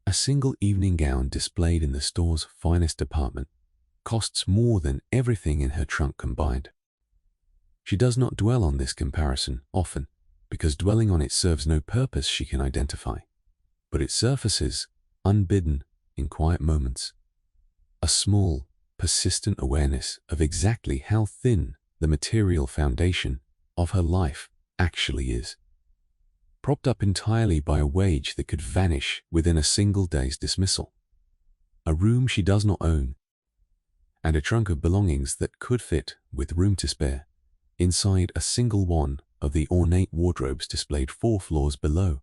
A single evening gown displayed in the store's finest department costs more than everything in her trunk combined. She does not dwell on this comparison often, because dwelling on it serves no purpose she can identify, but it surfaces, unbidden, in quiet moments. A small, persistent awareness of exactly how thin the material foundation of her life actually is, propped up entirely by a wage that could vanish within a single day's dismissal, a room she does not own, and a trunk of belongings that could fit, with room to spare, inside a single one of the ornate wardrobes displayed 4 floors below.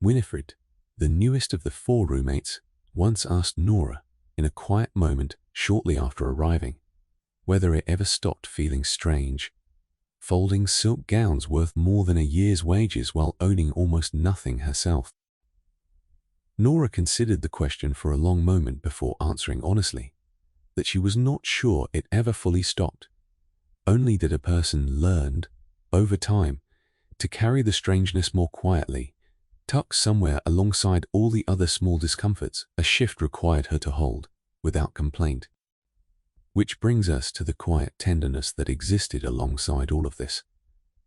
Winifred, the newest of the 4 roommates, once asked Nora, in a quiet moment shortly after arriving, whether it ever stopped feeling strange, folding silk gowns worth more than a year's wages while owning almost nothing herself. Nora considered the question for a long moment before answering honestly that she was not sure it ever fully stopped, only that a person learned, over time, to carry the strangeness more quietly, tucked somewhere alongside all the other small discomforts a shift required her to hold, without complaint. Which brings us to the quiet tenderness that existed alongside all of this,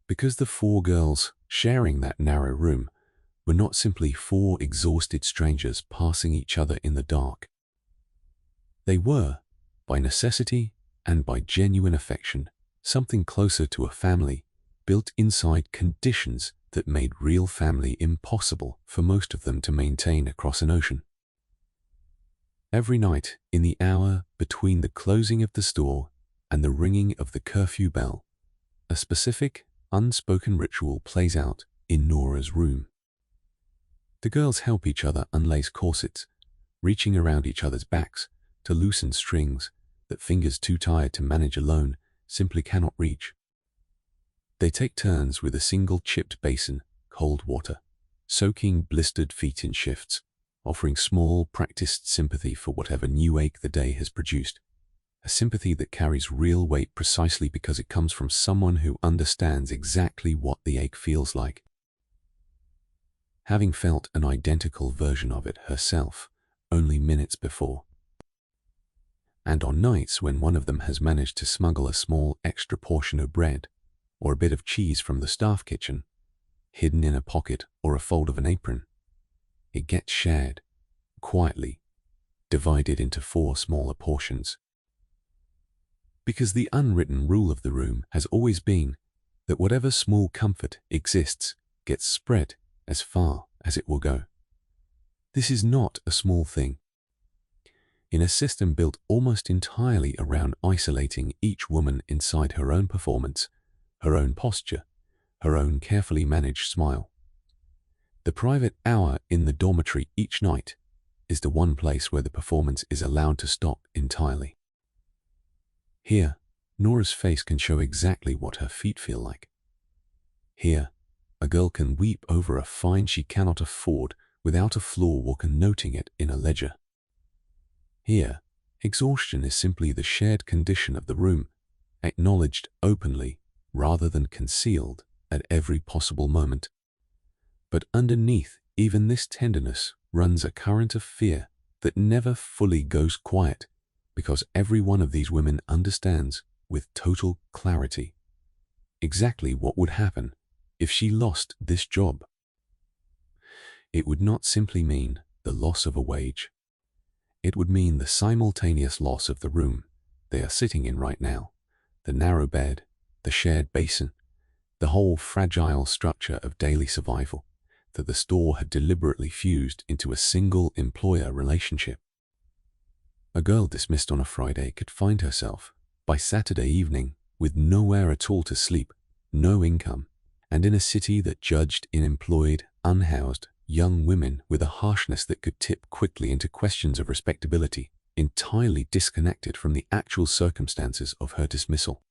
because the 4 girls sharing that narrow room were not simply 4 exhausted strangers passing each other in the dark. They were, by necessity and by genuine affection, something closer to a family built inside conditions that made real family impossible for most of them to maintain across an ocean. Every night, in the hour between the closing of the store and the ringing of the curfew bell, a specific, unspoken ritual plays out in Nora's room. The girls help each other unlace corsets, reaching around each other's backs to loosen strings that fingers too tired to manage alone simply cannot reach. They take turns with a single chipped basin, cold water, soaking blistered feet in shifts, offering small, practiced sympathy for whatever new ache the day has produced, a sympathy that carries real weight precisely because it comes from someone who understands exactly what the ache feels like, having felt an identical version of it herself only minutes before. And on nights when one of them has managed to smuggle a small extra portion of bread or a bit of cheese from the staff kitchen, hidden in a pocket or a fold of an apron, it gets shared, quietly, divided into 4 smaller portions. Because the unwritten rule of the room has always been that whatever small comfort exists gets spread as far as it will go. This is not a small thing. In a system built almost entirely around isolating each woman inside her own performance, her own posture, her own carefully managed smile. The private hour in the dormitory each night is the one place where the performance is allowed to stop entirely. Here, Nora's face can show exactly what her feet feel like. Here, a girl can weep over a fine she cannot afford without a floor walker noting it in a ledger. Here, exhaustion is simply the shared condition of the room, acknowledged openly rather than concealed at every possible moment. But underneath even this tenderness runs a current of fear that never fully goes quiet, because every one of these women understands with total clarity exactly what would happen if she lost this job. It would not simply mean the loss of a wage. It would mean the simultaneous loss of the room they are sitting in right now, the narrow bed, the shared basin, the whole fragile structure of daily survival that the store had deliberately fused into a single employer relationship. A girl dismissed on a Friday could find herself, by Saturday evening, with nowhere at all to sleep, no income, and in a city that judged unemployed, unhoused young women with a harshness that could tip quickly into questions of respectability, entirely disconnected from the actual circumstances of her dismissal.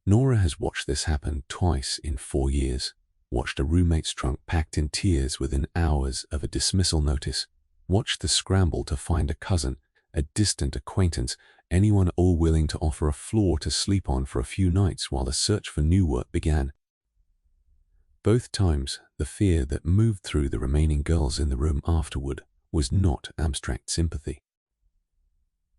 Nora has watched this happen twice in 4 years, watched a roommate's trunk packed in tears within hours of a dismissal notice, watched the scramble to find a cousin, a distant acquaintance, anyone all willing to offer a floor to sleep on for a few nights while the search for new work began. Both times, the fear that moved through the remaining girls in the room afterward was not abstract sympathy.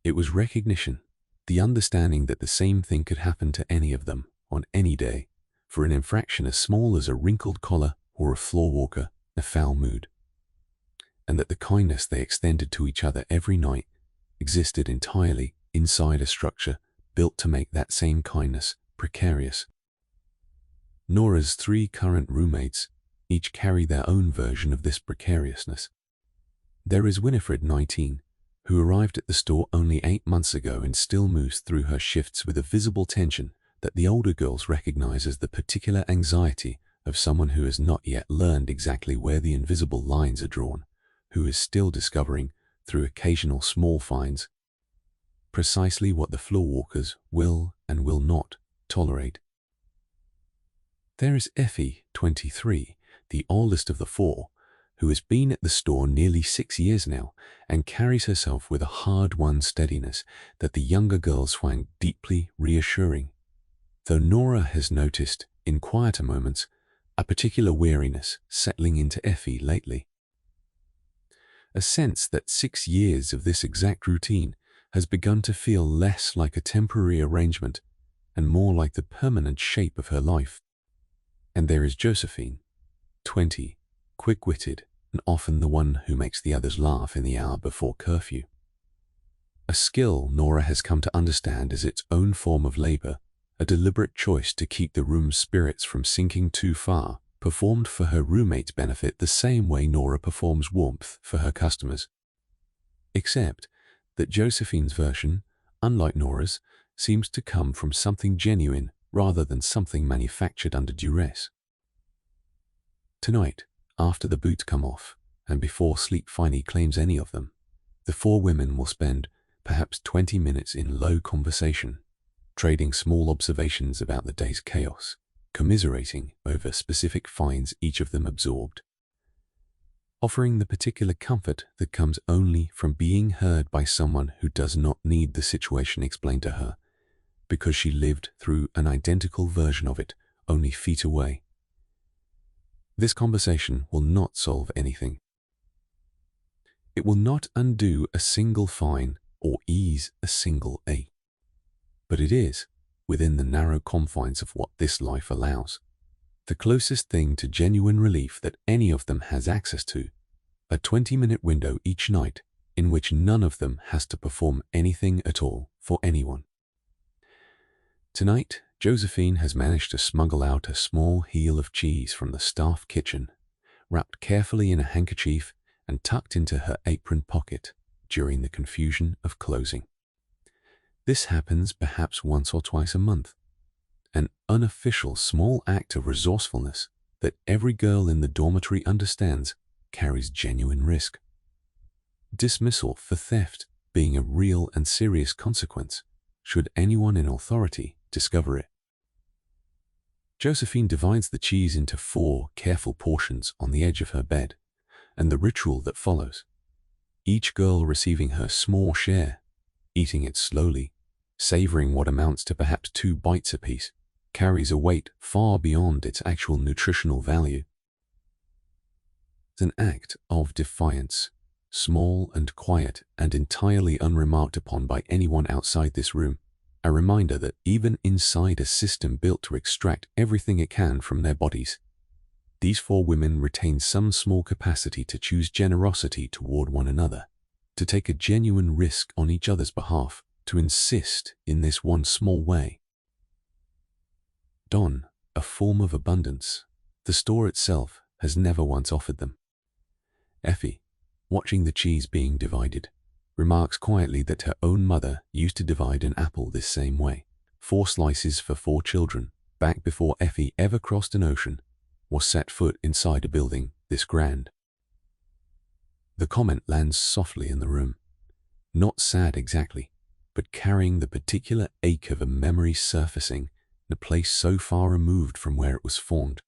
It was recognition, the understanding that the same thing could happen to any of them on any day, for an infraction as small as a wrinkled collar or a floor walker, a foul mood, and that the kindness they extended to each other every night existed entirely inside a structure built to make that same kindness precarious. Nora's 3 current roommates each carry their own version of this precariousness. There is Winifred, 19, who arrived at the store only 8 months ago and still moves through her shifts with a visible tension that the older girls recognize as the particular anxiety of someone who has not yet learned exactly where the invisible lines are drawn, who is still discovering, through occasional small finds, precisely what the floor walkers will and will not tolerate. There is Effie, 23, the oldest of the 4, who has been at the store nearly 6 years now and carries herself with a hard-won steadiness that the younger girls find deeply reassuring, though Nora has noticed, in quieter moments, a particular weariness settling into Effie lately. A sense that 6 years of this exact routine has begun to feel less like a temporary arrangement and more like the permanent shape of her life. And there is Josephine, 20, quick-witted and often the one who makes the others laugh in the hour before curfew. A skill Nora has come to understand as its own form of labor, a deliberate choice to keep the room's spirits from sinking too far, performed for her roommate's benefit the same way Nora performs warmth for her customers. Except that Josephine's version, unlike Nora's, seems to come from something genuine rather than something manufactured under duress. Tonight, after the boots come off, and before sleep finally claims any of them, the 4 women will spend perhaps 20 minutes in low conversation, trading small observations about the day's chaos, commiserating over specific finds each of them absorbed, offering the particular comfort that comes only from being heard by someone who does not need the situation explained to her, because she lived through an identical version of it only feet away. This conversation will not solve anything. It will not undo a single fine or ease a single ache. But it is, within the narrow confines of what this life allows, the closest thing to genuine relief that any of them has access to, a 20-minute window each night in which none of them has to perform anything at all for anyone. Tonight, Josephine has managed to smuggle out a small heel of cheese from the staff kitchen, wrapped carefully in a handkerchief and tucked into her apron pocket during the confusion of closing. This happens perhaps once or twice a month, an unofficial small act of resourcefulness that every girl in the dormitory understands carries genuine risk. Dismissal for theft being a real and serious consequence should anyone in authority discover it. Josephine divides the cheese into 4 careful portions on the edge of her bed, and the ritual that follows, each girl receiving her small share, eating it slowly, savoring what amounts to perhaps 2 bites apiece, carries a weight far beyond its actual nutritional value. It's an act of defiance, small and quiet and entirely unremarked upon by anyone outside this room. A reminder that even inside a system built to extract everything it can from their bodies, these 4 women retain some small capacity to choose generosity toward one another, to take a genuine risk on each other's behalf, to insist in this one small way. Don, a form of abundance, the store itself has never once offered them. Effie, watching the cheese being divided, remarks quietly that her own mother used to divide an apple this same way. 4 slices for 4 children, back before Effie ever crossed an ocean or set foot inside a building this grand. The comment lands softly in the room, not sad exactly, but carrying the particular ache of a memory surfacing in a place so far removed from where it was formed.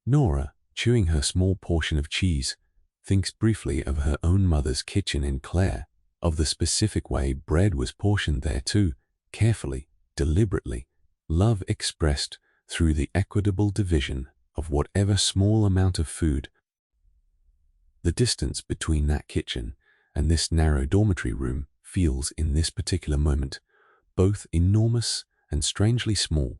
Nora, chewing her small portion of cheese, thinks briefly of her own mother's kitchen in Clare, of the specific way bread was portioned there too, carefully, deliberately, love expressed through the equitable division of whatever small amount of food. The distance between that kitchen and this narrow dormitory room feels in this particular moment both enormous and strangely small,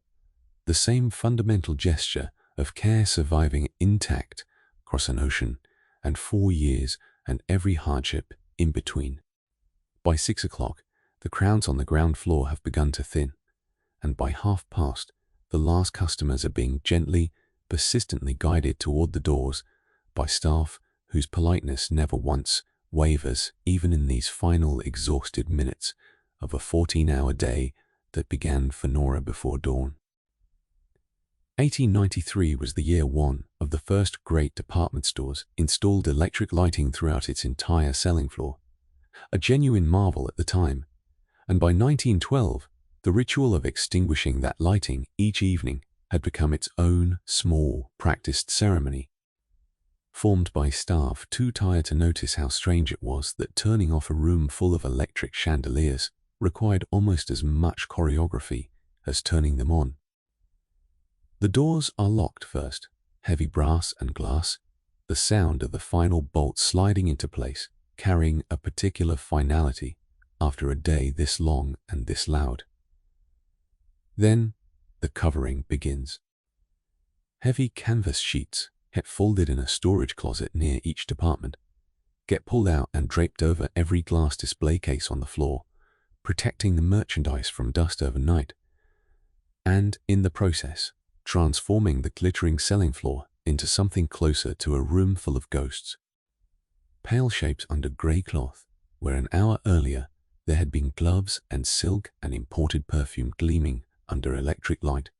the same fundamental gesture of care surviving intact across an ocean and 4 years and every hardship in between. By 6 o'clock, the crowds on the ground floor have begun to thin, and by past, the last customers are being gently, persistently guided toward the doors by staff whose politeness never once wavers even in these final exhausted minutes of a 14-hour day that began for Nora before dawn. 1893 was the year 1 of the first great department stores installed electric lighting throughout its entire selling floor, a genuine marvel at the time, and by 1912, the ritual of extinguishing that lighting each evening had become its own small, practiced ceremony, formed by staff too tired to notice how strange it was that turning off a room full of electric chandeliers required almost as much choreography as turning them on. The doors are locked first, heavy brass and glass, the sound of the final bolt sliding into place, carrying a particular finality after a day this long and this loud. Then the covering begins. Heavy canvas sheets, kept folded in a storage closet near each department, get pulled out and draped over every glass display case on the floor, protecting the merchandise from dust overnight, and in the process, transforming the glittering selling floor into something closer to a room full of ghosts. Pale shapes under grey cloth, where an hour earlier there had been gloves and silk and imported perfume gleaming under electric light.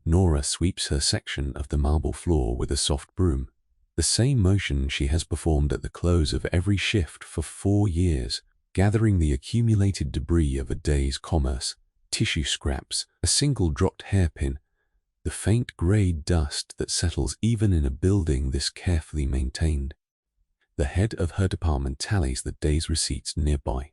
Nora sweeps her section of the marble floor with a soft broom, the same motion she has performed at the close of every shift for 4 years, gathering the accumulated debris of a day's commerce, tissue scraps, a single dropped hairpin, the faint grey dust that settles even in a building this carefully maintained. The head of her department tallies the day's receipts nearby,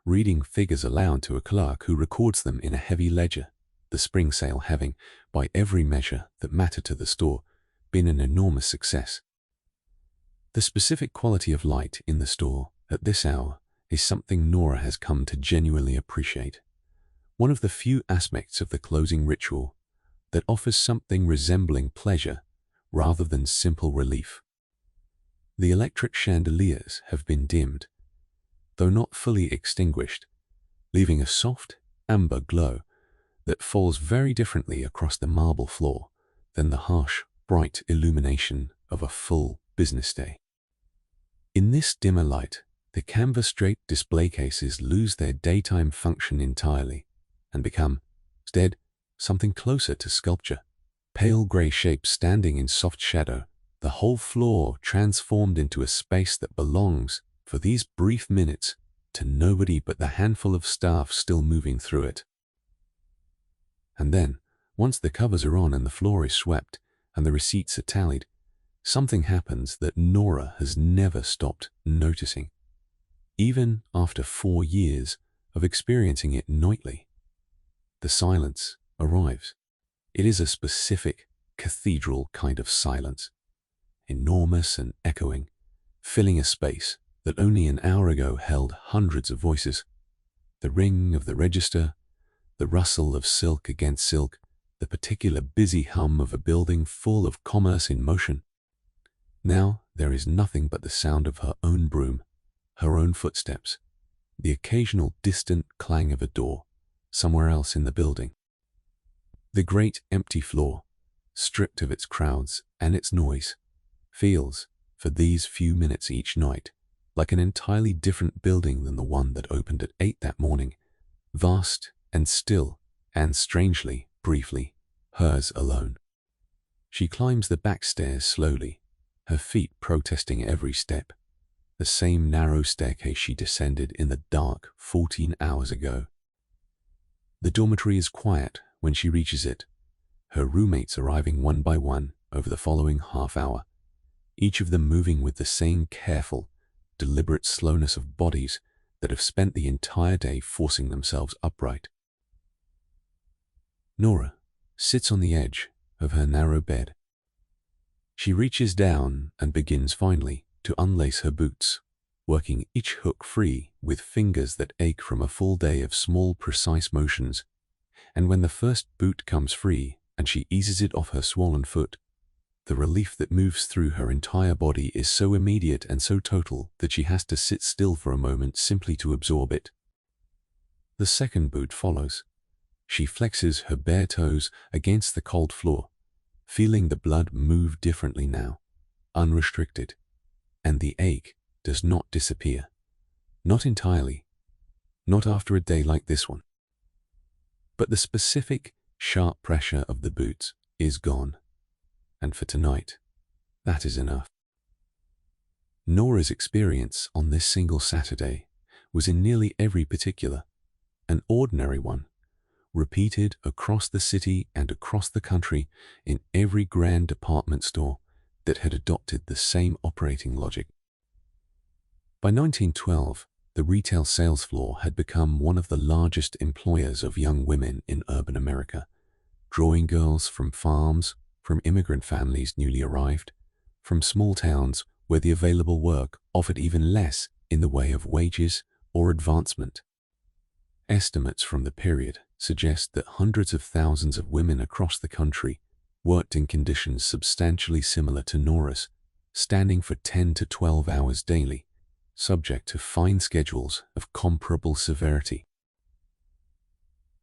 reading figures aloud to a clerk who records them in a heavy ledger, the spring sale having, by every measure that mattered to the store, been an enormous success. The specific quality of light in the store at this hour is something Nora has come to genuinely appreciate, one of the few aspects of the closing ritual that offers something resembling pleasure rather than simple relief. The electric chandeliers have been dimmed, though not fully extinguished, leaving a soft, amber glow that falls very differently across the marble floor than the harsh, bright illumination of a full business day. In this dimmer light, the canvas-draped display cases lose their daytime function entirely and become, instead, something closer to sculpture. Pale grey shapes standing in soft shadow, the whole floor transformed into a space that belongs, for these brief minutes, to nobody but the handful of staff still moving through it. And then, once the covers are on and the floor is swept and the receipts are tallied, something happens that Nora has never stopped noticing, even after 4 years of experiencing it nightly. The silence arrives. It is a specific, cathedral kind of silence, enormous and echoing, filling a space that only an hour ago held hundreds of voices. The ring of the register, the rustle of silk against silk, the particular busy hum of a building full of commerce in motion. Now there is nothing but the sound of her own broom, her own footsteps, the occasional distant clang of a door somewhere else in the building. The great empty floor, stripped of its crowds and its noise, feels, for these few minutes each night, like an entirely different building than the one that opened at 8 that morning, vast and still, and strangely, briefly, hers alone. She climbs the back stairs slowly, her feet protesting every step, the same narrow staircase she descended in the dark 14 hours ago. The dormitory is quiet when she reaches it, her roommates arriving one by one over the following half hour, each of them moving with the same careful, deliberate slowness of bodies that have spent the entire day forcing themselves upright. Nora sits on the edge of her narrow bed. She reaches down and begins finally to unlace her boots, working each hook free with fingers that ache from a full day of small, precise motions. And when the first boot comes free and she eases it off her swollen foot, the relief that moves through her entire body is so immediate and so total that she has to sit still for a moment simply to absorb it. The second boot follows. She flexes her bare toes against the cold floor, feeling the blood move differently now, unrestricted, and the ache does not disappear. Not entirely. Not after a day like this one. But the specific, sharp pressure of the boots is gone. And for tonight, that is enough. Nora's experience on this single Saturday was in nearly every particular an ordinary one, repeated across the city and across the country in every grand department store that had adopted the same operating logic. By 1912, the retail sales floor had become one of the largest employers of young women in urban America, drawing girls from farms, from immigrant families newly arrived, from small towns where the available work offered even less in the way of wages or advancement. Estimates from the period suggest that hundreds of thousands of women across the country worked in conditions substantially similar to Nora's, standing for 10 to 12 hours daily, subject to fine schedules of comparable severity.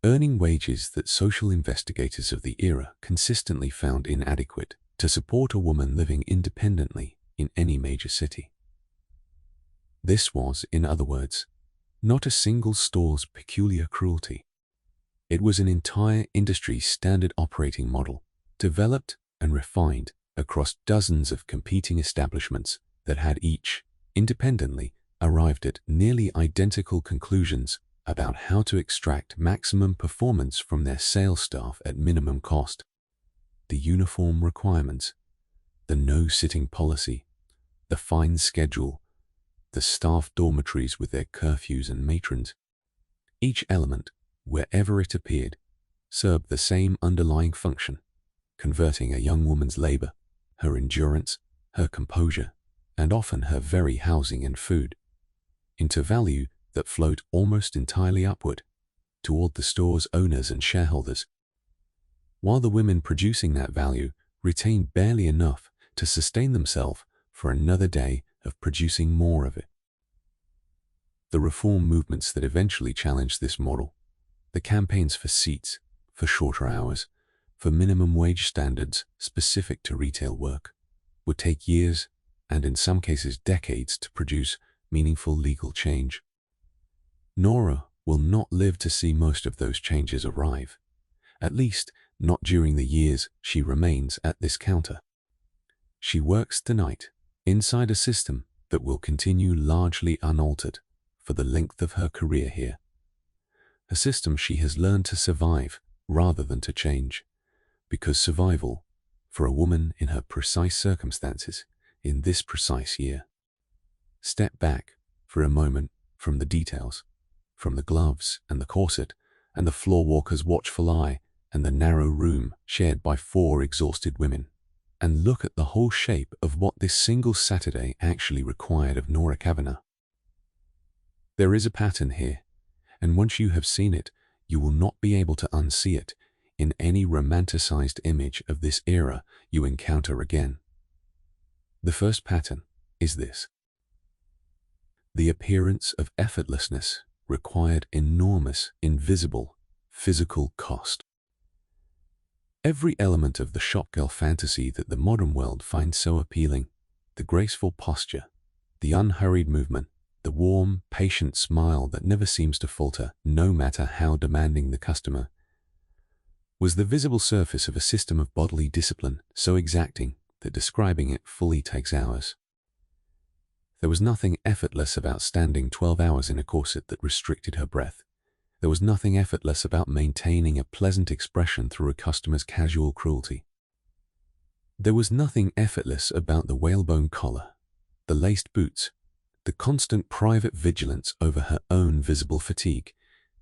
Earning wages that social investigators of the era consistently found inadequate to support a woman living independently in any major city. This was, in other words, not a single store's peculiar cruelty. It was an entire industry standard operating model, developed and refined across dozens of competing establishments that had each, independently, arrived at nearly identical conclusions about how to extract maximum performance from their sales staff at minimum cost. The uniform requirements, the no-sitting policy, the fine schedule, the staff dormitories with their curfews and matrons. Each element, wherever it appeared, served the same underlying function, converting a young woman's labor, her endurance, her composure, and often her very housing and food, into value that flowed almost entirely upward, toward the store's owners and shareholders, while the women producing that value retained barely enough to sustain themselves for another day of producing more of it. The reform movements that eventually challenged this model, the campaigns for seats, for shorter hours, for minimum wage standards specific to retail work, would take years and in some cases decades to produce meaningful legal change. Nora will not live to see most of those changes arrive, at least not during the years she remains at this counter. She works tonight inside a system that will continue largely unaltered for the length of her career here. A system she has learned to survive rather than to change, because survival, for a woman in her precise circumstances, in this precise year. Step back for a moment from the details, from the gloves and the corset and the floor walker's watchful eye and the narrow room shared by 4 exhausted women, and look at the whole shape of what this single Saturday actually required of Nora Kavanagh. There is a pattern here, and once you have seen it, you will not be able to unsee it in any romanticized image of this era you encounter again. The first pattern is this. The appearance of effortlessness required enormous, invisible, physical cost. Every element of the shopgirl fantasy that the modern world finds so appealing, the graceful posture, the unhurried movement, the warm, patient smile that never seems to falter, no matter how demanding the customer, was the visible surface of a system of bodily discipline so exacting that describing it fully takes hours. There was nothing effortless about standing 12 hours in a corset that restricted her breath. There was nothing effortless about maintaining a pleasant expression through a customer's casual cruelty. There was nothing effortless about the whalebone collar, the laced boots, the constant private vigilance over her own visible fatigue.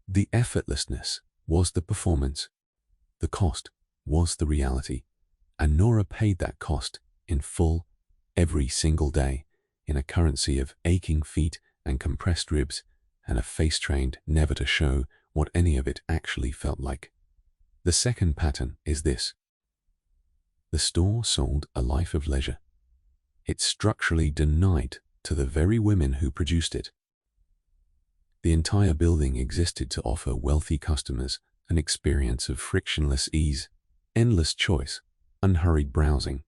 The effortlessness was the performance. The cost was the reality, and Nora paid that cost in full every single day in a currency of aching feet and compressed ribs and a face trained never to show what any of it actually felt like. The second pattern is this. The store sold a life of leisure. It structurally denied to the very women who produced it. The entire building existed to offer wealthy customers an experience of frictionless ease, endless choice, unhurried browsing,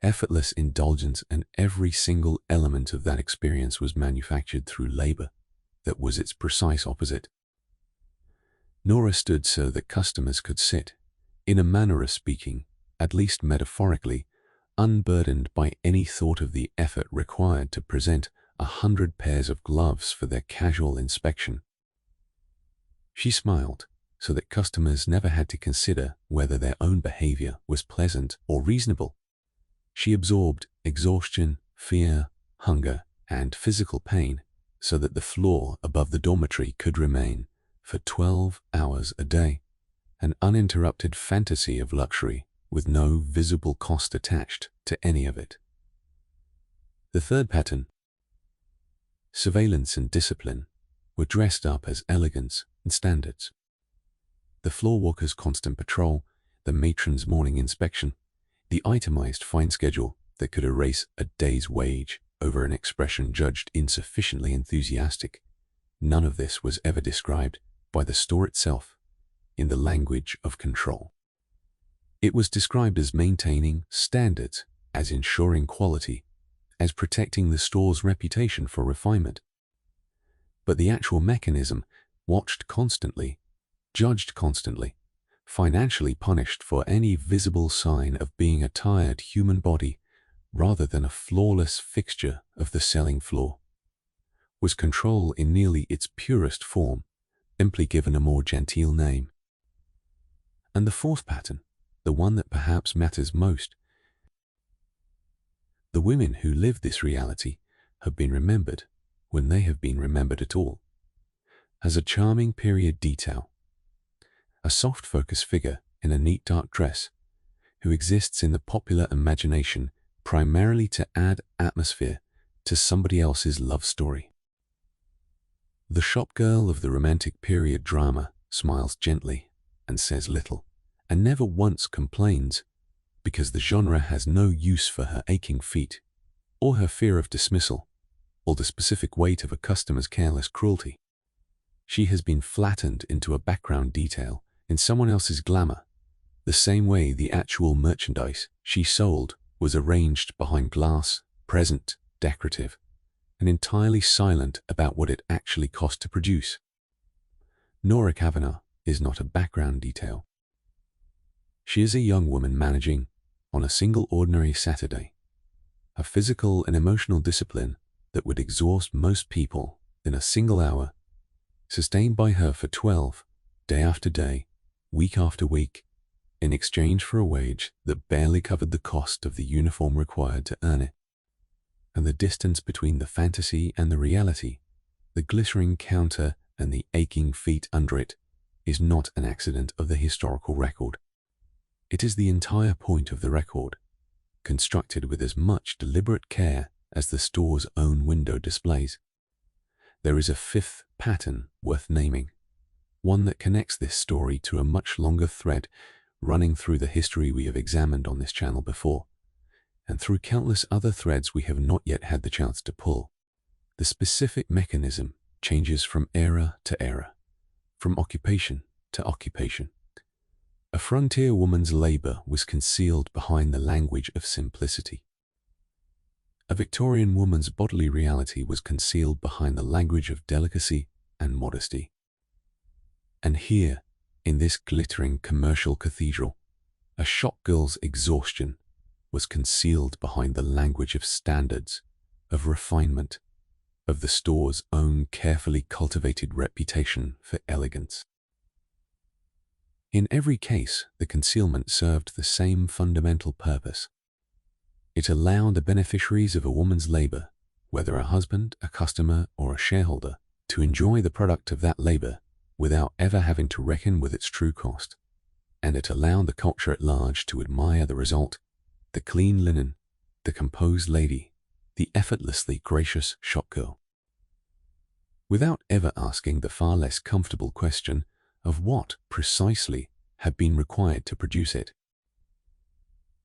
effortless indulgence, and every single element of that experience was manufactured through labor that was its precise opposite. Nora stood so that customers could sit, in a manner of speaking, at least metaphorically, unburdened by any thought of the effort required to present 100 pairs of gloves for their casual inspection. She smiled so that customers never had to consider whether their own behavior was pleasant or reasonable. She absorbed exhaustion, fear, hunger, and physical pain so that the floor above the dormitory could remain, for 12 hours a day, an uninterrupted fantasy of luxury with no visible cost attached to any of it. The third pattern, surveillance and discipline, were dressed up as elegance and standards. The floor walker's constant patrol, the matron's morning inspection, the itemized fine schedule that could erase a day's wage over an expression judged insufficiently enthusiastic. None of this was ever described by the store itself in the language of control. It was described as maintaining standards, as ensuring quality, as protecting the store's reputation for refinement. But the actual mechanism watched constantly, judged constantly, financially punished for any visible sign of being a tired human body rather than a flawless fixture of the selling floor, was control in nearly its purest form, simply given a more genteel name. And the fourth pattern, the one that perhaps matters most, the women who live this reality have been remembered, when they have been remembered at all, as a charming period detail, a soft focus figure in a neat dark dress, who exists in the popular imagination primarily to add atmosphere to somebody else's love story. The shopgirl of the romantic period drama smiles gently and says little, and never once complains, because the genre has no use for her aching feet, or her fear of dismissal, or the specific weight of a customer's careless cruelty. She has been flattened into a background detail in someone else's glamour, the same way the actual merchandise she sold was arranged behind glass, present, decorative, and entirely silent about what it actually cost to produce. Nora Kavanagh is not a background detail. She is a young woman managing, on a single ordinary Saturday, a physical and emotional discipline that would exhaust most people in a single hour, sustained by her for 12, day after day, week after week, in exchange for a wage that barely covered the cost of the uniform required to earn it. And the distance between the fantasy and the reality, the glittering counter and the aching feet under it, is not an accident of the historical record. It is the entire point of the record, constructed with as much deliberate care as the store's own window displays. There is a fifth pattern worth naming, one that connects this story to a much longer thread running through the history we have examined on this channel before, and through countless other threads we have not yet had the chance to pull. The specific mechanism changes from era to era, from occupation to occupation. A frontier woman's labor was concealed behind the language of simplicity. A Victorian woman's bodily reality was concealed behind the language of delicacy and modesty. And here, in this glittering commercial cathedral, a shopgirl's exhaustion was concealed behind the language of standards, of refinement, of the store's own carefully cultivated reputation for elegance. In every case, the concealment served the same fundamental purpose. It allowed the beneficiaries of a woman's labor, whether a husband, a customer, or a shareholder, to enjoy the product of that labor without ever having to reckon with its true cost. And it allowed the culture at large to admire the result, the clean linen, the composed lady, the effortlessly gracious shopgirl, without ever asking the far less comfortable question of what precisely had been required to produce it.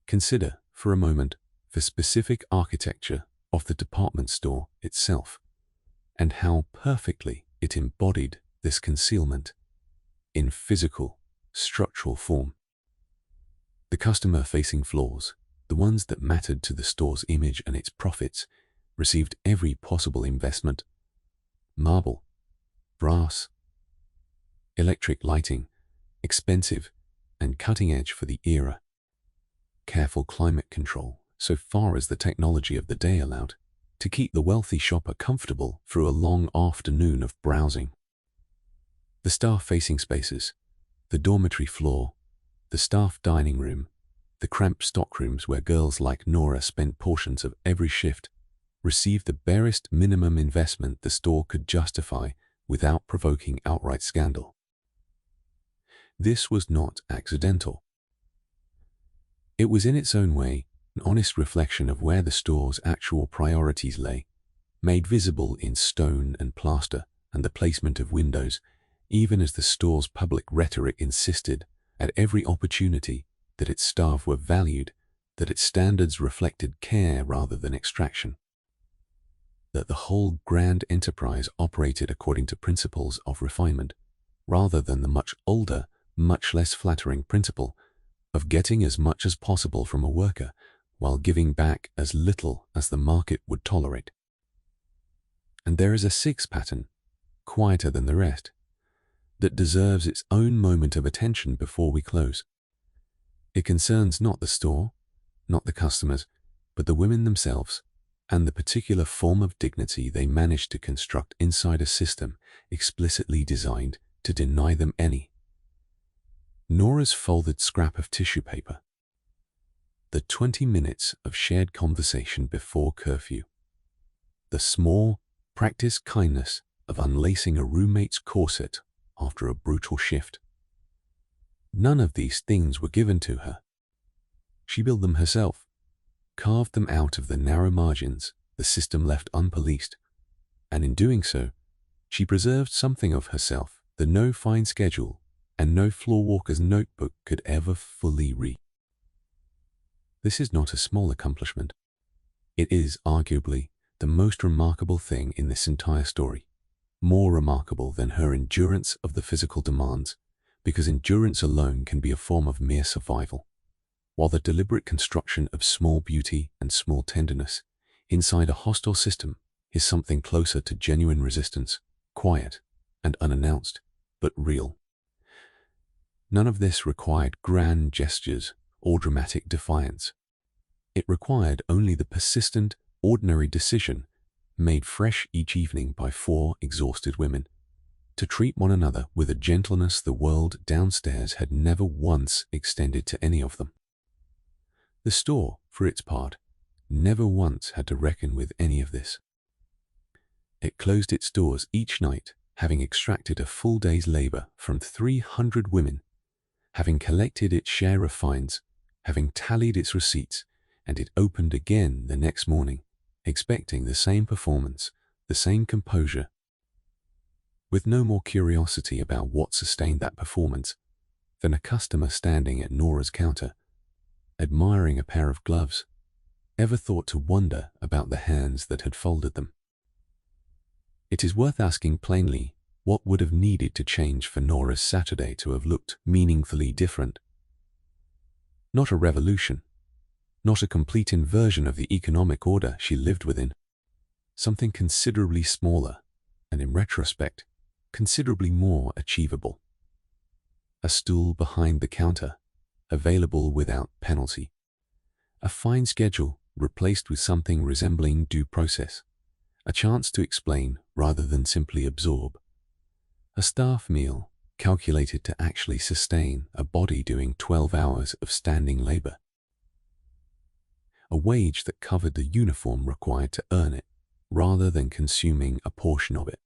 Consider, for a moment, the specific architecture of the department store itself, and how perfectly it embodied this concealment in physical, structural form. The customer-facing floors, the ones that mattered to the store's image and its profits, received every possible investment: marble, brass, electric lighting, expensive and cutting-edge for the era, careful climate control, so far as the technology of the day allowed, to keep the wealthy shopper comfortable through a long afternoon of browsing. The staff-facing spaces, the dormitory floor, the staff dining room, the cramped stockrooms where girls like Nora spent portions of every shift, received the barest minimum investment the store could justify without provoking outright scandal. This was not accidental. It was in its own way an honest reflection of where the store's actual priorities lay, made visible in stone and plaster and the placement of windows, even as the store's public rhetoric insisted at every opportunity that its staff were valued, that its standards reflected care rather than extraction, that the whole grand enterprise operated according to principles of refinement, rather than the much older, much less flattering principle of getting as much as possible from a worker while giving back as little as the market would tolerate. And there is a sixth pattern, quieter than the rest, that deserves its own moment of attention before we close. It concerns not the store, not the customers, but the women themselves, and the particular form of dignity they managed to construct inside a system explicitly designed to deny them any. Nora's folded scrap of tissue paper, the 20 minutes of shared conversation before curfew, the small, practiced kindness of unlacing a roommate's corset after a brutal shift. None of these things were given to her. She built them herself, carved them out of the narrow margins the system left unpoliced, and in doing so, she preserved something of herself that no fine schedule and no floor walker's notebook could ever fully read. This is not a small accomplishment. It is arguably the most remarkable thing in this entire story, more remarkable than her endurance of the physical demands, because endurance alone can be a form of mere survival, while the deliberate construction of small beauty and small tenderness inside a hostile system is something closer to genuine resistance, quiet and unannounced, but real. None of this required grand gestures or dramatic defiance. It required only the persistent, ordinary decision, made fresh each evening by 4 exhausted women, to treat one another with a gentleness the world downstairs had never once extended to any of them. The store, for its part, never once had to reckon with any of this. It closed its doors each night, having extracted a full day's labor from 300 women, having collected its share of fines, having tallied its receipts, and it opened again the next morning, expecting the same performance, the same composure, with no more curiosity about what sustained that performance than a customer standing at Nora's counter, admiring a pair of gloves, ever thought to wonder about the hands that had folded them. It is worth asking plainly, what would have needed to change for Nora's Saturday to have looked meaningfully different? Not a revolution, not a complete inversion of the economic order she lived within. Something considerably smaller, and in retrospect, considerably more achievable. A stool behind the counter, available without penalty. A fine schedule replaced with something resembling due process. A chance to explain rather than simply absorb. A staff meal calculated to actually sustain a body doing 12 hours of standing labor. A wage that covered the uniform required to earn it, rather than consuming a portion of it.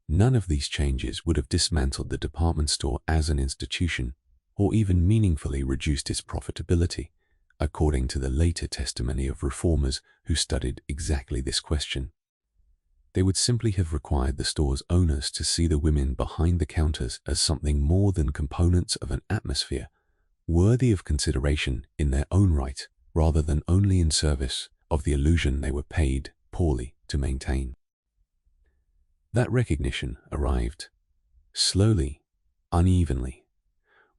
None of these changes would have dismantled the department store as an institution, or even meaningfully reduced its profitability, according to the later testimony of reformers who studied exactly this question. They would simply have required the store's owners to see the women behind the counters as something more than components of an atmosphere, worthy of consideration in their own right, rather than only in service of the illusion they were paid poorly to maintain. That recognition arrived, slowly, unevenly,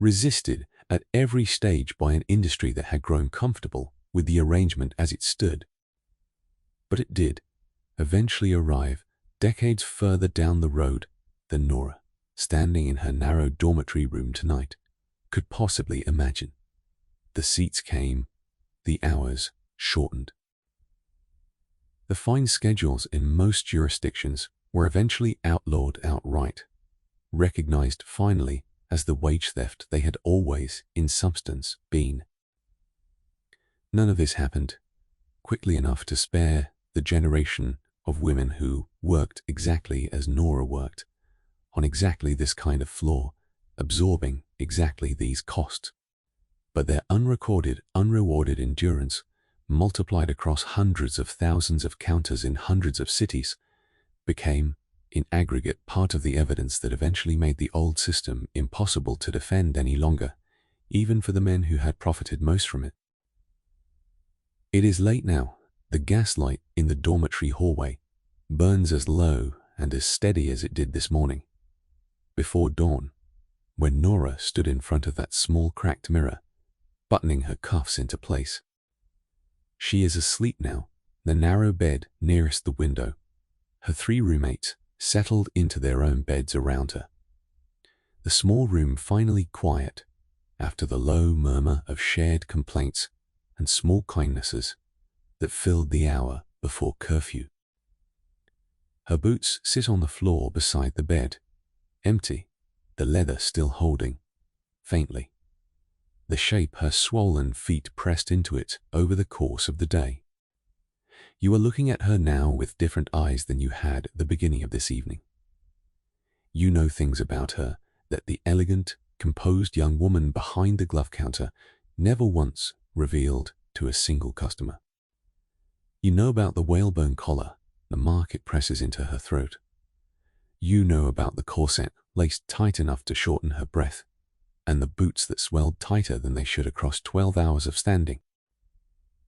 resisted at every stage by an industry that had grown comfortable with the arrangement as it stood. But it did eventually arrive decades further down the road than Nora, standing in her narrow dormitory room tonight, could possibly imagine. The seats came, the hours shortened. The fine schedules in most jurisdictions were eventually outlawed outright, recognized finally as the wage theft they had always, in substance, been. None of this happened quickly enough to spare the generation of women who worked exactly as Nora worked, on exactly this kind of floor, absorbing exactly these costs. But their unrecorded, unrewarded endurance, multiplied across hundreds of thousands of counters in hundreds of cities, became, in aggregate, part of the evidence that eventually made the old system impossible to defend any longer, even for the men who had profited most from it. It is late now. The gaslight in the dormitory hallway burns as low and as steady as it did this morning, before dawn, when Nora stood in front of that small cracked mirror, buttoning her cuffs into place. She is asleep now, the narrow bed nearest the window, her 3 roommates settled into their own beds around her. The small room finally quiet after the low murmur of shared complaints and small kindnesses that filled the hour before curfew. Her boots sit on the floor beside the bed, empty, the leather still holding, faintly, the shape her swollen feet pressed into it over the course of the day. You are looking at her now with different eyes than you had at the beginning of this evening. You know things about her that the elegant, composed young woman behind the glove counter never once revealed to a single customer. You know about the whalebone collar, the mark it presses into her throat. You know about the corset laced tight enough to shorten her breath, and the boots that swelled tighter than they should across 12 hours of standing.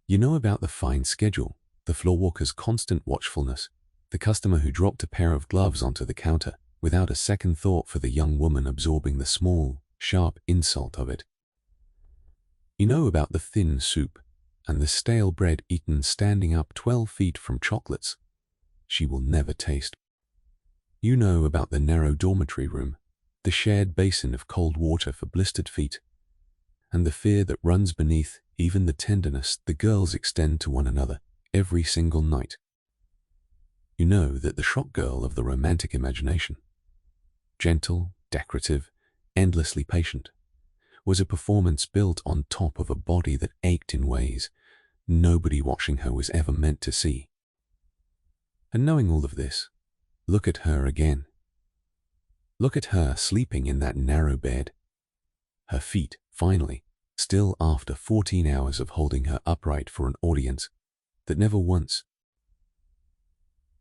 You know about the fine schedule, the floorwalker's constant watchfulness, the customer who dropped a pair of gloves onto the counter without a second thought for the young woman absorbing the small, sharp insult of it. You know about the thin soup and the stale bread eaten standing up 12 feet from chocolates she will never taste. You know about the narrow dormitory room, the shared basin of cold water for blistered feet, and the fear that runs beneath even the tenderness the girls extend to one another every single night. You know that the shop girl of the romantic imagination, gentle, decorative, endlessly patient, was a performance built on top of a body that ached in ways nobody watching her was ever meant to see. And knowing all of this, look at her again. Look at her sleeping in that narrow bed. Her feet, finally, still after 14 hours of holding her upright for an audience that never once.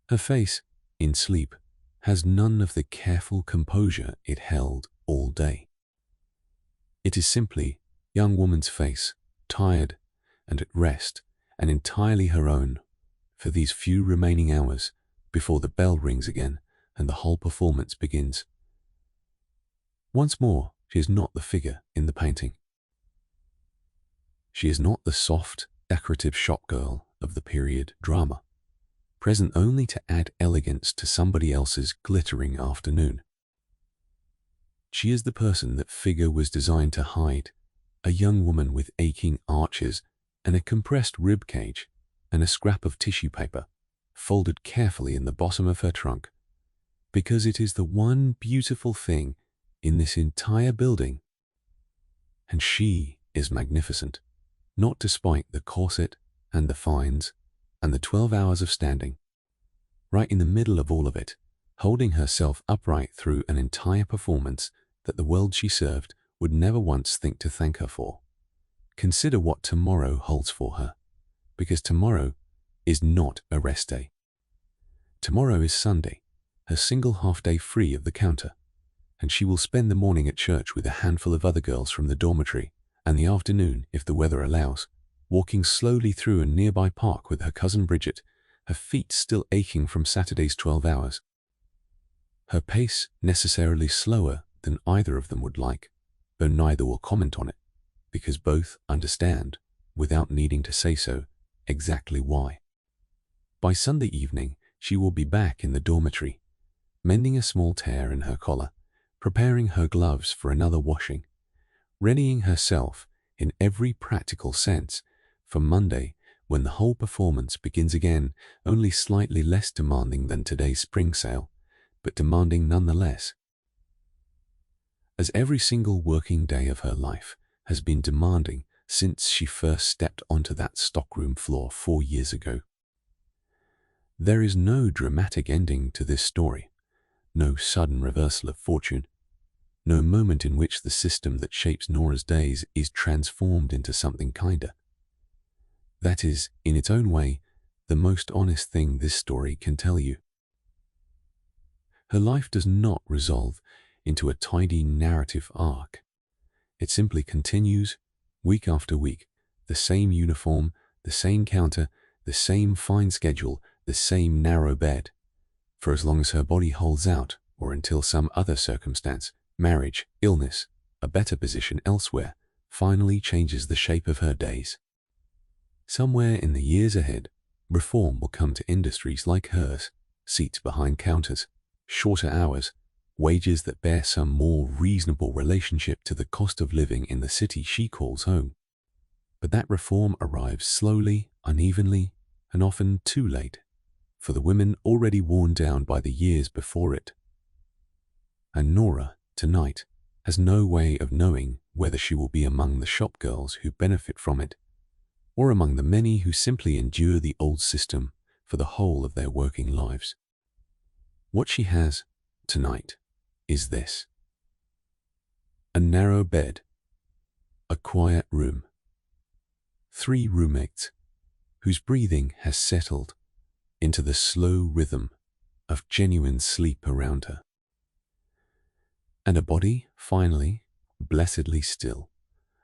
Her face, in sleep, has none of the careful composure it held all day. It is simply young woman's face, tired and at rest, and entirely her own, for these few remaining hours before the bell rings again and the whole performance begins. Once more, she is not the figure in the painting. She is not the soft, decorative shopgirl of the period drama, present only to add elegance to somebody else's glittering afternoon. She is the person that figure was designed to hide, a young woman with aching arches and a compressed rib cage and a scrap of tissue paper folded carefully in the bottom of her trunk, because it is the one beautiful thing in this entire building. And she is magnificent, not despite the corset and the fines and the 12 hours of standing. Right in the middle of all of it, holding herself upright through an entire performance that the world she served would never once think to thank her for. Consider what tomorrow holds for her, because tomorrow is not a rest day. Tomorrow is Sunday, her single half-day free of the counter, and she will spend the morning at church with a handful of other girls from the dormitory, and the afternoon, if the weather allows, walking slowly through a nearby park with her cousin Bridget, her feet still aching from Saturday's 12 hours. Her pace necessarily slower than either of them would like, though neither will comment on it, because both understand, without needing to say so, exactly why. By Sunday evening, she will be back in the dormitory, mending a small tear in her collar, preparing her gloves for another washing, readying herself in every practical sense for Monday, when the whole performance begins again, only slightly less demanding than today's spring sale, but demanding nonetheless. As every single working day of her life has been demanding since she first stepped onto that stockroom floor 4 years ago. There is no dramatic ending to this story, no sudden reversal of fortune, no moment in which the system that shapes Nora's days is transformed into something kinder. That is, in its own way, the most honest thing this story can tell you. Her life does not resolve into a tidy narrative arc. It simply continues, week after week, the same uniform, the same counter, the same fine schedule, the same narrow bed, for as long as her body holds out, or until some other circumstance, marriage, illness, a better position elsewhere, finally changes the shape of her days. Somewhere in the years ahead, reform will come to industries like hers, seats behind counters, shorter hours, wages that bear some more reasonable relationship to the cost of living in the city she calls home. But that reform arrives slowly, unevenly, and often too late, for the women already worn down by the years before it. And Nora, tonight, has no way of knowing whether she will be among the shopgirls who benefit from it, or among the many who simply endure the old system for the whole of their working lives. What she has, tonight, is this: a narrow bed, a quiet room, 3 roommates whose breathing has settled into the slow rhythm of genuine sleep around her, and a body finally, blessedly still,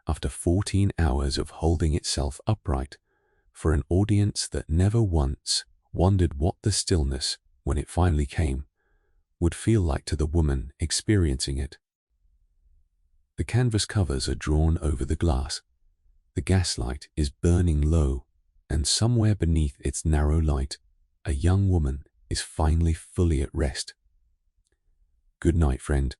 after 14 hours of holding itself upright for an audience that never once wondered what the stillness, when it finally came, would feel like to the woman experiencing it. The canvas covers are drawn over the glass. The gaslight is burning low, and somewhere beneath its narrow light, a young woman is finally fully at rest. Good night, friend.